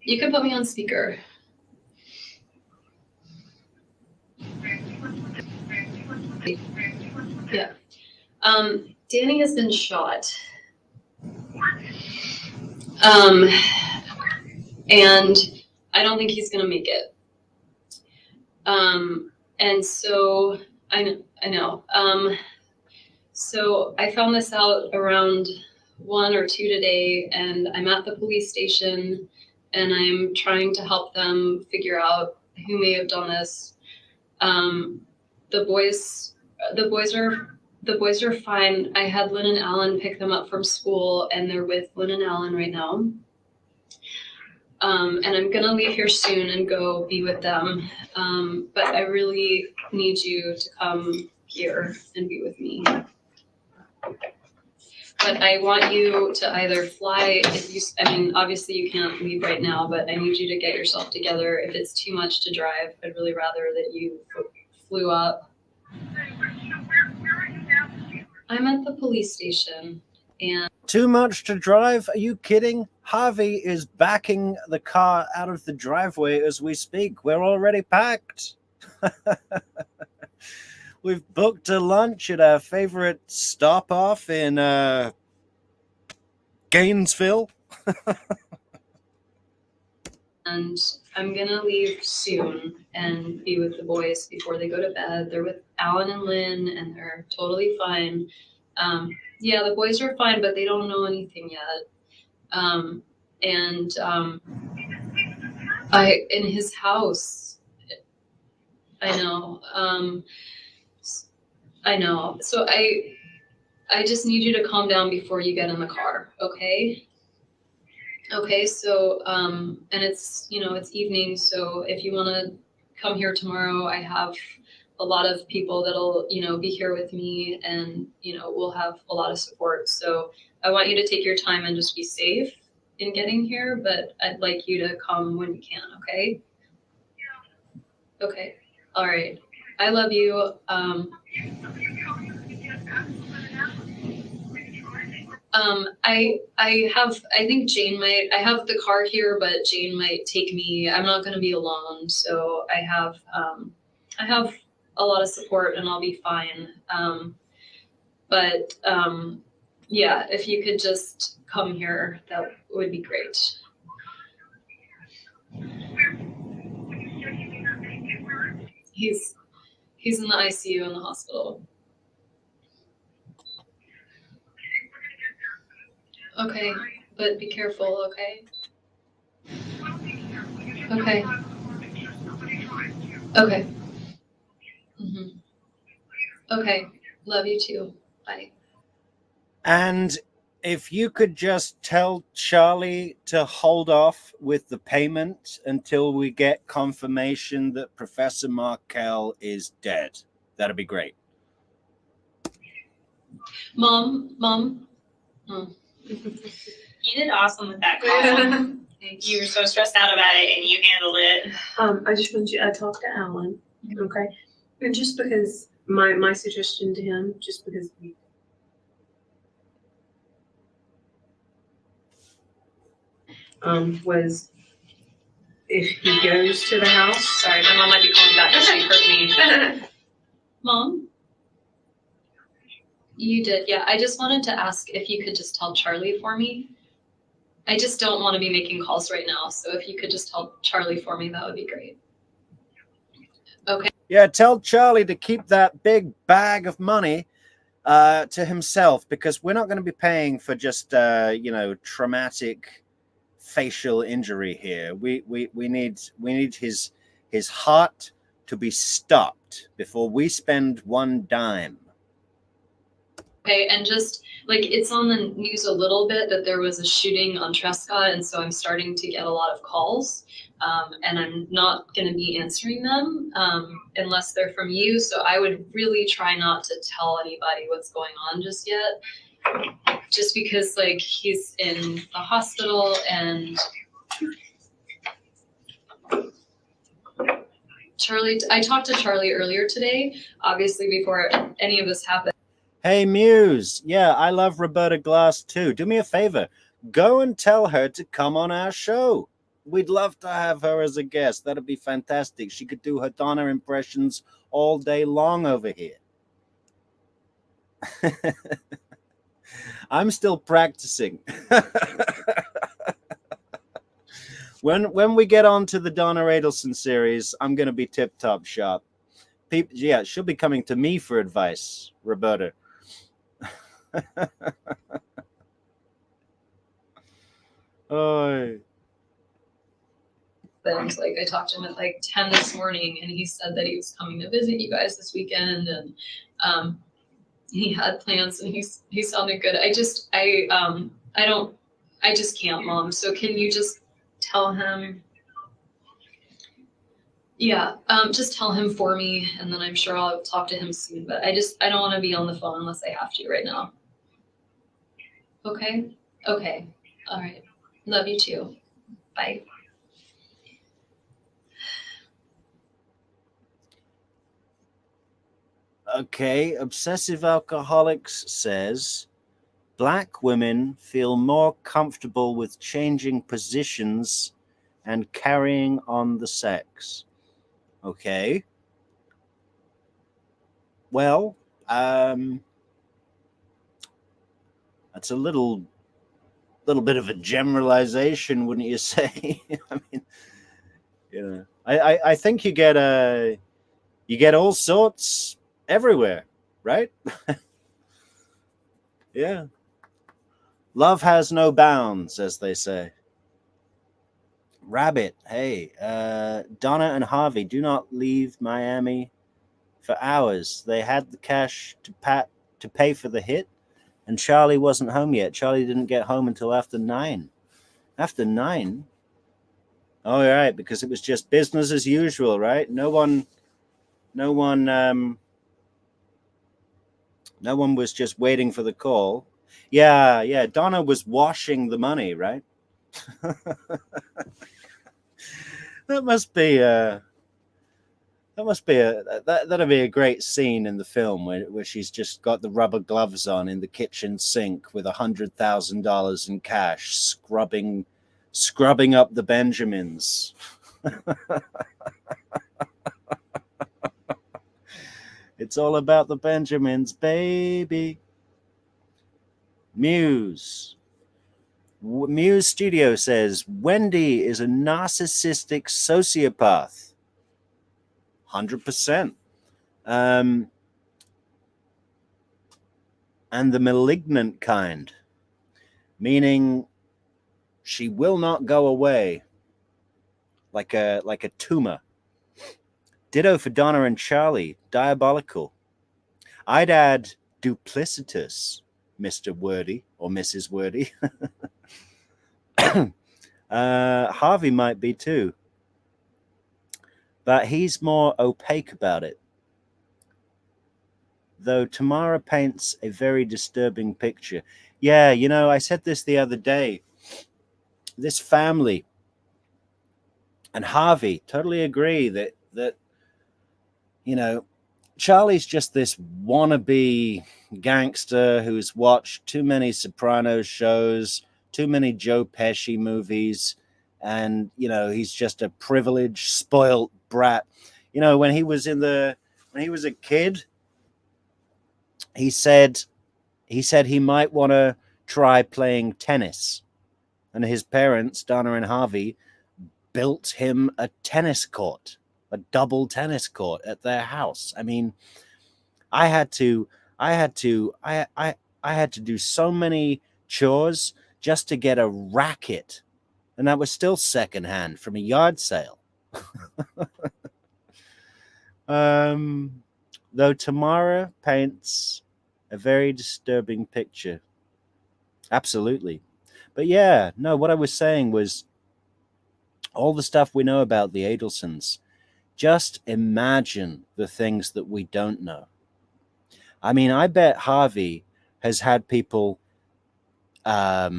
Speaker 6: You can put me on speaker. Yeah. Danny has been shot. And I don't think he's gonna make it. And so I know. So I found this out around 1 or 2 today, and I'm at the police station, and I'm trying to help them figure out who may have done this. The boys are fine. I had Lynn and Alan pick them up from school, and they're with Lynn and Alan right now. And I'm gonna leave here soon and go be with them. But I really need you to come here and be with me. But I want you to either fly, obviously you can't leave right now, but I need you to get yourself together. If it's too much to drive, I'd really rather that you flew up. I'm at the police station, and
Speaker 1: Too much to drive? Are you kidding? Harvey is backing the car out of the driveway as we speak. We're already packed. We've booked a lunch at our favorite stop off in Gainesville.
Speaker 6: And I'm gonna leave soon and be with the boys before they go to bed. They're with Alan and Lynn, and they're totally fine. Yeah, the boys are fine, but they don't know anything yet. I in his house. I know. I know. So I just need you to calm down before you get in the car, okay? Okay, so, and it's, it's evening, so if you want to come here tomorrow, I have a lot of people that'll, be here with me, and, we'll have a lot of support. So I want you to take your time and just be safe in getting here, but I'd like you to come when you can, okay? Okay, all right. I love you. I think Jane might, I have the car here, but Jane might take me. I'm not going to be alone. So I have a lot of support and I'll be fine. Yeah, if you could just come here, that would be great. He's in the ICU in the hospital. Okay, but be careful, okay? Okay. Okay. Mm-hmm. Okay. Love you too. Bye.
Speaker 1: And if you could just tell Charlie to hold off with the payment until we get confirmation that Professor Markel is dead, that'd be great.
Speaker 6: Mom. Oh.
Speaker 9: You did awesome with that call. You were so stressed out about it, and you handled it.
Speaker 10: I just want you. I talked to Alan, okay, and just because my suggestion to him, just because was if he goes to the house.
Speaker 6: Sorry, my mom might be calling back because she heard me. Mom? You did, yeah. I just wanted to ask if you could just tell Charlie for me. I just don't want to be making calls right now, so if you could just tell Charlie for me, that would be great. Okay.
Speaker 1: Yeah, tell Charlie to keep that big bag of money to himself, because we're not going to be paying for just traumatic facial injury here. We need his heart to be stopped before we spend one dime.
Speaker 6: Okay, and just it's on the news a little bit that there was a shooting on Trescott, and so I'm starting to get a lot of calls, and I'm not going to be answering them unless they're from you. So I would really try not to tell anybody what's going on just yet, just because he's in the hospital and Charlie. I talked to Charlie earlier today, obviously before any of this happened.
Speaker 1: Hey, Muse. Yeah, I love Roberta Glass too. Do me a favor. Go and tell her to come on our show. We'd love to have her as a guest. That'd be fantastic. She could do her Donna impressions all day long over here. I'm still practicing. When we get on to the Donna Adelson series, I'm going to be tip-top sharp. Yeah, she'll be coming to me for advice, Roberta. Oh.
Speaker 6: Things I talked to him at 10 this morning, and he said that he was coming to visit you guys this weekend, and he had plans, and he sounded good. I just can't, Mom. So can you just tell him? Yeah, just tell him for me, and then I'm sure I'll talk to him soon. But I don't want to be on the phone unless I have to right now. Okay? Okay. All right. Love you too. Bye.
Speaker 1: Okay, Obsessive Alcoholics says, Black women feel more comfortable with changing positions and carrying on the sex. Okay. Well, that's a little little bit of a generalization, wouldn't you say? I mean, I think you get all sorts everywhere, right? Yeah. Love has no bounds, as they say. Rabbit, hey, Donna and Harvey do not leave Miami for hours. They had the cash to pay for the hit, and Charlie wasn't home yet. Charlie didn't get home until after 9. After 9? Oh, you're right, because it was just business as usual, right? No one was just waiting for the call. Yeah. Donna was washing the money, right? That'd be a great scene in the film where she's just got the rubber gloves on in the kitchen sink with $100,000 in cash, scrubbing up the Benjamins. It's all about the Benjamins, baby. Muse Studio says Wendi is a narcissistic sociopath. 100%. And the malignant kind, meaning she will not go away like a tumor. Ditto for Donna and Charlie, diabolical. I'd add duplicitous, Mr. Wordy or Mrs. Wordy. Harvey might be too, but he's more opaque about it. Though Tamara paints a very disturbing picture. Yeah, I said this the other day. This family and Harvey totally agree that Charlie's just this wannabe gangster who's watched too many Sopranos shows, too many Joe Pesci movies, and he's just a privileged, spoiled brat. When he was a kid, he said he might want to try playing tennis, and his parents, Donna and Harvey, built him a tennis court, a double tennis court at their house. I mean, I had to do so many chores just to get a racket, and that was still secondhand from a yard sale. Though Tamara paints a very disturbing picture. Absolutely. But yeah, no, what I was saying was all the stuff we know about the Adelsons. Just imagine the things that we don't know. I mean, I bet Harvey has had people, what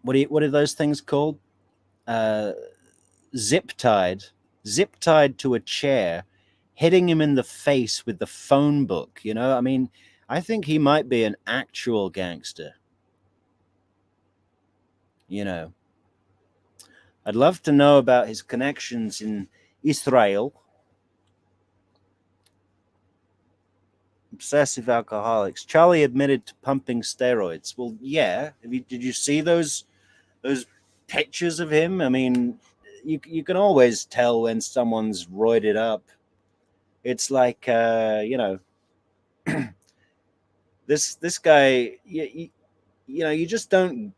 Speaker 1: are those things called? Zip tied to a chair, hitting him in the face with the phone book. I mean, I think he might be an actual gangster. I'd love to know about his connections in Israel. Obsessive alcoholics. Charlie admitted to pumping steroids. Well, yeah. Did you see those pictures of him? I mean, you can always tell when someone's roided up. It's like this guy. You just don't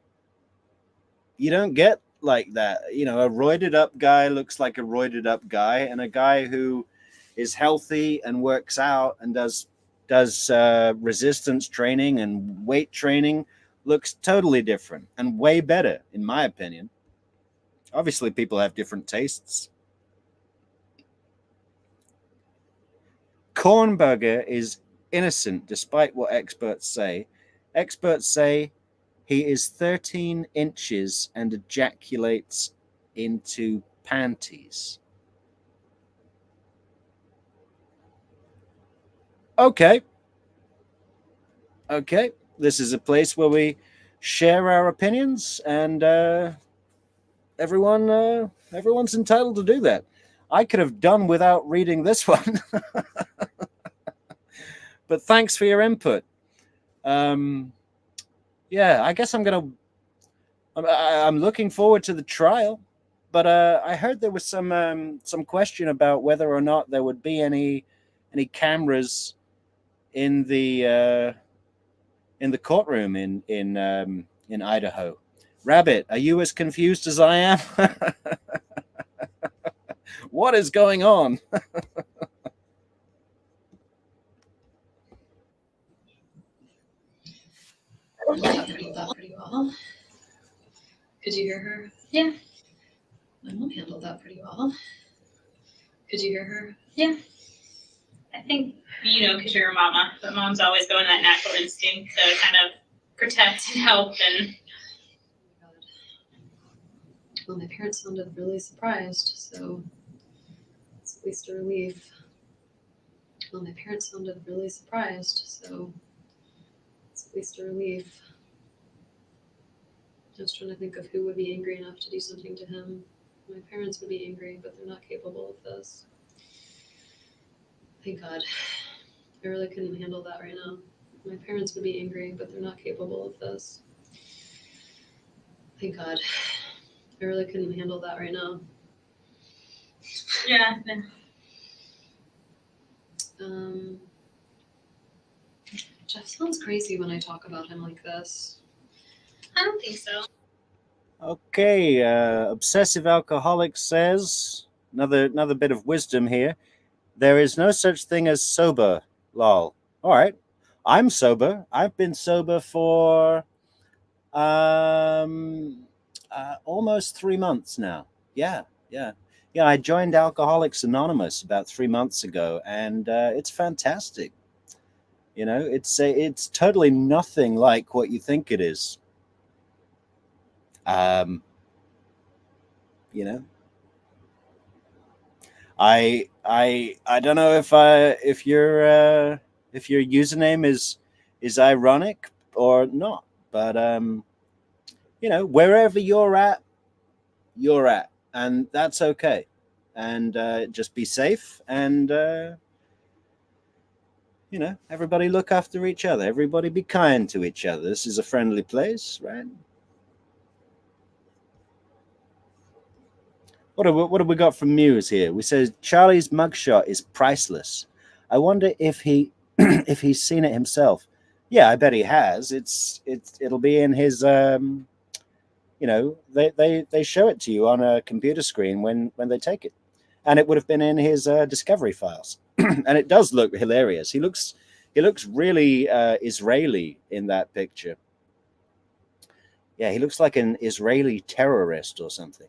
Speaker 1: get like that. A roided up guy looks like a roided up guy, and a guy who is healthy and works out and does resistance training and weight training looks totally different and way better, in my opinion. Obviously, people have different tastes. Kornberger is innocent, despite what experts say. Experts say he is 13 inches and ejaculates into panties. Okay. This is a place where we share our opinions, and everyone's entitled to do that. I could have done without reading this one. But thanks for your input. yeah, I guess I'm looking forward to the trial, but I heard there was some question about whether or not there would be any cameras in the courtroom in Idaho. Rabbit, are you as confused as I am? What is going on?
Speaker 6: Handled that pretty well. Could you hear her?
Speaker 9: Yeah.
Speaker 6: My mom handled that pretty well. Could you hear her?
Speaker 9: Yeah. I think, because you're a mama, but moms always go in that natural instinct to kind of protect and help and.
Speaker 6: Well, my parents sounded really surprised, so it's at least a relief. Well, my parents sounded really surprised, so it's at least a relief. I was trying to think of who would be angry enough to do something to him. My parents would be angry, but they're not capable of this. Thank God. I really couldn't handle that right now. My parents would be angry, but they're not capable of this. Thank God. I really couldn't handle that right now.
Speaker 9: Yeah.
Speaker 6: Jeff sounds crazy when I talk about him like this.
Speaker 9: I don't think so.
Speaker 1: Okay, obsessive alcoholic says another bit of wisdom here. There is no such thing as sober, lol. All right, I'm sober. I've been sober for almost 3 months now. Yeah. I joined Alcoholics Anonymous about 3 months ago, and it's fantastic. It's totally nothing like what you think it is. I don't know if your username is ironic or not, but wherever you're at, and that's okay. And just be safe, and everybody look after each other. Everybody be kind to each other. This is a friendly place, right? What have we got from Muse here? We says Charlie's mugshot is priceless. I wonder if he if he's seen it himself. Yeah, I bet he has. It'll be in his they show it to you on a computer screen when they take it, and it would have been in his discovery files. And it does look hilarious. He looks really Israeli in that picture. Yeah, he looks like an Israeli terrorist or something.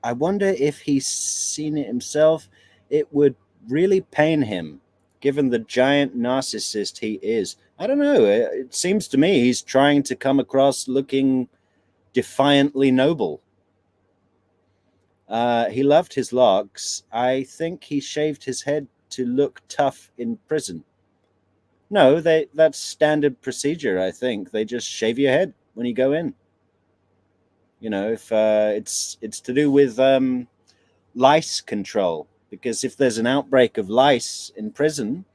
Speaker 1: I wonder if he's seen it himself. It would really pain him, given the giant narcissist he is. I don't know. It seems to me he's trying to come across looking defiantly noble. He loved his locks. I think he shaved his head to look tough in prison. No, that's standard procedure, I think. They just shave your head when you go in. If it's to do with lice control, because if there's an outbreak of lice in prison,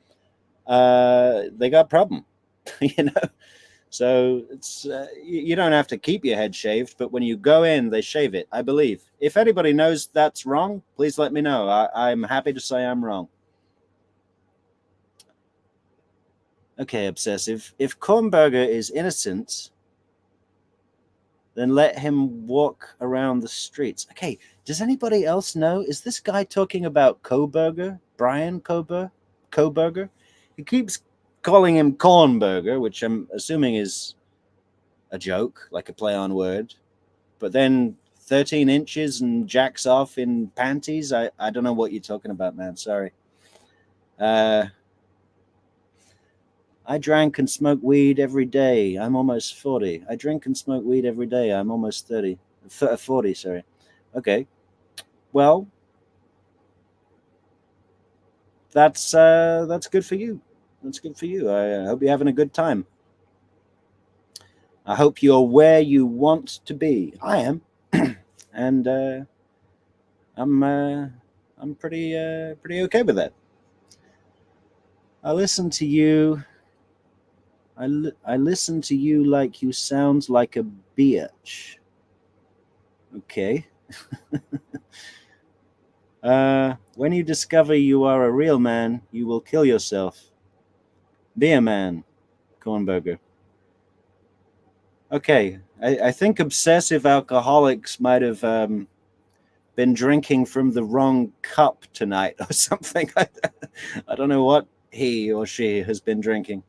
Speaker 1: they got a problem. So it's you don't have to keep your head shaved, but when you go in, they shave it, I believe. If anybody knows that's wrong, please let me know. I'm happy to say I'm wrong. Okay, obsessive. If Kornberger is innocent, then let him walk around the streets. Okay, does anybody else know? Is this guy talking about Kohberger? Brian Kohberger? He keeps calling him Kornberger, which I'm assuming is a joke, like a play on word. But then 13 inches and jacks off in panties? I don't know what you're talking about, man. Sorry. I drank and smoked weed every day. I'm almost 40. I drink and smoke weed every day. I'm almost 40, sorry. Okay. Well, that's good for you. That's good for you. I hope you're having a good time. I hope you're where you want to be. I am. And I'm pretty okay with that. I listen to you I listen to you like you sound like a bitch. Okay. When you discover you are a real man, you will kill yourself. Be a man, Cornberger. Okay, I think obsessive alcoholics might have been drinking from the wrong cup tonight or something. I don't know what he or she has been drinking.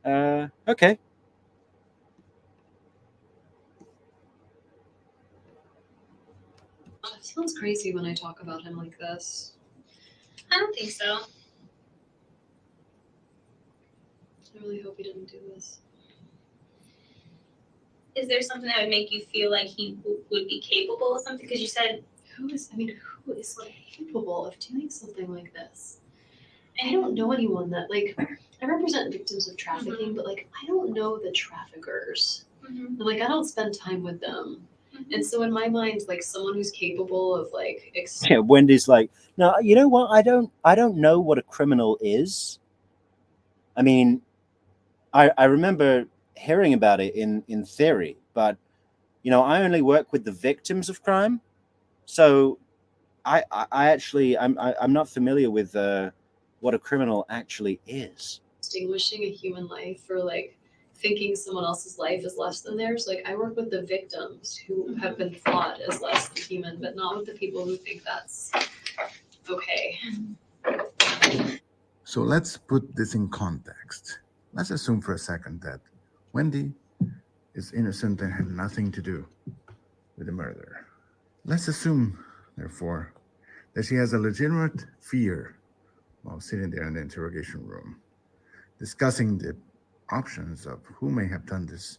Speaker 1: Okay.
Speaker 6: It sounds crazy when I talk about him like this.
Speaker 9: I don't think so.
Speaker 6: I really hope he didn't do this.
Speaker 9: Is there something that would make you feel like he would be capable of something? Because you said
Speaker 6: who is like capable of doing something like this? I don't know anyone that like I represent victims of trafficking, but like I don't know the traffickers. And like I don't spend time with them. And so in my mind, like someone who's capable of like
Speaker 1: Yeah, Wendy's like, no, you know what? I don't know what a criminal is. I mean, I remember hearing about it in theory, but I only work with the victims of crime, so I actually I'm not familiar with what a criminal actually is.
Speaker 6: distinguishing a human life or like thinking someone else's life is less than theirs. Like I work with the victims who have been thought as less than human, but not with the people who think that's okay.
Speaker 11: So let's put this in context. Let's assume for a second that Wendi is innocent and had nothing to do with the murder. Let's assume, therefore, that she has a legitimate fear while sitting there in the interrogation room, discussing the options of who may have done this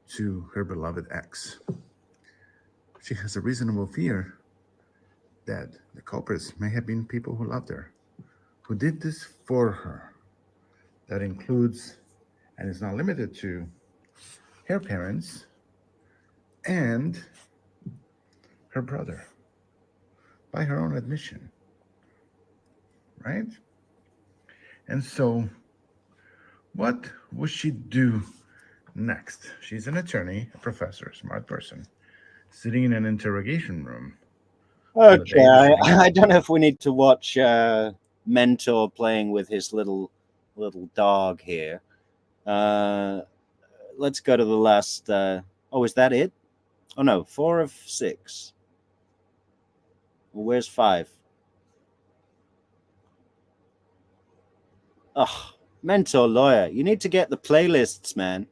Speaker 11: to her beloved ex. She has a reasonable fear that the culprits may have been people who loved her, who did this for her. That includes, and is not limited to, her parents and her brother, by her own admission, right? And so, what would she do next? She's an attorney, a professor, a smart person, sitting in an interrogation room.
Speaker 1: Okay, I don't know if we need to watch Mentor playing with his little dog here. Let's go to the last. Oh, is that it? Oh no, 4 of 6. Well, where's 5? Oh, Mentor lawyer. You need to get the playlists, man.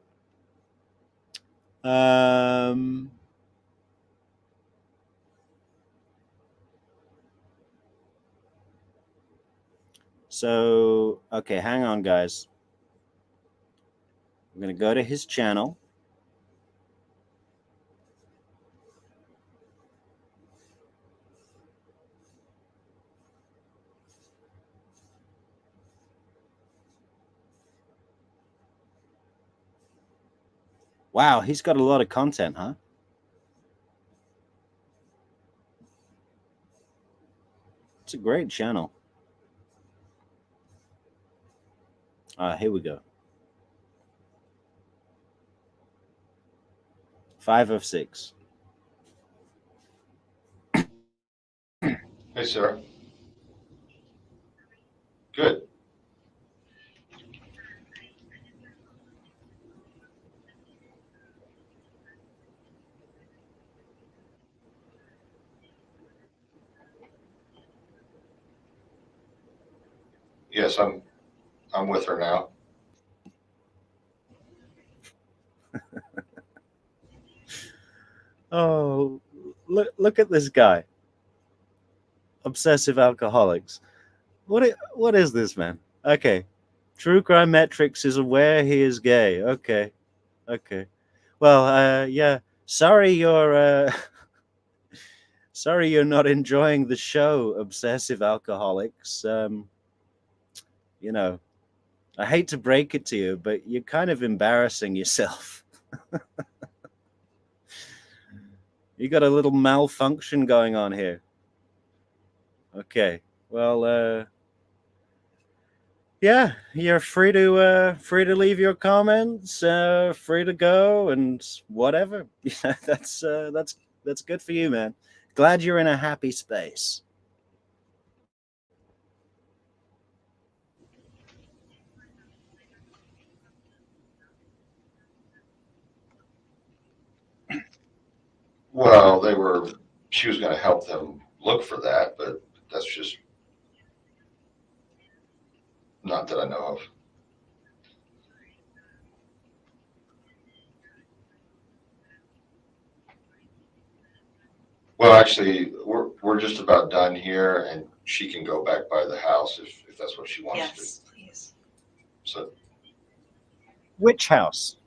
Speaker 1: So, okay, hang on, guys. I'm going to go to his channel. Wow, he's got a lot of content, huh? It's a great channel. Here we go. 5 of 6.
Speaker 3: Hey, Sarah. Good. Yes, I'm with her now.
Speaker 1: Oh, look at this guy. Obsessive alcoholics. What is this, man? Okay. True crime Metrix is aware he is gay. Okay. Well, yeah. Sorry you're sorry you're not enjoying the show, obsessive alcoholics. I hate to break it to you, but you're kind of embarrassing yourself. You got a little malfunction going on here. Okay. Well, yeah, you're free to leave your comments, free to go and whatever. Yeah, that's good for you, man. Glad you're in a happy space.
Speaker 3: Well, she was going to help them look for that, but that's just not that I know of. Well, actually, we're just about done here, and she can go back by the house if that's what she wants to.
Speaker 2: Yes, please.
Speaker 3: So
Speaker 1: Which house?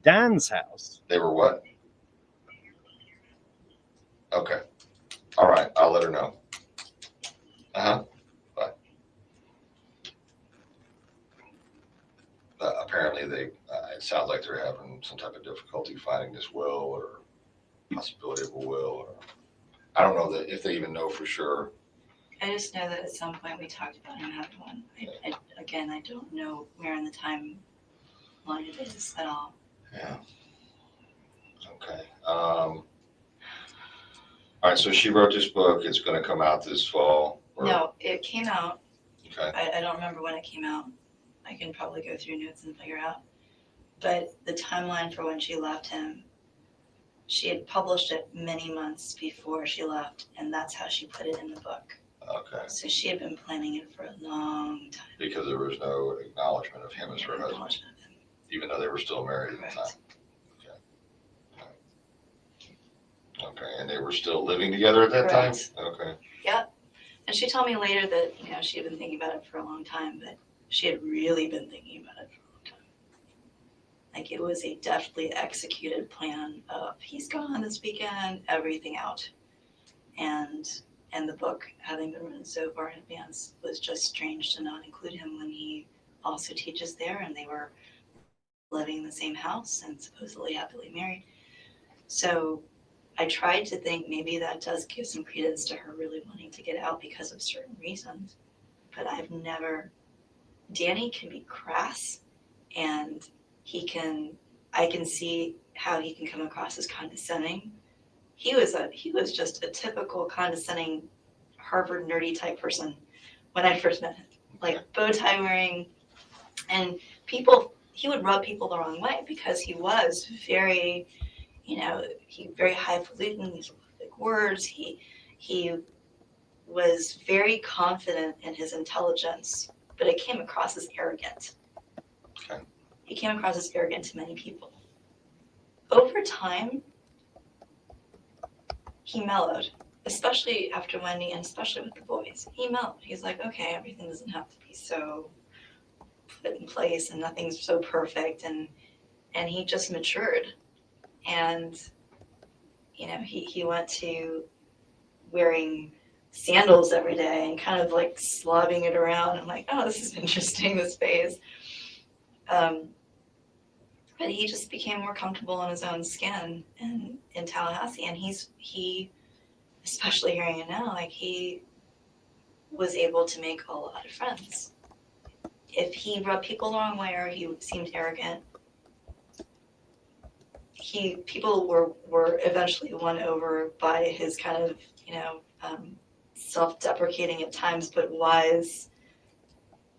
Speaker 1: Dan's house.
Speaker 3: they were what? Okay. All right. I'll let her know. Uh-huh. Bye. Apparently it sounds like they're having some type of difficulty finding this will or possibility of a will, or I don't know that if they even know for sure.
Speaker 2: I just know that at some point we talked about him having one. Again, I don't know where in the timeline it is at all.
Speaker 3: Yeah. Okay. All right. So she wrote this book. It's going to come out this fall.
Speaker 2: No, it came out.
Speaker 3: Okay.
Speaker 2: I don't remember when it came out. I can probably go through notes and figure out. But the timeline for when she left him, she had published it many months before she left, and that's how she put it in the book.
Speaker 3: Okay.
Speaker 2: So she had been planning it for a long time.
Speaker 3: Because there was no acknowledgement of him as her husband, even though they were still married at the time. Okay. Okay. And they were still living together at that time? Okay.
Speaker 2: Yep. And she told me later that, she had been thinking about it for a long time, but she had really been thinking about it for a long time. Like it was a deftly executed plan of he's gone this weekend, everything out. And the book, having been written so far in advance, was just strange to not include him when he also teaches there and they were living in the same house and supposedly happily married. So I tried to think maybe that does give some credence to her really wanting to get out because of certain reasons. But Danny can be crass and I can see how he can come across as condescending. He was just a typical condescending Harvard nerdy type person when I first met him. Like bow tie wearing, and he would rub people the wrong way because he was very, very highfalutin, these big words. He was very confident in his intelligence, but it came across as arrogant.
Speaker 3: Okay.
Speaker 2: He came across as arrogant to many people. Over time, he mellowed, especially after Wendi and especially with the boys. He mellowed. He's like, okay, everything doesn't have to be so put in place and nothing's so perfect. And he just matured. And, he went to wearing sandals every day and kind of like slobbing it around. I'm like, oh, this is interesting, this phase. But he just became more comfortable in his own skin in Tallahassee. And he, especially hearing it now, like he was able to make a lot of friends. If he rubbed people the wrong way or he seemed arrogant, people were eventually won over by his kind of, self-deprecating at times, but wise,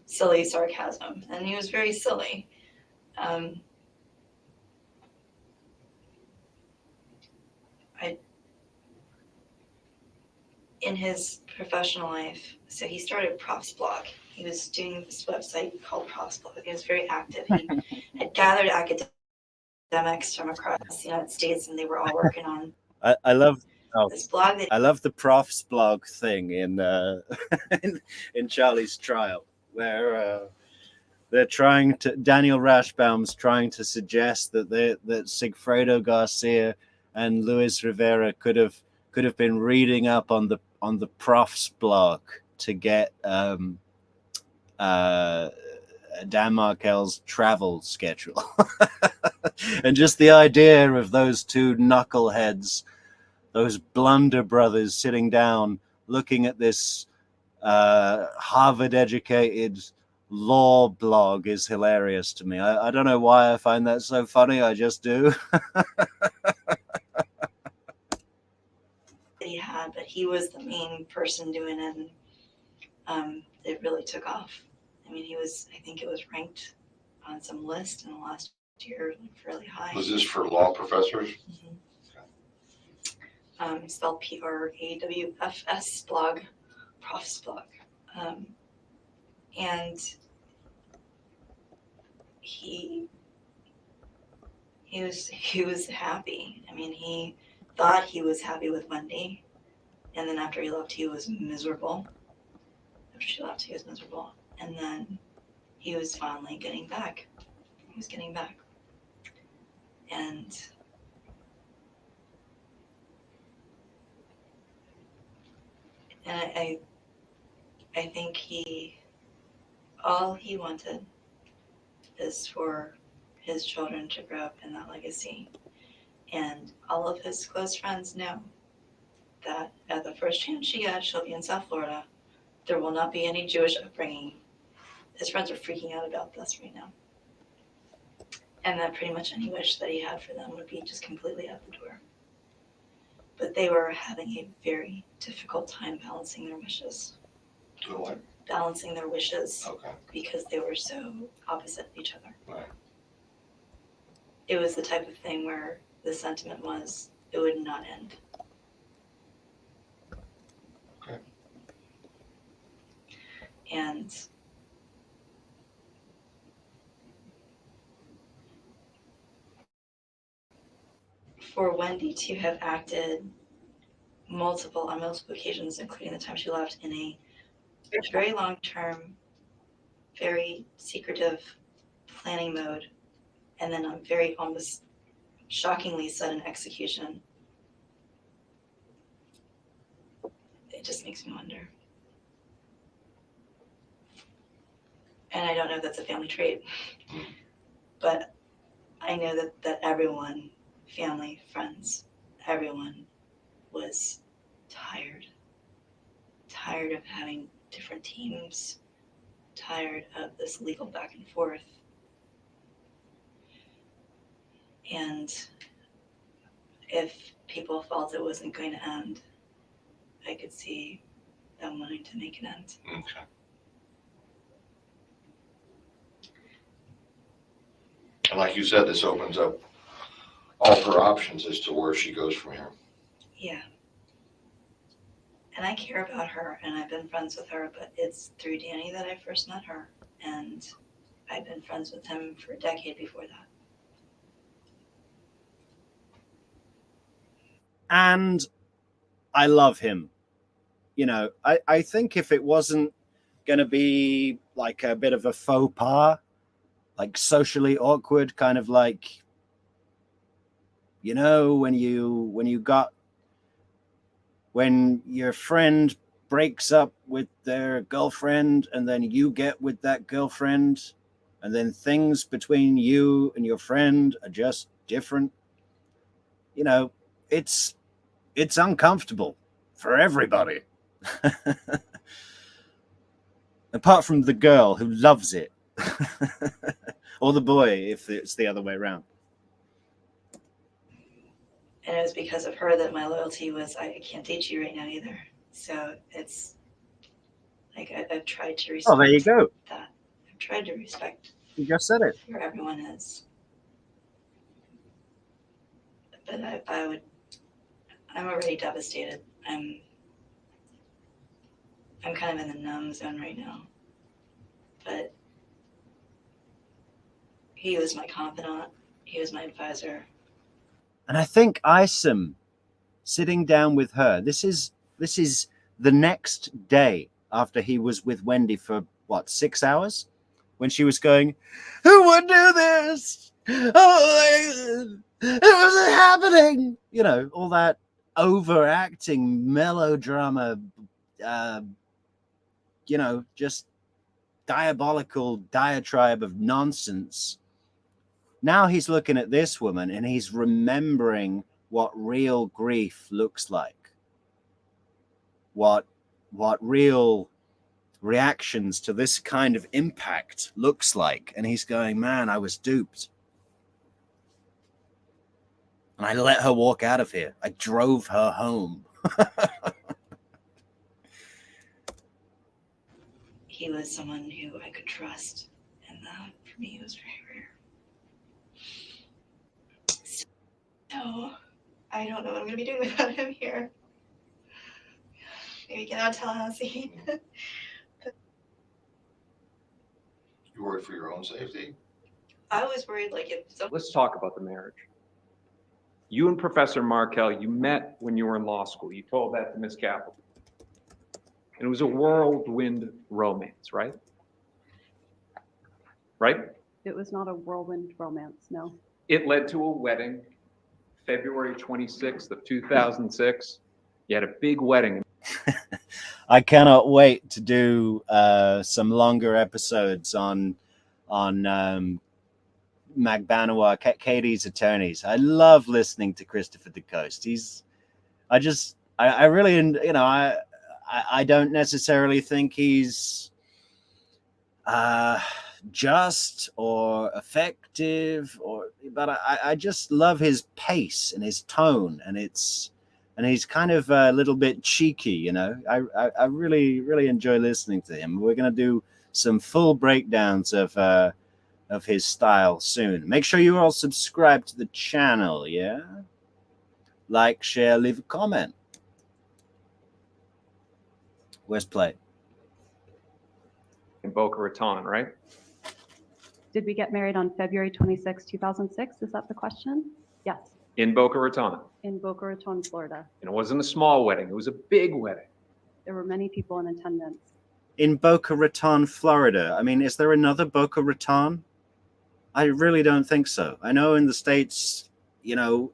Speaker 2: silly sarcasm. And he was very silly. In his professional life, so he started Prof's blog. He was doing this website called Prof's blog. He was very active. He had gathered academics from across the United States, and they were all working on
Speaker 1: I love
Speaker 2: this blog.
Speaker 1: I love the Prof's blog thing in in Charlie's Trial, where they're trying to, Daniel Rashbaum's trying to suggest that Sigfredo Garcia and Luis Rivera could have been reading up on the Prof's blog to get Dan Markel's travel schedule. And just the idea of those two knuckleheads, those blunder brothers sitting down looking at this Harvard educated law blog is hilarious to me. I don't know why I find that so funny. I just do.
Speaker 2: He had, but he was the main person doing it, and it really took off. I mean, I think it was ranked on some list in the last year, like fairly high.
Speaker 3: Was this for law professors?
Speaker 2: Spelled PRAWFS blog, Prof's blog. And he was happy. I mean, he thought he was happy with Wendi, and then after he left, he was miserable. After she left, he was miserable, and then he was finally getting back. He was getting back, and I think all he wanted is for his children to grow up in that legacy. And all of his close friends know that at the first chance she gets, she'll be in South Florida. There will not be any Jewish upbringing. His friends are freaking out about this right now. And that pretty much any wish that he had for them would be just completely out the door. But they were having a very difficult time balancing their wishes.
Speaker 3: Doing what?
Speaker 2: Balancing their wishes.
Speaker 3: Okay.
Speaker 2: Because they were so opposite each other.
Speaker 3: Right.
Speaker 2: It was the type of thing where the sentiment was it would not end.
Speaker 3: Okay.
Speaker 2: And for Wendi to have acted on multiple occasions, including the time she left, in a very long-term, very secretive planning mode, and then a very almost shockingly sudden execution, it just makes me wonder. And I don't know if that's a family trait, but I know that everyone, family, friends, everyone was tired of having different teams, tired of this legal back and forth. And if people felt it wasn't going to end, I could see them wanting to make an end.
Speaker 3: Okay. And like you said, this opens up all her options as to where she goes from here.
Speaker 2: Yeah. And I care about her, and I've been friends with her, but it's through Danny that I first met her, and I've been friends with him for a decade before that.
Speaker 1: And I love him. You know, I think if it wasn't going to be like a bit of a faux pas, like socially awkward, kind of like, you know, when your friend breaks up with their girlfriend and then you get with that girlfriend and then things between you and your friend are just different. You know, it's uncomfortable for everybody. Apart from the girl who loves it. Or the boy, if it's the other way around.
Speaker 2: And it was because of her that my loyalty was, I can't date you right now either. So it's like I've tried to respect.
Speaker 1: Oh, there you go.
Speaker 2: That. I've tried to respect.
Speaker 1: You just said it.
Speaker 2: Where everyone is. But I'm already devastated. I'm kind of in the numb zone right now. But he was my confidant. He was my advisor.
Speaker 1: And I think Isom sitting down with her, this is the next day after he was with Wendi for, 6 hours? When she was going, who would do this? Oh, it wasn't happening. You know, all that overacting melodrama, you know, just diabolical diatribe of nonsense. Now he's looking at this woman and he's remembering what real grief looks like. What real reactions to this kind of impact looks like. And he's going, man, I was duped. And I let her walk out of here. I drove her home.
Speaker 2: He was someone who I could trust, and that for me was very rare. So I don't know what I'm gonna be doing without him here. Maybe get out of Tallahassee.
Speaker 3: You worried for your own safety?
Speaker 2: I was worried, like, if some
Speaker 12: Let's talk about the marriage. You and Professor Markel, you met when you were in law school. You told that to Miss Capel. And it was a whirlwind romance, right? Right?
Speaker 13: It was not a whirlwind romance, no.
Speaker 12: It led to a wedding, February 26th of 2006. You had a big wedding.
Speaker 1: I cannot wait to do some longer episodes on Magbanawa, Katie's attorneys. I love listening to Christopher DeCoste. I really, you know, I don't necessarily think he's just or effective, but I just love his pace and his tone, and he's kind of a little bit cheeky, you know. I really enjoy listening to him. We're gonna do some full breakdowns of his style soon. Make sure you all subscribe to the channel, yeah? Like, share, leave a comment. Where's Play?
Speaker 12: In Boca Raton, right?
Speaker 13: Did we get married on February 26, 2006? Is that the question? Yes,
Speaker 12: In Boca Raton.
Speaker 13: in Boca Raton, Florida.
Speaker 12: And it wasn't a small wedding. It was a big wedding.
Speaker 13: There were many people in attendance.
Speaker 1: In Boca Raton, Florida. I mean, is there another Boca Raton? I really don't think so. I know in the States, you know,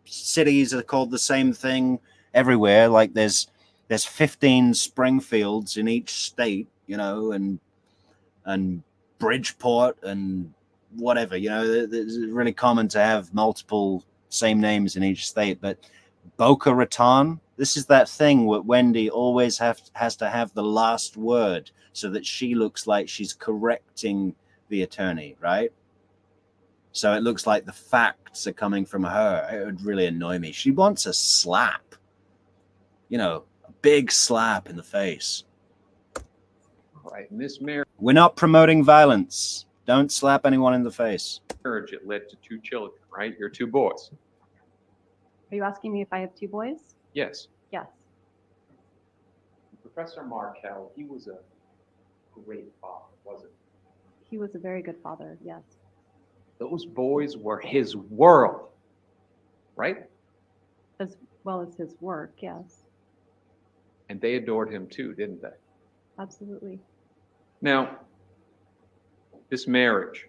Speaker 1: cities are called the same thing everywhere. Like there's 15 Springfields in each state, you know, and Bridgeport and whatever, you know. It's really common to have multiple same names in each state. But Boca Raton, this is that thing where Wendi always has to have the last word so that she looks like she's correcting the attorney, right? So it looks like the facts are coming from her. It would really annoy me. She wants a slap, you know, a big slap in the face.
Speaker 12: Right. And this marriage,
Speaker 1: We're not promoting violence. Don't slap anyone in the face.
Speaker 12: it led to 2 children, right? Your 2 boys.
Speaker 13: Are you asking me if I have 2 boys?
Speaker 12: Yes.
Speaker 13: Yes.
Speaker 12: Professor Markel, he was a great father, wasn't
Speaker 13: He was a very good father, yes.
Speaker 12: he? Those boys were his world, right?
Speaker 13: As well as his work, yes.
Speaker 12: And they adored him too, didn't they?
Speaker 13: Absolutely.
Speaker 12: Now, this marriage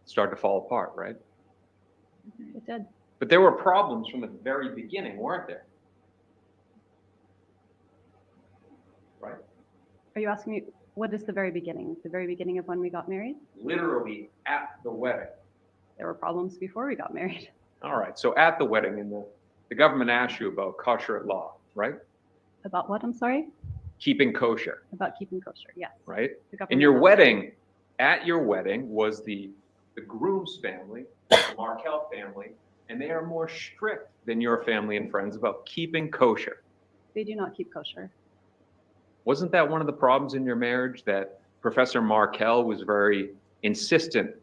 Speaker 12: started to fall apart, right?
Speaker 13: It did.
Speaker 12: But there were problems from the very beginning, weren't there? Right?
Speaker 13: Are you asking me, what is the very beginning? The very beginning of when we got married?
Speaker 12: Literally at the wedding.
Speaker 13: There were problems before we got married.
Speaker 12: All right, so at the wedding, and the government asked you about kosher law, right?
Speaker 13: About what, I'm sorry?
Speaker 12: Keeping kosher,
Speaker 13: About keeping kosher, yes.
Speaker 12: right?
Speaker 13: The government
Speaker 12: And your
Speaker 13: asked-
Speaker 12: wedding, at your wedding was the groom's family, the Markel family, and they are more strict than your family and friends about keeping kosher.
Speaker 13: They do not keep kosher.
Speaker 12: Wasn't that one of the problems in your marriage, that Professor Markel was very insistent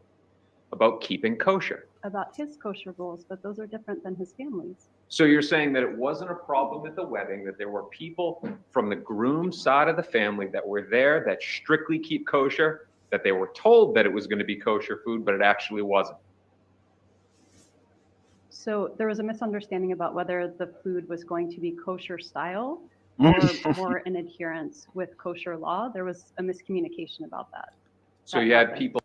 Speaker 12: about keeping kosher?
Speaker 13: About his kosher rules, but those are different than his family's.
Speaker 12: So you're saying that it wasn't a problem at the wedding, that there were people from the groom's side of the family that were there that strictly keep kosher, that they were told that it was going to be kosher food, but it actually wasn't?
Speaker 13: So there was a misunderstanding about whether the food was going to be kosher style or more in adherence with kosher law. There was a miscommunication about that.
Speaker 12: So you had people.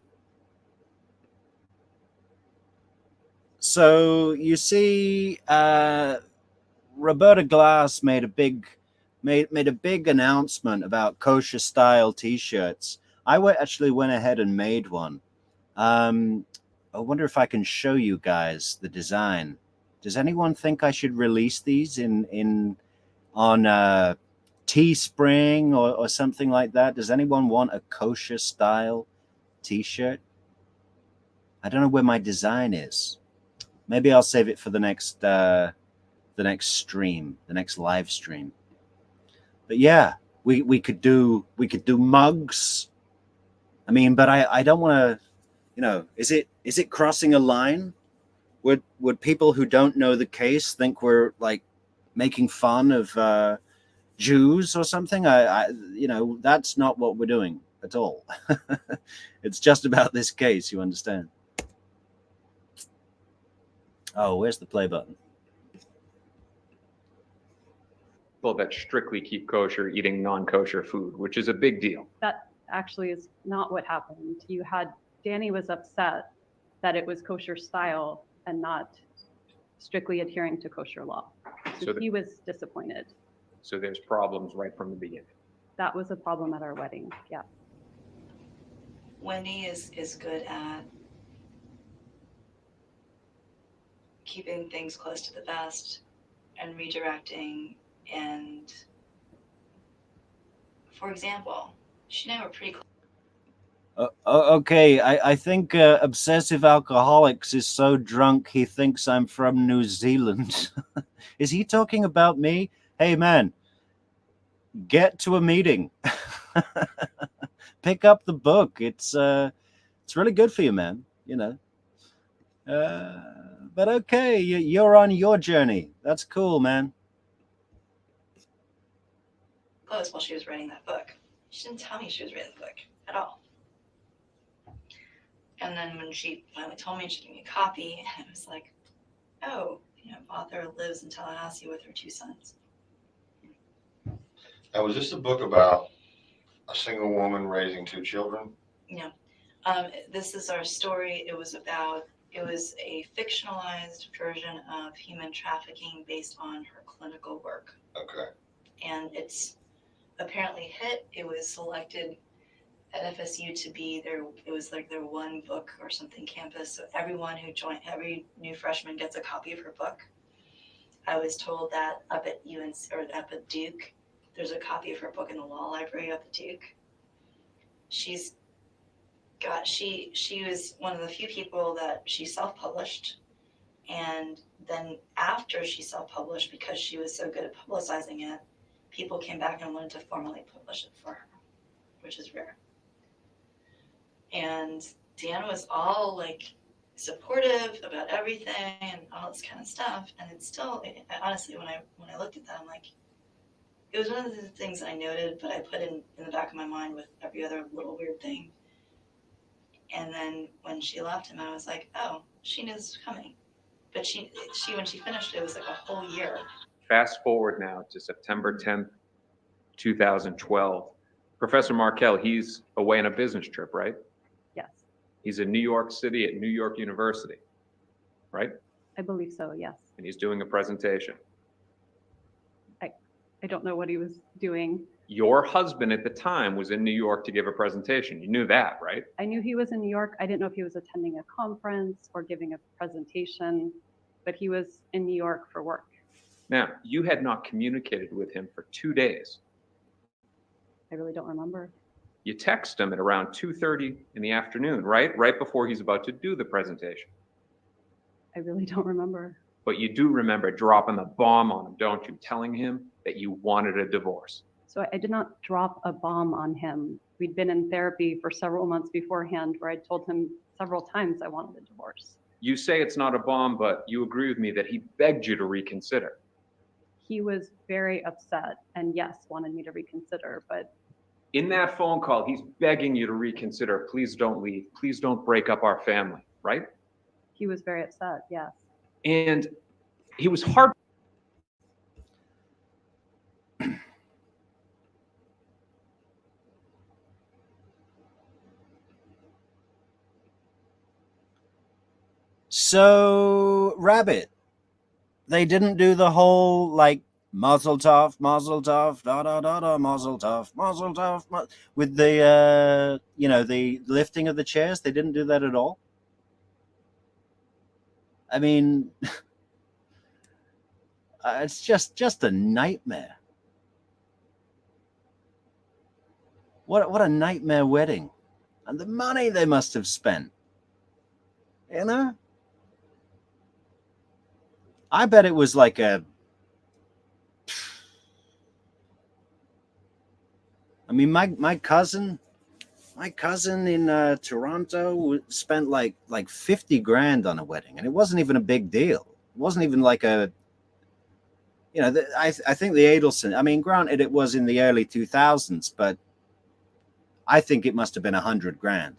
Speaker 1: So you see, Roberta Glass made a big announcement about kosher style T-shirts. I actually went ahead and made one. I wonder if I can show you guys the design. Does anyone think I should release these on Teespring or something like that? Does anyone want a kosher style t-shirt? I don't know where my design is. Maybe I'll save it for the next stream, the next live stream. But yeah, we could do mugs. I mean, but I don't want to, is it crossing a line? Would people who don't know the case think we're like making fun of Jews or something? I that's not what we're doing at all. It's just about this case, you understand? Oh, where's the play button?
Speaker 12: People that strictly keep kosher eating non-kosher food, which is a big deal.
Speaker 13: That actually is not what happened. Danny was upset that it was kosher style and not strictly adhering to kosher law. So he was disappointed.
Speaker 12: So there's problems right from the beginning.
Speaker 13: That was a problem at our wedding, yeah.
Speaker 2: Wendi is good at keeping things close to the vest and redirecting. And for example, she and I were pretty close.
Speaker 1: Okay, I think Obsessive Alcoholics is so drunk he thinks I'm from New Zealand. Is he talking about me? Hey man, get to a meeting. Pick up the book. It's really good for you, man. But okay, you're on your journey. That's cool, man.
Speaker 2: Close while she was writing that book. She didn't tell me she was writing the book at all. And then when she finally told me, she gave me a copy, and I was like, oh, author lives in Tallahassee with her 2 sons.
Speaker 3: Now, was this a book about a single woman raising 2 children?
Speaker 2: Yeah. This is our story. It was a fictionalized version of human trafficking based on her clinical work.
Speaker 3: Okay.
Speaker 2: And it's apparently hit. It was selected at FSU to be it was like their one book or something campus. So everyone who joined, every new freshman gets a copy of her book. I was told that up at UNC or up at Duke, there's a copy of her book in the law library up at Duke. She was one of the few people that she self-published. And then after she self-published, because she was so good at publicizing it, people came back and wanted to formally publish it for her, which is rare. And Dan was all like supportive about everything and all this kind of stuff. And it's still, honestly, when I looked at that, I'm like, it was one of the things that I noted, but I put in the back of my mind with every other little weird thing. And then when she left him, I was like, oh, she knew this was coming. But she when she finished, it was like a whole year.
Speaker 12: Fast forward now to September 10th, 2012. Professor Markel, he's away on a business trip, right?
Speaker 13: Yes.
Speaker 12: He's in New York City at New York University, right?
Speaker 13: I believe so, yes.
Speaker 12: And he's doing a presentation.
Speaker 13: I don't know what he was doing.
Speaker 12: Your husband at the time was in New York to give a presentation. You knew that, right?
Speaker 13: I knew he was in New York. I didn't know if he was attending a conference or giving a presentation, but he was in New York for work.
Speaker 12: Now, you had not communicated with him for 2 days.
Speaker 13: I really don't remember.
Speaker 12: You text him at around 2:30 in the afternoon, right? Right before he's about to do the presentation.
Speaker 13: I really don't remember.
Speaker 12: But you do remember dropping the bomb on him, don't you? Telling him that you wanted a divorce.
Speaker 13: So I did not drop a bomb on him. We'd been in therapy for several months beforehand where I told him several times I wanted a divorce.
Speaker 12: You say it's not a bomb, but you agree with me that he begged you to reconsider.
Speaker 13: He was very upset and yes, wanted me to reconsider, but
Speaker 12: in that phone call, he's begging you to reconsider. Please don't leave. Please don't break up our family, right?
Speaker 13: He was very upset, yes.
Speaker 12: And he was hard.
Speaker 1: So, Rabbit, they didn't do the whole like Mazel Tov, da da da da, Mazel Tov, with the the lifting of the chairs. They didn't do that at all. I mean, it's just a nightmare. What a nightmare wedding. And the money they must have spent. You know? I bet it was like I mean, my cousin in Toronto spent like 50 grand on a wedding, and it wasn't even a big deal. It wasn't even like a, you know, I think the Adelson, I mean, granted it was in the early 2000s, but I think it must have been 100 grand.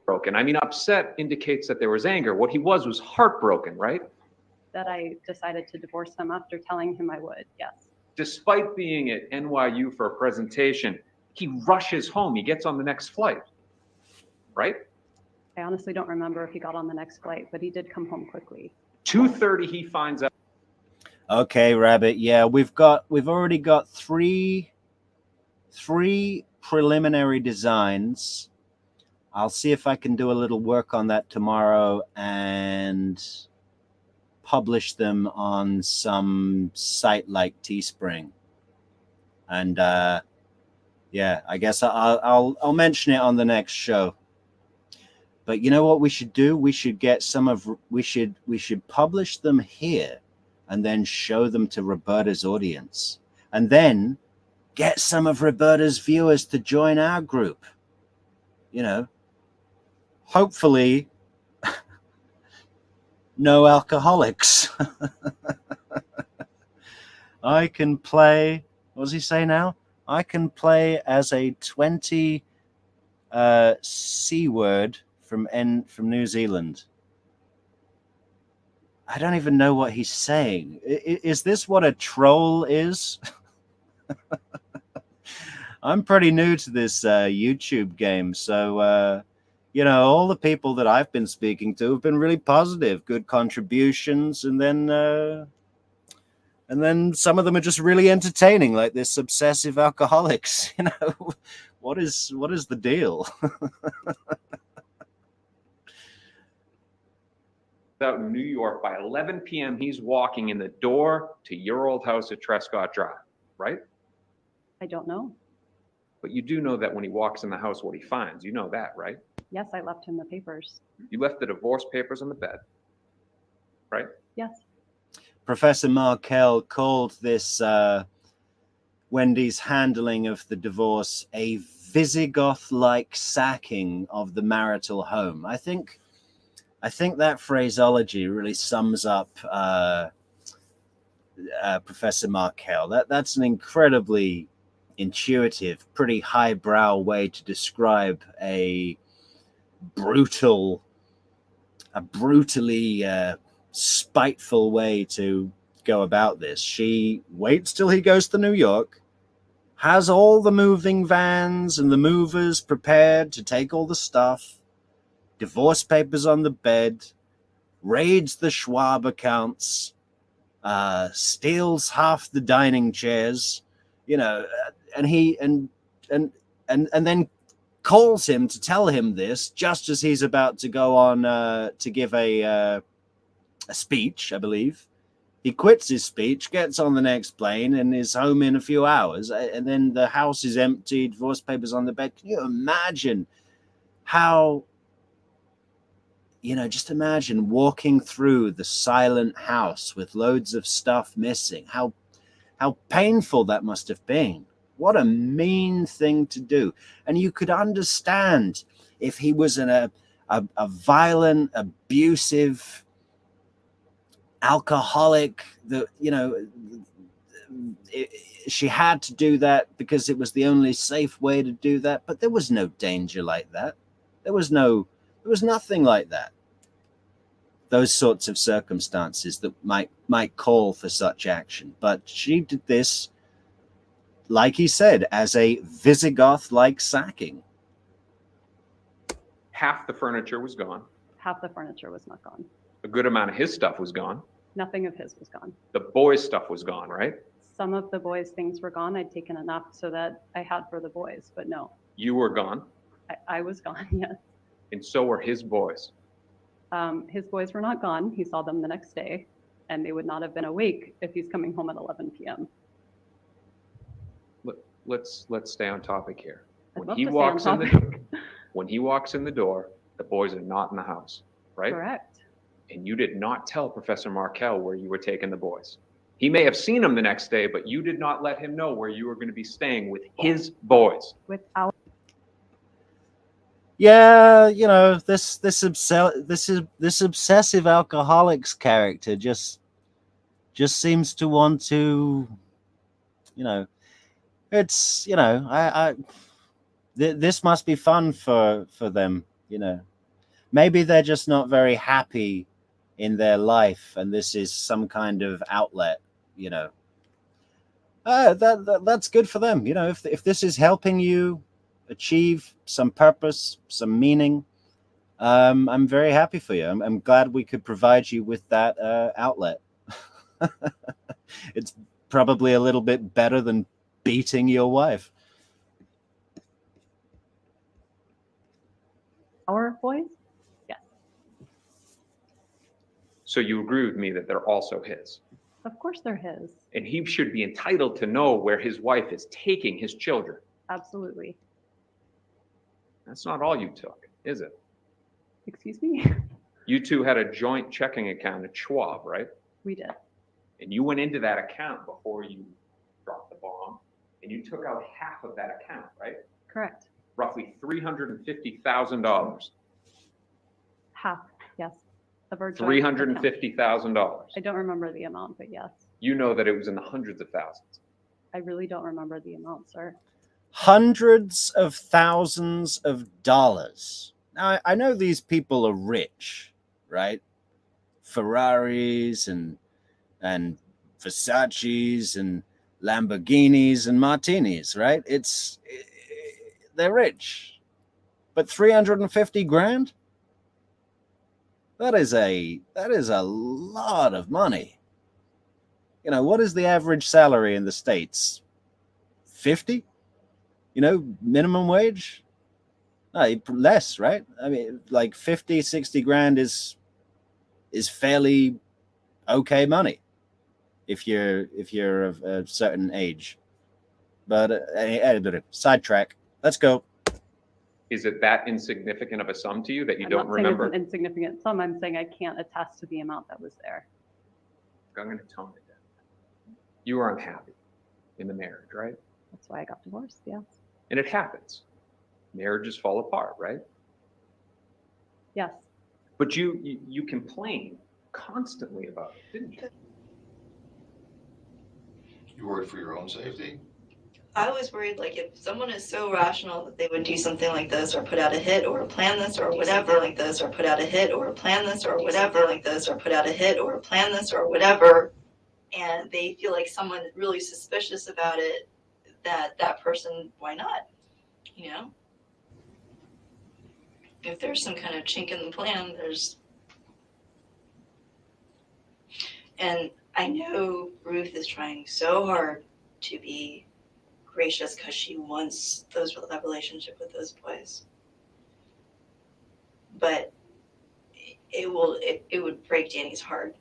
Speaker 12: Broken. I mean, upset indicates that there was anger. What he was heartbroken, right?
Speaker 13: That I decided to divorce him after telling him I would, yes.
Speaker 12: Despite being at NYU for a presentation, he rushes home. He gets on the next flight, right?
Speaker 13: I honestly don't remember if he got on the next flight, but he did come home quickly.
Speaker 12: 2:30, he finds out.
Speaker 1: Okay, Rabbit. Yeah, we've already got three preliminary designs. I'll see if I can do a little work on that tomorrow and publish them on some site like Teespring. And yeah, I guess I'll mention it on the next show. But you know what we should do? We should get we should publish them here and then show them to Roberta's audience. And then get some of Roberta's viewers to join our group. You know, hopefully no alcoholics. I can play, what does he say now? I can play as a 20 C word from New Zealand. I don't even know what he's saying. Is this what a troll is? I'm pretty new to this YouTube game, so you know, all the people that I've been speaking to have been really positive, good contributions, and then some of them are just really entertaining, like this obsessive alcoholics. You know, what is the deal?
Speaker 12: Out in New York by 11 p.m. He's walking in the door to your old house at Trescott Drive, right?
Speaker 13: I don't know.
Speaker 12: But you do know that when he walks in the house, what he finds. You know that, right?
Speaker 13: Yes, I left him the papers.
Speaker 12: You left the divorce papers on the bed, right?
Speaker 13: Yes.
Speaker 1: Professor Markel called this Wendy's handling of the divorce a Visigoth-like sacking of the marital home. I think that phraseology really sums up Professor Markel. That's an incredibly intuitive, pretty highbrow way to describe a brutally spiteful way to go about this. She waits till he goes to New York, has all the moving vans and the movers prepared to take all the stuff, divorce papers on the bed, raids the Schwab accounts, steals half the dining chairs, you know, and then calls him to tell him this just as he's about to go on to give a speech, I believe. He quits his speech, gets on the next plane, and is home in a few hours. And then the house is empty, divorce papers on the bed. Can you imagine how, you know, just imagine walking through the silent house with loads of stuff missing. How painful that must have been. What a mean thing to do. And you could understand if he was a violent, abusive, alcoholic, you know, she had to do that because it was the only safe way to do that. But there was no danger like that. There was nothing like that. Those sorts of circumstances that might call for such action. But she did this, like he said, as a Visigoth-like sacking.
Speaker 12: Half the furniture was gone.
Speaker 13: Half the furniture was not gone.
Speaker 12: A good amount of his stuff was gone.
Speaker 13: Nothing of his was gone.
Speaker 12: The boys' stuff was gone, right?
Speaker 13: Some of the boys' things were gone. I'd taken enough so that I had for the boys, but no.
Speaker 12: You were gone.
Speaker 13: I was gone, yes.
Speaker 12: And so were his boys.
Speaker 13: His boys were not gone. He saw them the next day. and they would not have been awake if he's coming home at 11 p.m.
Speaker 12: Let's stay on topic here.
Speaker 13: I'd
Speaker 12: When
Speaker 13: love
Speaker 12: he
Speaker 13: to stay on
Speaker 12: walks in the
Speaker 13: topic.
Speaker 12: when he walks in the door, the boys are not in the house, right?
Speaker 13: Correct.
Speaker 12: And you did not tell Professor Markel where you were taking the boys. He may have seen them the next day, but you did not let him know where you were going to be staying with his boys.
Speaker 13: Without
Speaker 1: Yeah, you know, this obsessive alcoholics character just seems to want to, you know, it's, you know, this must be fun for them, you know. Maybe they're just not very happy in their life, and this is some kind of outlet, you know. That's good for them, you know. If this is helping you achieve some purpose, some meaning, I'm very happy for you. I'm glad we could provide you with that outlet. It's probably a little bit better than beating your wife.
Speaker 13: our boys? Yes,
Speaker 12: So you agree with me that they're also his.
Speaker 13: of course they're his.
Speaker 12: And he should be entitled to know where his wife is taking his children.
Speaker 13: Absolutely.
Speaker 12: That's not all you took, is it?
Speaker 13: Excuse me?
Speaker 12: You two had a joint checking account at Schwab, right?
Speaker 13: We did.
Speaker 12: And you went into that account before you dropped the bomb, and you took out half of that account, right?
Speaker 13: Correct.
Speaker 12: Roughly $350,000.
Speaker 13: Half, yes. Of our joint account.
Speaker 12: $350,000.
Speaker 13: I don't remember the amount, but yes.
Speaker 12: You know that it was in the hundreds of thousands.
Speaker 13: I really don't remember the amount, sir.
Speaker 1: Hundreds of thousands of dollars. Now, I know these people are rich, right? Ferraris and Versace's and Lamborghinis and Martinis, right? They're rich. But 350 grand? That is a lot of money. You know, what is the average salary in the States? 50? You know, minimum wage? No, less, right? I mean, like 50, 60 grand is fairly okay money if you're of a certain age. But sidetrack. Let's go.
Speaker 12: Is it that insignificant of a sum to you that you
Speaker 13: I'm
Speaker 12: don't
Speaker 13: not saying it's
Speaker 12: remember?
Speaker 13: an insignificant sum. I'm saying I can't attest to the amount that was there.
Speaker 12: I'm going to tone it down. You were unhappy in the marriage, right?
Speaker 13: That's why I got divorced, yes.
Speaker 12: And it happens. Marriages fall apart, right?
Speaker 13: Yes.
Speaker 12: But you complain constantly about it, didn't you?
Speaker 3: You worried for your own safety?
Speaker 2: I was worried, like, if someone is so rational that they would do something like this or put out a hit or plan this or whatever like this or put out a hit or plan this or whatever like this or put out a hit or plan this or whatever, and they feel like someone is really suspicious about it, that person, why not? You know? If there's some kind of chink in the plan, and I know Ruth is trying so hard to be gracious because she wants that relationship with those boys. But it would break Danny's heart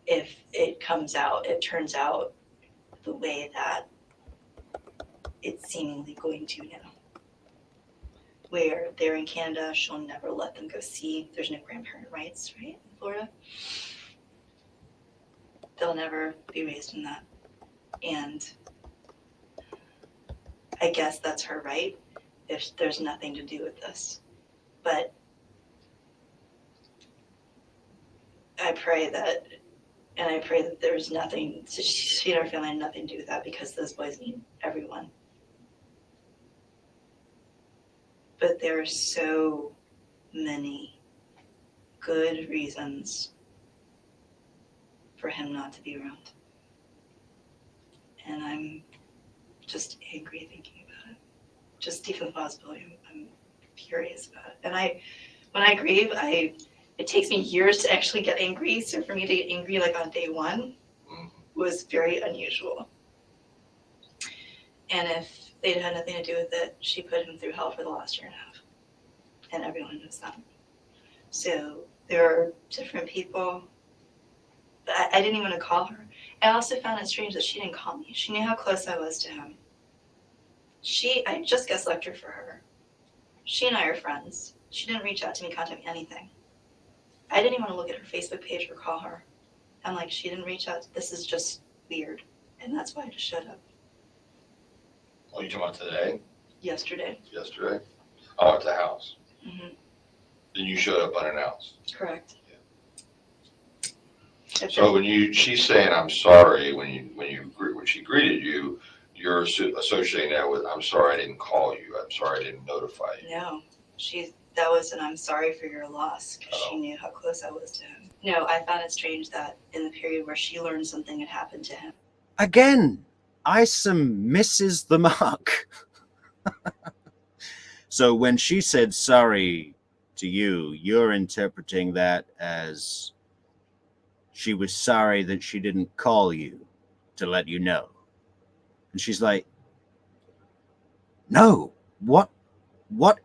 Speaker 2: if it turns out the way that it's seemingly going to now. Where they're in Canada, she'll never let them go see. There's no grandparent rights, right, in Florida? They'll never be raised in that. And I guess that's her right, if there's nothing to do with this. But I pray that there's nothing, she and her family had nothing to do with that, because those boys need everyone. But there are so many good reasons for him not to be around. And I'm just angry thinking about it. Just even the possibility, I'm furious about it. And when I grieve, it takes me years to actually get angry. So for me to get angry like on day one was very unusual. And if they'd had nothing to do with it, she put him through hell for the last year and a half. And everyone knows that. So there are different people But I didn't even call her. I also found it strange that she didn't call me. She knew how close I was to him. I just guest lectured for her. She and I are friends. She didn't reach out to me, contact me, anything. I didn't even want to look at her Facebook page or call her. I'm like, she didn't reach out. This is just weird. And that's why I just showed up.
Speaker 3: Oh, you talking about today?
Speaker 2: Yesterday.
Speaker 3: Yesterday? Oh, at the house.
Speaker 2: Mm-hmm.
Speaker 3: Then you showed up unannounced.
Speaker 2: Correct.
Speaker 3: Yeah. So she's saying I'm sorry when she greeted you, you're associating that with I'm sorry I didn't call you. I'm sorry I didn't notify you.
Speaker 2: No, that was an I'm sorry for your loss because she knew how close I was to him. No, I found it strange that in the period where she learned something had happened to him.
Speaker 1: Again, Isom misses the mark. So when she said sorry to you, you're interpreting that as she was sorry that she didn't call you to let you know. And she's like, no, what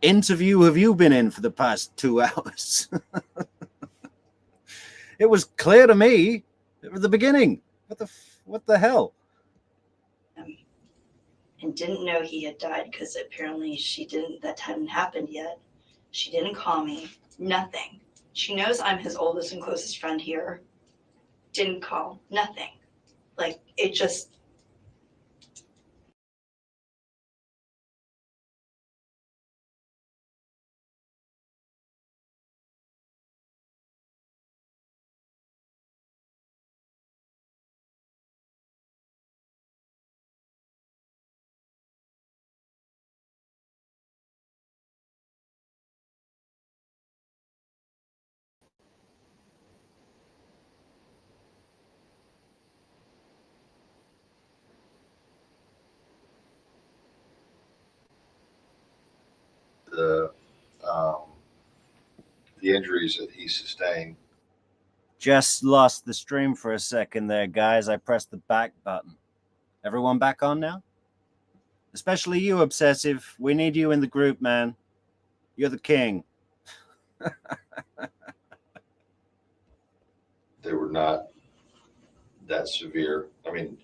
Speaker 1: interview have you been in for the past 2 hours? It was clear to me at the beginning. What the hell?
Speaker 2: And didn't know he had died because apparently that hadn't happened yet. She didn't call me, nothing. She knows I'm his oldest and closest friend here. Didn't call, nothing. Like, it just.
Speaker 3: The injuries that he sustained.
Speaker 1: Just lost the stream for a second there, guys. I pressed the back button. Everyone back on now? Especially you, Obsessive. We need you in the group, man. You're the king.
Speaker 3: They were not that severe. I mean,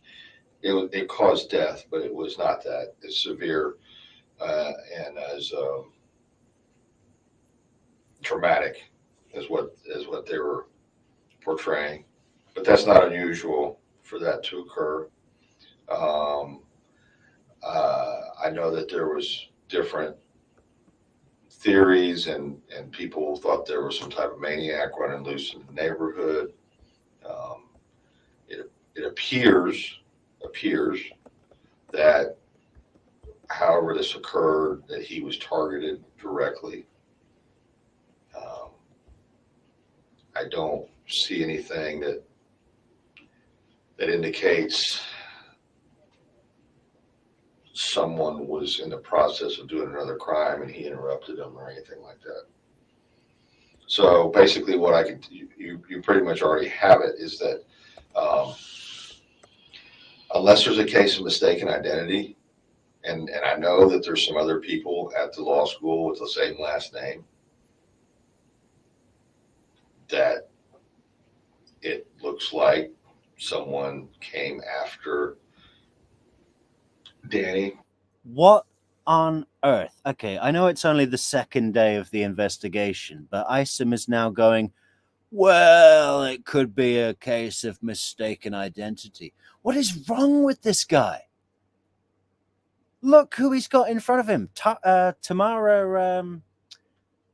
Speaker 3: it caused death, but it was not that as severe and as traumatic as what they were portraying. But that's not unusual for that to occur. I know that there was different theories and people thought there was some type of maniac running loose in the neighborhood. It appears that however this occurred, that he was targeted directly. I don't see anything that indicates someone was in the process of doing another crime and he interrupted them or anything like that. So basically what you pretty much already have it is that unless there's a case of mistaken identity, and I know that there's some other people at the law school with the same last name, that it looks like someone came after Danny.
Speaker 1: What on earth? Okay, I know it's only the second day of the investigation, but Isom is now going, well, it could be a case of mistaken identity. What is wrong with this guy? Look who he's got in front of him. Tamara,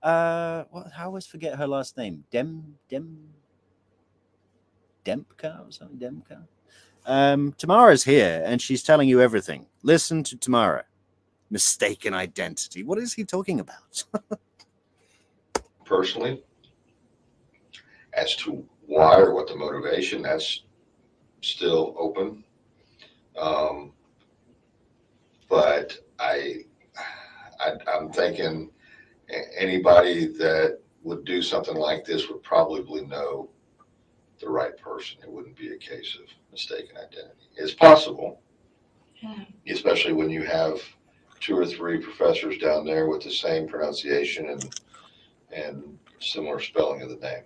Speaker 1: I always forget her last name. Demko or something, Demko. Tamara's here and she's telling you everything. Listen to Tamara. Mistaken identity. What is he talking about?
Speaker 3: Personally, as to why or what the motivation, that's still open. But I'm thinking anybody that would do something like this would probably know the right person. It wouldn't be a case of mistaken identity. It's possible, especially when you have 2 or 3 professors down there with the same pronunciation and similar spelling of the name.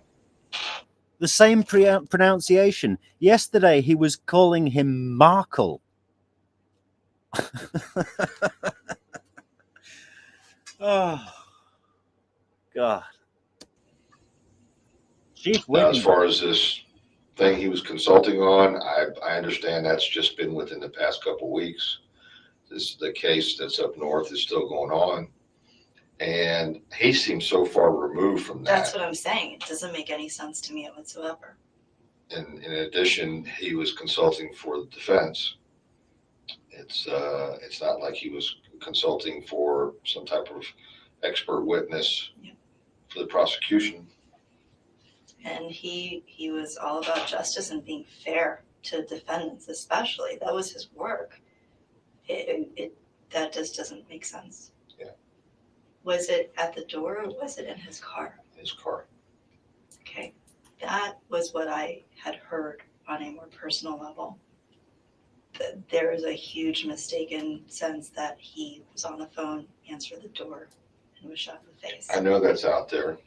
Speaker 1: The same pronunciation. Yesterday, he was calling him Markel. Oh, God. Chief
Speaker 3: Now, as
Speaker 1: Wiggins.
Speaker 3: far as this thing he was consulting on, I understand that's just been within the past couple of weeks. The case that's up north is still going on. And he seems so far removed from that.
Speaker 2: That's what I'm saying. It doesn't make any sense to me whatsoever.
Speaker 3: And in addition, he was consulting for the defense. It's not like he was consulting for some type of expert witness for the prosecution.
Speaker 2: And he was all about justice and being fair to defendants, especially. That was his work. That just doesn't make sense.
Speaker 3: Yeah.
Speaker 2: Was it at the door or was it in his car?
Speaker 3: His car.
Speaker 2: Okay. That was what I had heard on a more personal level. That there is a huge mistaken sense that he was on the phone, answered the door, and was shot in the face.
Speaker 3: I know that's out there,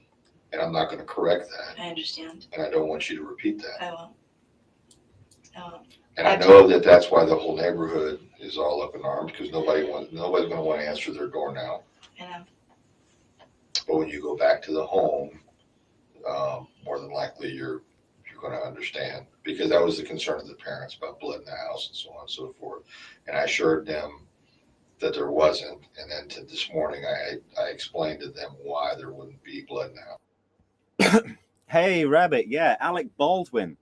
Speaker 3: and I'm not going to correct that.
Speaker 2: I understand.
Speaker 3: And I don't want you to repeat that.
Speaker 2: I won't.
Speaker 3: And I know that that's why the whole neighborhood is all up in arms, because nobody's going to want to answer their door now.
Speaker 2: I know.
Speaker 3: But when you go back to the home, more than likely you're going to understand, because that was the concern of the parents about blood in the house and so on and so forth. And I assured them that there wasn't. And then this morning, I explained to them why there wouldn't be blood in the house.
Speaker 1: Hey, Rabbit. Yeah, Alec Baldwin.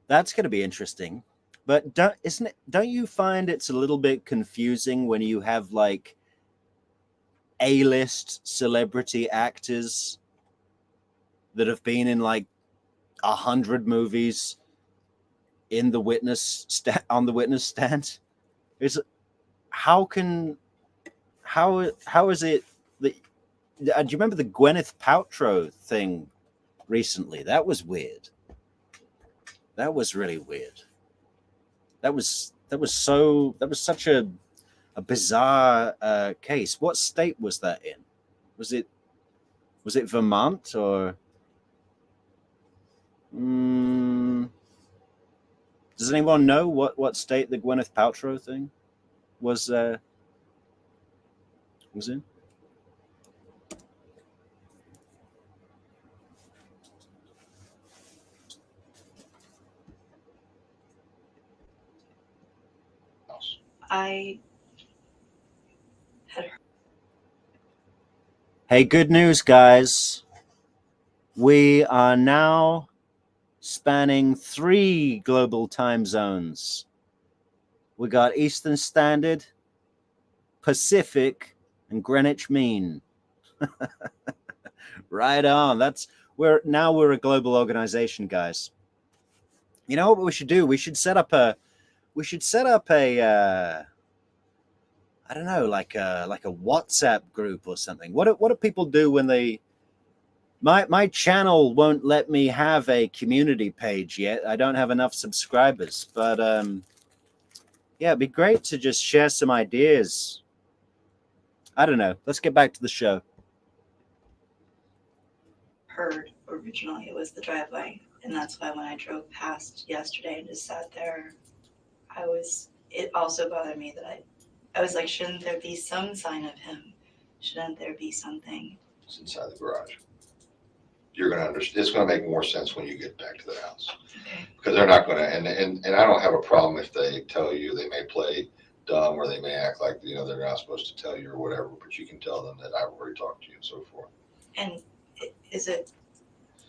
Speaker 1: That's going to be interesting. But don't you find it's a little bit confusing when you have like A-list celebrity actors that have been in like 100 movies on the witness stand? It's how is it that? Do you remember the Gwyneth Paltrow thing recently? That was weird. That was really weird. That was such a bizarre case. What state was that in? Was it Vermont or? Does anyone know what state the Gwyneth Paltrow thing was in?
Speaker 2: I had heard.
Speaker 1: Hey, good news, guys. We are now spanning 3 global time zones. We got Eastern Standard, Pacific, and Greenwich Mean. Right on. We're a global organization, guys. You know what we should do? We should set up a I don't know, like a WhatsApp group or something. What do people do when they? My channel won't let me have a community page yet. I don't have enough subscribers, but yeah, it'd be great to just share some ideas. I don't know. Let's get back to the show.
Speaker 2: Heard originally it was the driveway, and that's why when I drove past yesterday and just sat there, it also bothered me that I was like, shouldn't there be some sign of him? Shouldn't there be something?
Speaker 3: It's inside the garage. You're going to understand. It's going to make more sense when you get back to the house.
Speaker 2: Okay.
Speaker 3: Because they're not going to, and I don't have a problem if they tell you. They may play dumb or they may act like, they're not supposed to tell you or whatever, but you can tell them that I've already talked to you and so forth.
Speaker 2: And is it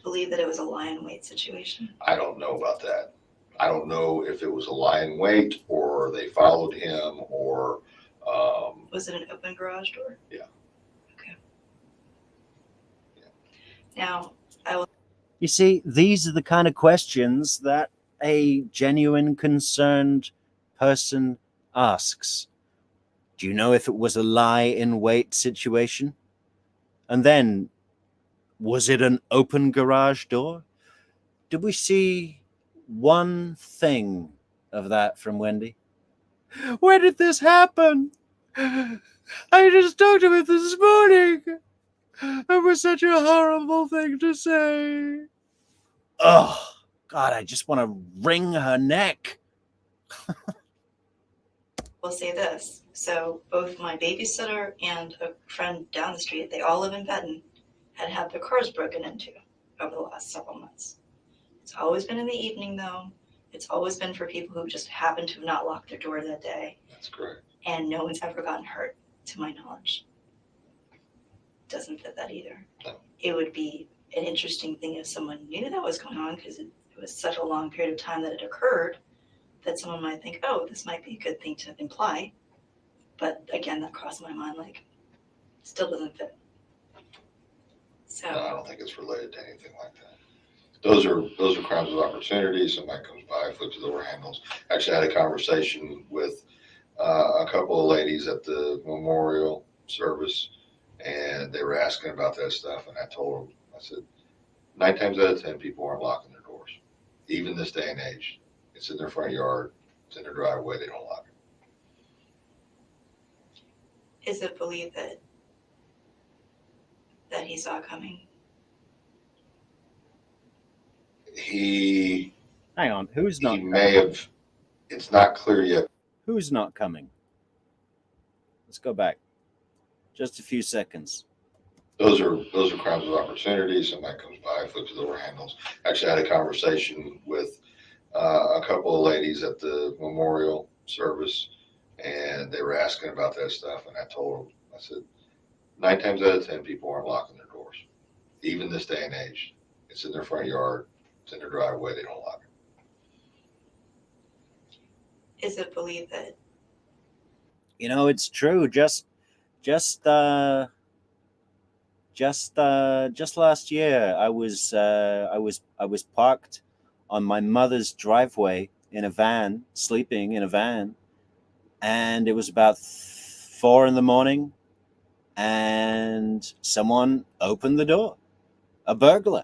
Speaker 2: believed that it was a lie in wait situation?
Speaker 3: I don't know about that. I don't know if it was a lie in wait or they followed him or.
Speaker 2: Was it an open garage door?
Speaker 3: Yeah.
Speaker 2: Okay. Yeah. Now,
Speaker 1: You see, these are the kind of questions that a genuine concerned person asks. Do you know if it was a lie in wait situation? And then, was it an open garage door? Did we see one thing of that from Wendi? Where did this happen? I just talked to him this morning. That was such a horrible thing to say. Oh, God, I just want to wring her neck.
Speaker 2: We'll say this. So both my babysitter and a friend down the street, they all live in Benton, had their cars broken into over the last several months. It's always been in the evening, though. It's always been for people who just happen to have not locked their door that day.
Speaker 3: That's correct.
Speaker 2: And no one's ever gotten hurt, to my knowledge. Doesn't fit that either.
Speaker 3: No.
Speaker 2: It would be an interesting thing if someone knew that was going on, because it was such a long period of time that it occurred, that someone might think, oh, this might be a good thing to imply. But again, that crossed my mind, like, still doesn't fit. So
Speaker 3: No, I don't think it's related to anything like that. Those are crimes of opportunity. Somebody comes by, flips the door handles. Actually, I had a conversation with a couple of ladies at the memorial service, and they were asking about that stuff. And I told them, I said, 9 times out of 10, people aren't locking their doors. Even this day and age, it's in their front yard, it's in their driveway, they don't lock it.
Speaker 2: is it believed that he saw coming?
Speaker 1: Hang on, who's not?
Speaker 3: He may have. It's not clear yet.
Speaker 1: Who's not coming? Let's go back. Just a few seconds.
Speaker 3: Those are crimes of opportunity. Somebody comes by, flips the door handles. Actually, I had a conversation with a couple of ladies at the memorial service, and they were asking about that stuff. And I told them, I said, 9 times out of 10, people aren't locking their doors. Even this day and age, it's in their front yard, it's in their driveway, they don't lock it.
Speaker 2: Is it believed that?
Speaker 1: You know, it's true. Just last year, I was parked on my mother's driveway in a van, sleeping in a van, and it was about 4 a.m, and someone opened the door, a burglar,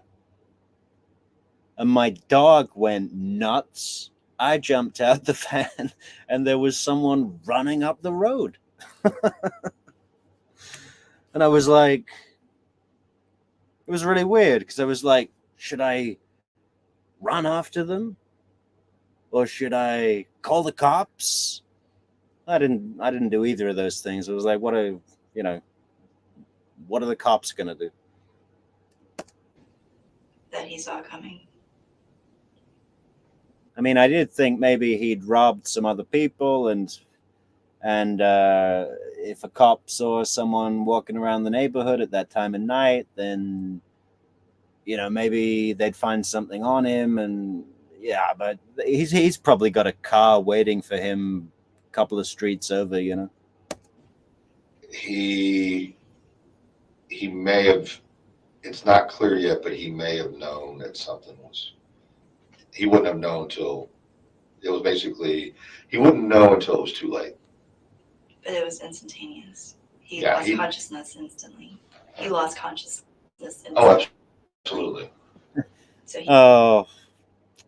Speaker 1: and my dog went nuts. I jumped out the van, and there was someone running up the road. And I was like, it was really weird, because I was like, should I run after them? Or should I call the cops? I didn't do either of those things. I was like, what are the cops gonna do?
Speaker 2: That he saw coming.
Speaker 1: I mean, I did think maybe he'd robbed some other people, and if a cop saw someone walking around the neighborhood at that time of night, then, maybe they'd find something on him. And yeah, but he's probably got a car waiting for him a couple of streets over,
Speaker 3: He may have. It's not clear yet, but he may have known that something was. He wouldn't have known until it was basically. He wouldn't know until it was too late.
Speaker 2: But it was instantaneous. He lost consciousness instantly. He lost consciousness instantly.
Speaker 3: Oh, absolutely.
Speaker 2: So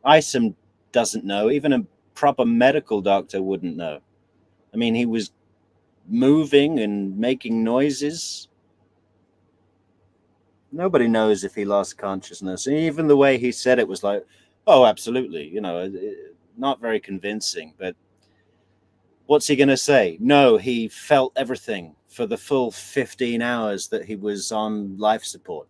Speaker 1: Isom doesn't know. Even a proper medical doctor wouldn't know. I mean, he was moving and making noises. Nobody knows if he lost consciousness. And even the way he said it was like, oh, absolutely. Not very convincing. But what's he going to say? No, he felt everything for the full 15 hours that he was on life support.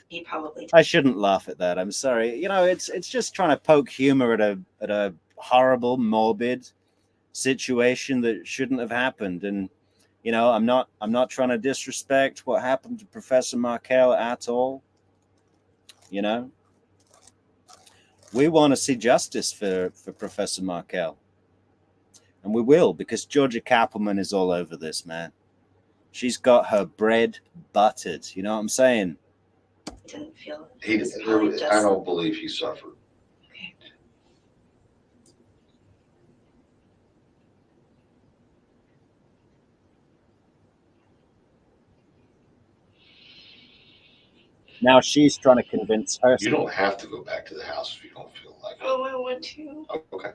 Speaker 2: he probably.
Speaker 1: I shouldn't laugh at that. I'm sorry. It's just trying to poke humor at a horrible, morbid situation that shouldn't have happened. And I'm not trying to disrespect what happened to Professor Markel at all. We want to see justice for Professor Markel. And we will, because Georgia Kappelman is all over this, man. She's got her bread buttered. You know what I'm saying?
Speaker 2: Didn't feel.
Speaker 3: I don't believe he suffered.
Speaker 2: Okay.
Speaker 1: Now she's trying to convince herself.
Speaker 3: You don't have to go back to the house if you don't feel like it.
Speaker 2: Oh, I want to.
Speaker 3: Oh, okay.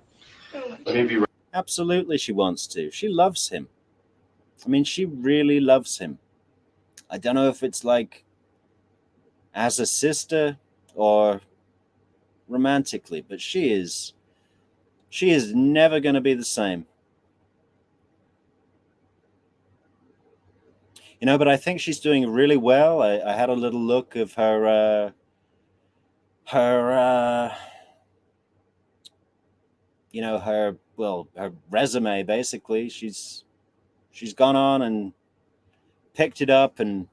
Speaker 3: Let me be.
Speaker 1: Absolutely, she wants to. She loves him. I mean, she really loves him. I don't know if it's like as a sister or romantically, but she is never going to be the same. You know, but I think she's doing really well. I had a little look of her you know, her resume. Basically, she's gone on and picked it up and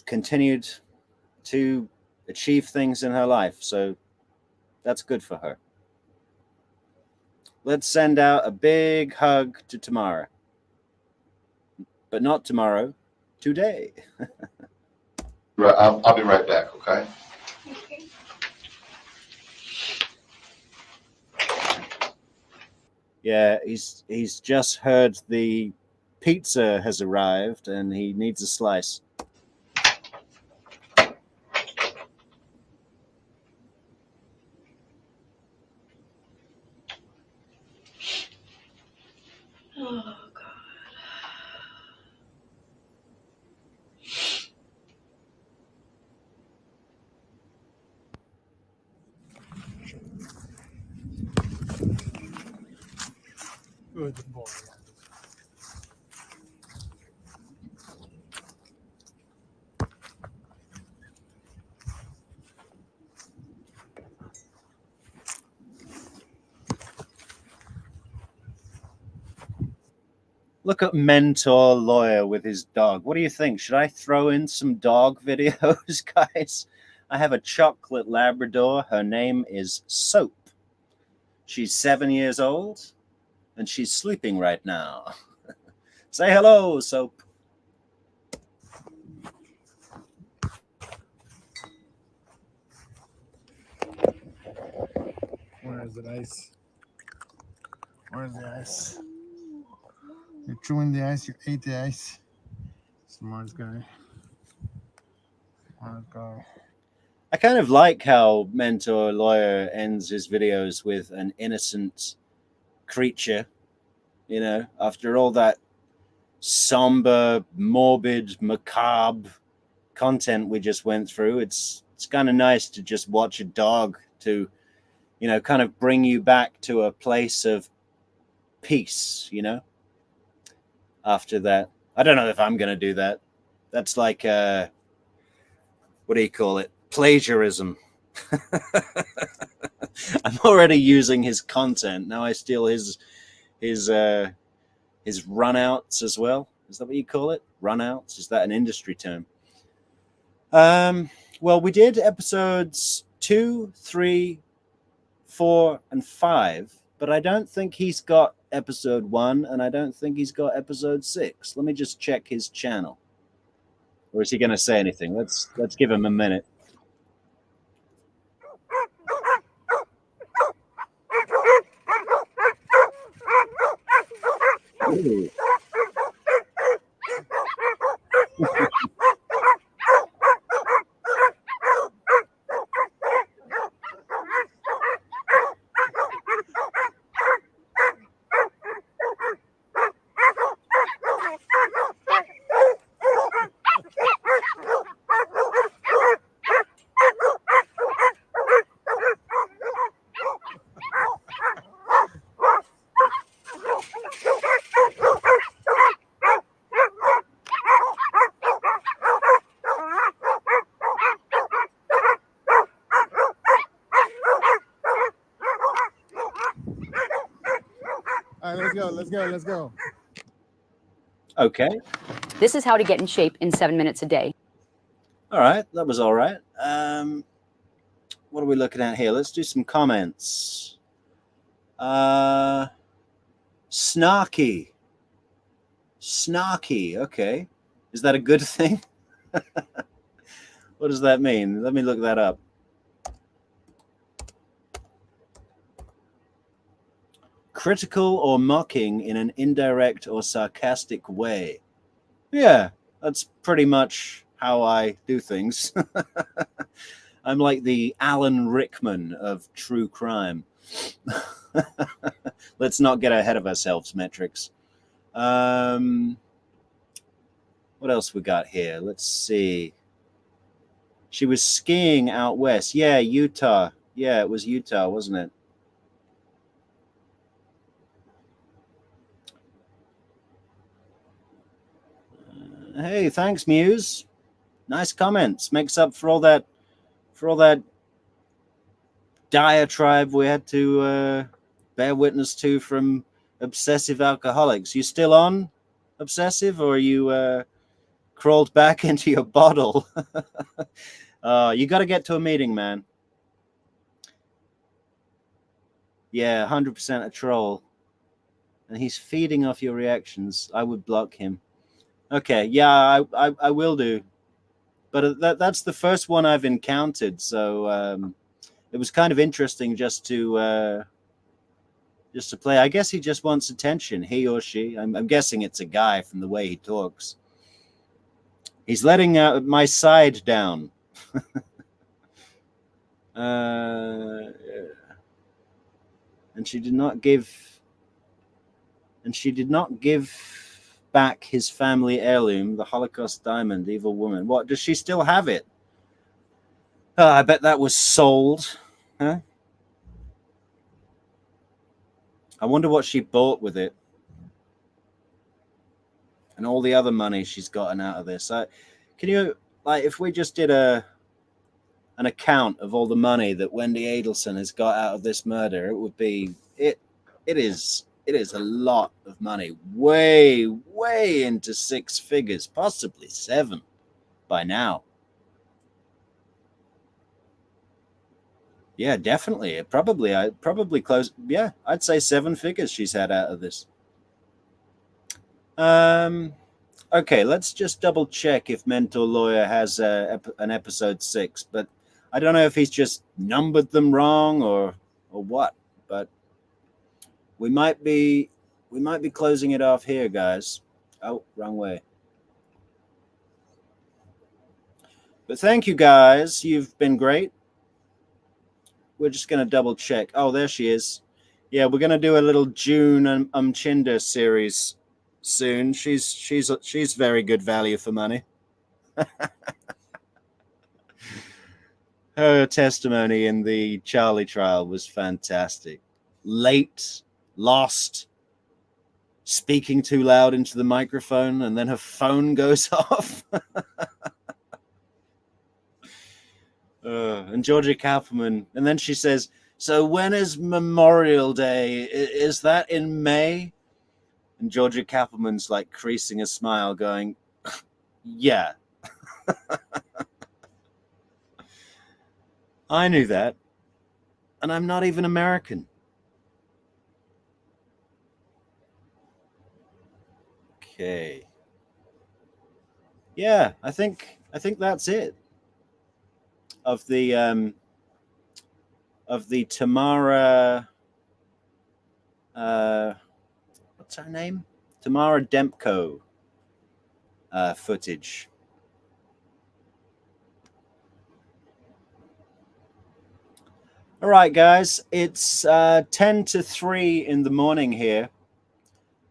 Speaker 1: continued to achieve things in her life. So that's good for her. Let's send out a big hug to Tamara. But not tomorrow, today.
Speaker 3: I'll be right back, okay?
Speaker 1: Yeah, he's just heard the pizza has arrived and he needs a slice.
Speaker 2: Oh, God.
Speaker 14: Good boy.
Speaker 1: Look at Mentor Lawyer with his dog. What do you think? Should I throw in some dog videos, guys? I have a chocolate Labrador. Her name is Soap. She's 7 years old, and she's sleeping right now. Say hello, Soap.
Speaker 11: Where is the ice? Where's the ice? You're chewing the ice, you ate the ice. Smart guy. Smart guy.
Speaker 1: I kind of like how Mentor Lawyer ends his videos with an innocent creature. You know, after all that somber, morbid, macabre content we just went through, it's kind of nice to just watch a dog to, you know, kind of bring you back to a place of peace, you know, after that. I don't know if I'm going to do that. That's like, what do you call it? Plagiarism. I'm already using his content. Now I steal his runouts as well. Is that what you call it? Runouts? Is that an industry term? Well, we did episodes 2, 3, 4, and 5, but I don't think he's got episode 1, and I don't think he's got episode 6. Let me just check his channel. Or is he going to say anything? Let's give him a minute. Ooh.
Speaker 11: All right, let's go.
Speaker 1: Okay.
Speaker 15: This is how to get in shape in 7 minutes a day.
Speaker 1: All right, that was all right. What are we looking at here? Let's do some comments. Snarky. Okay. Is that a good thing? What does that mean? Let me look that up. Critical or mocking in an indirect or sarcastic way. Yeah, that's pretty much how I do things. I'm like the Alan Rickman of true crime. Let's not get ahead of ourselves, Metrix. What else we got here? Let's see. She was skiing out west. Yeah, Utah. Yeah, it was Utah, wasn't it? Hey, thanks, Muse. Nice comments. Makes up for all that diatribe we had to bear witness to from obsessive alcoholics. You still on, obsessive, or you crawled back into your bottle? You got to get to a meeting, man. Yeah, 100% a troll. And he's feeding off your reactions. I would block him. Okay, yeah, I will do. But that's the first one I've encountered, so it was kind of interesting just to play. I guess he just wants attention, he or she. I'm guessing it's a guy from the way he talks. He's letting my side down. And she did not give back his family heirloom, the Holocaust diamond. Evil woman. What, does she still have it? I bet that was sold. Huh? I wonder what she bought with it. And all the other money she's gotten out of this. Can you, like, if we just did an account of all the money that Wendi Adelson has got out of this murder, it would be, it is a lot of money. Way, way into six figures, possibly seven by now. Yeah, definitely. I'd probably close. Yeah, I'd say seven figures she's had out of this. Okay, let's just double check if Mentor Lawyer has an episode 6, but I don't know if he's just numbered them wrong or what. But we might be closing it off here, guys. Oh, wrong way. But thank you, guys. You've been great. We're just going to double check. Oh, there she is. Yeah, we're going to do a little June Chinder series soon. She's very good value for money. Her testimony in the Charlie trial was fantastic. Late, lost, speaking too loud into the microphone, and then her phone goes off. And Georgia Kaufman, and then she says, "So when is Memorial Day? Is that in May?" And Georgia Kaufman's like creasing a smile, going, "Yeah." I knew that, and I'm not even American. Okay. Yeah, I think that's it. Of the Tamara, what's her name? Tamara Demko footage. All right, guys, it's 10 to 3 in the morning here.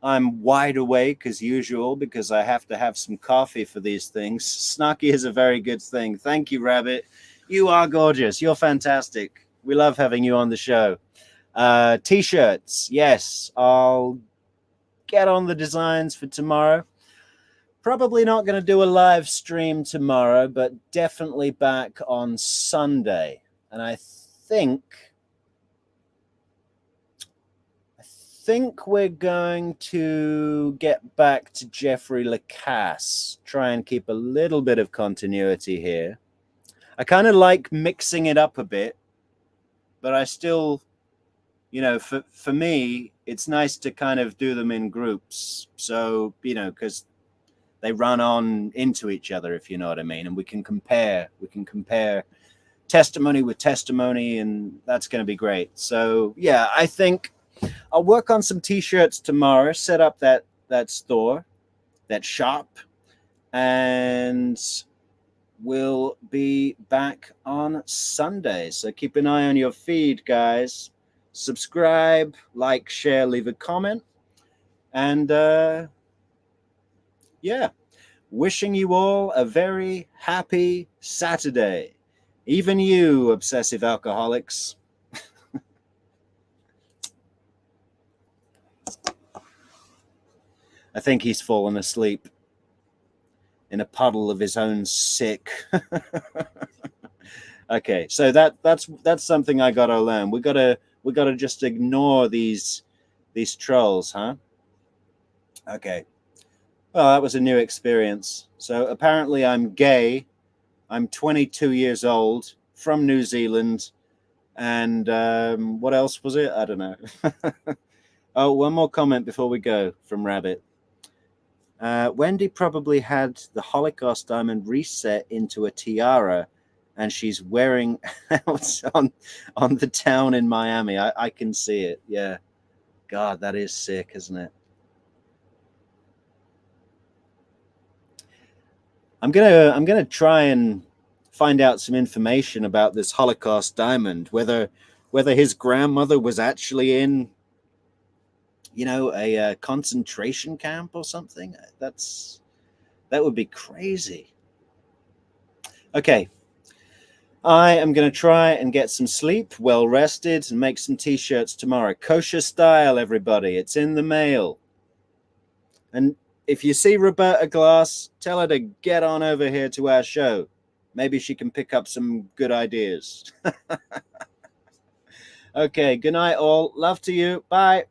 Speaker 1: I'm wide awake as usual because I have to have some coffee for these things. Snarky is a very good thing. Thank you, Rabbit. You are gorgeous. You're fantastic. We love having you on the show. T-shirts. Yes, I'll get on the designs for tomorrow. Probably not going to do a live stream tomorrow, but definitely back on Sunday. And I think we're going to get back to Jeffrey Lacasse. Try and keep a little bit of continuity here. I kind of like mixing it up a bit, but I still, you know, for me, it's nice to kind of do them in groups. So, you know, because they run on into each other, if you know what I mean, and we can compare testimony with testimony, and that's going to be great. So, yeah, I think I'll work on some T-shirts tomorrow, set up that store, that shop, and we'll be back on Sunday. So keep an eye on your feed, guys. Subscribe, like, share, leave a comment. And yeah, wishing you all a very happy Saturday. Even you, obsessive alcoholics. I think he's fallen asleep in a puddle of his own sick. Okay, so that's something I gotta learn. We gotta just ignore these trolls, huh? Okay. Well, that was a new experience. So apparently I'm gay. I'm 22 years old, from New Zealand, and what else was it? I don't know. Oh, one more comment before we go from Rabbit. Wendi probably had the Holocaust diamond reset into a tiara, and she's wearing out on the town in Miami. I can see it. Yeah. God, that is sick, isn't it? I'm gonna try and find out some information about this Holocaust diamond, whether his grandmother was actually in, you know, a concentration camp or something. That would be crazy. Okay. I am going to try and get some sleep, well rested, and make some t-shirts tomorrow. Kosher style, everybody. It's in the mail. And if you see Roberta Glass, tell her to get on over here to our show. Maybe she can pick up some good ideas. Okay, good night all. Love to you. Bye.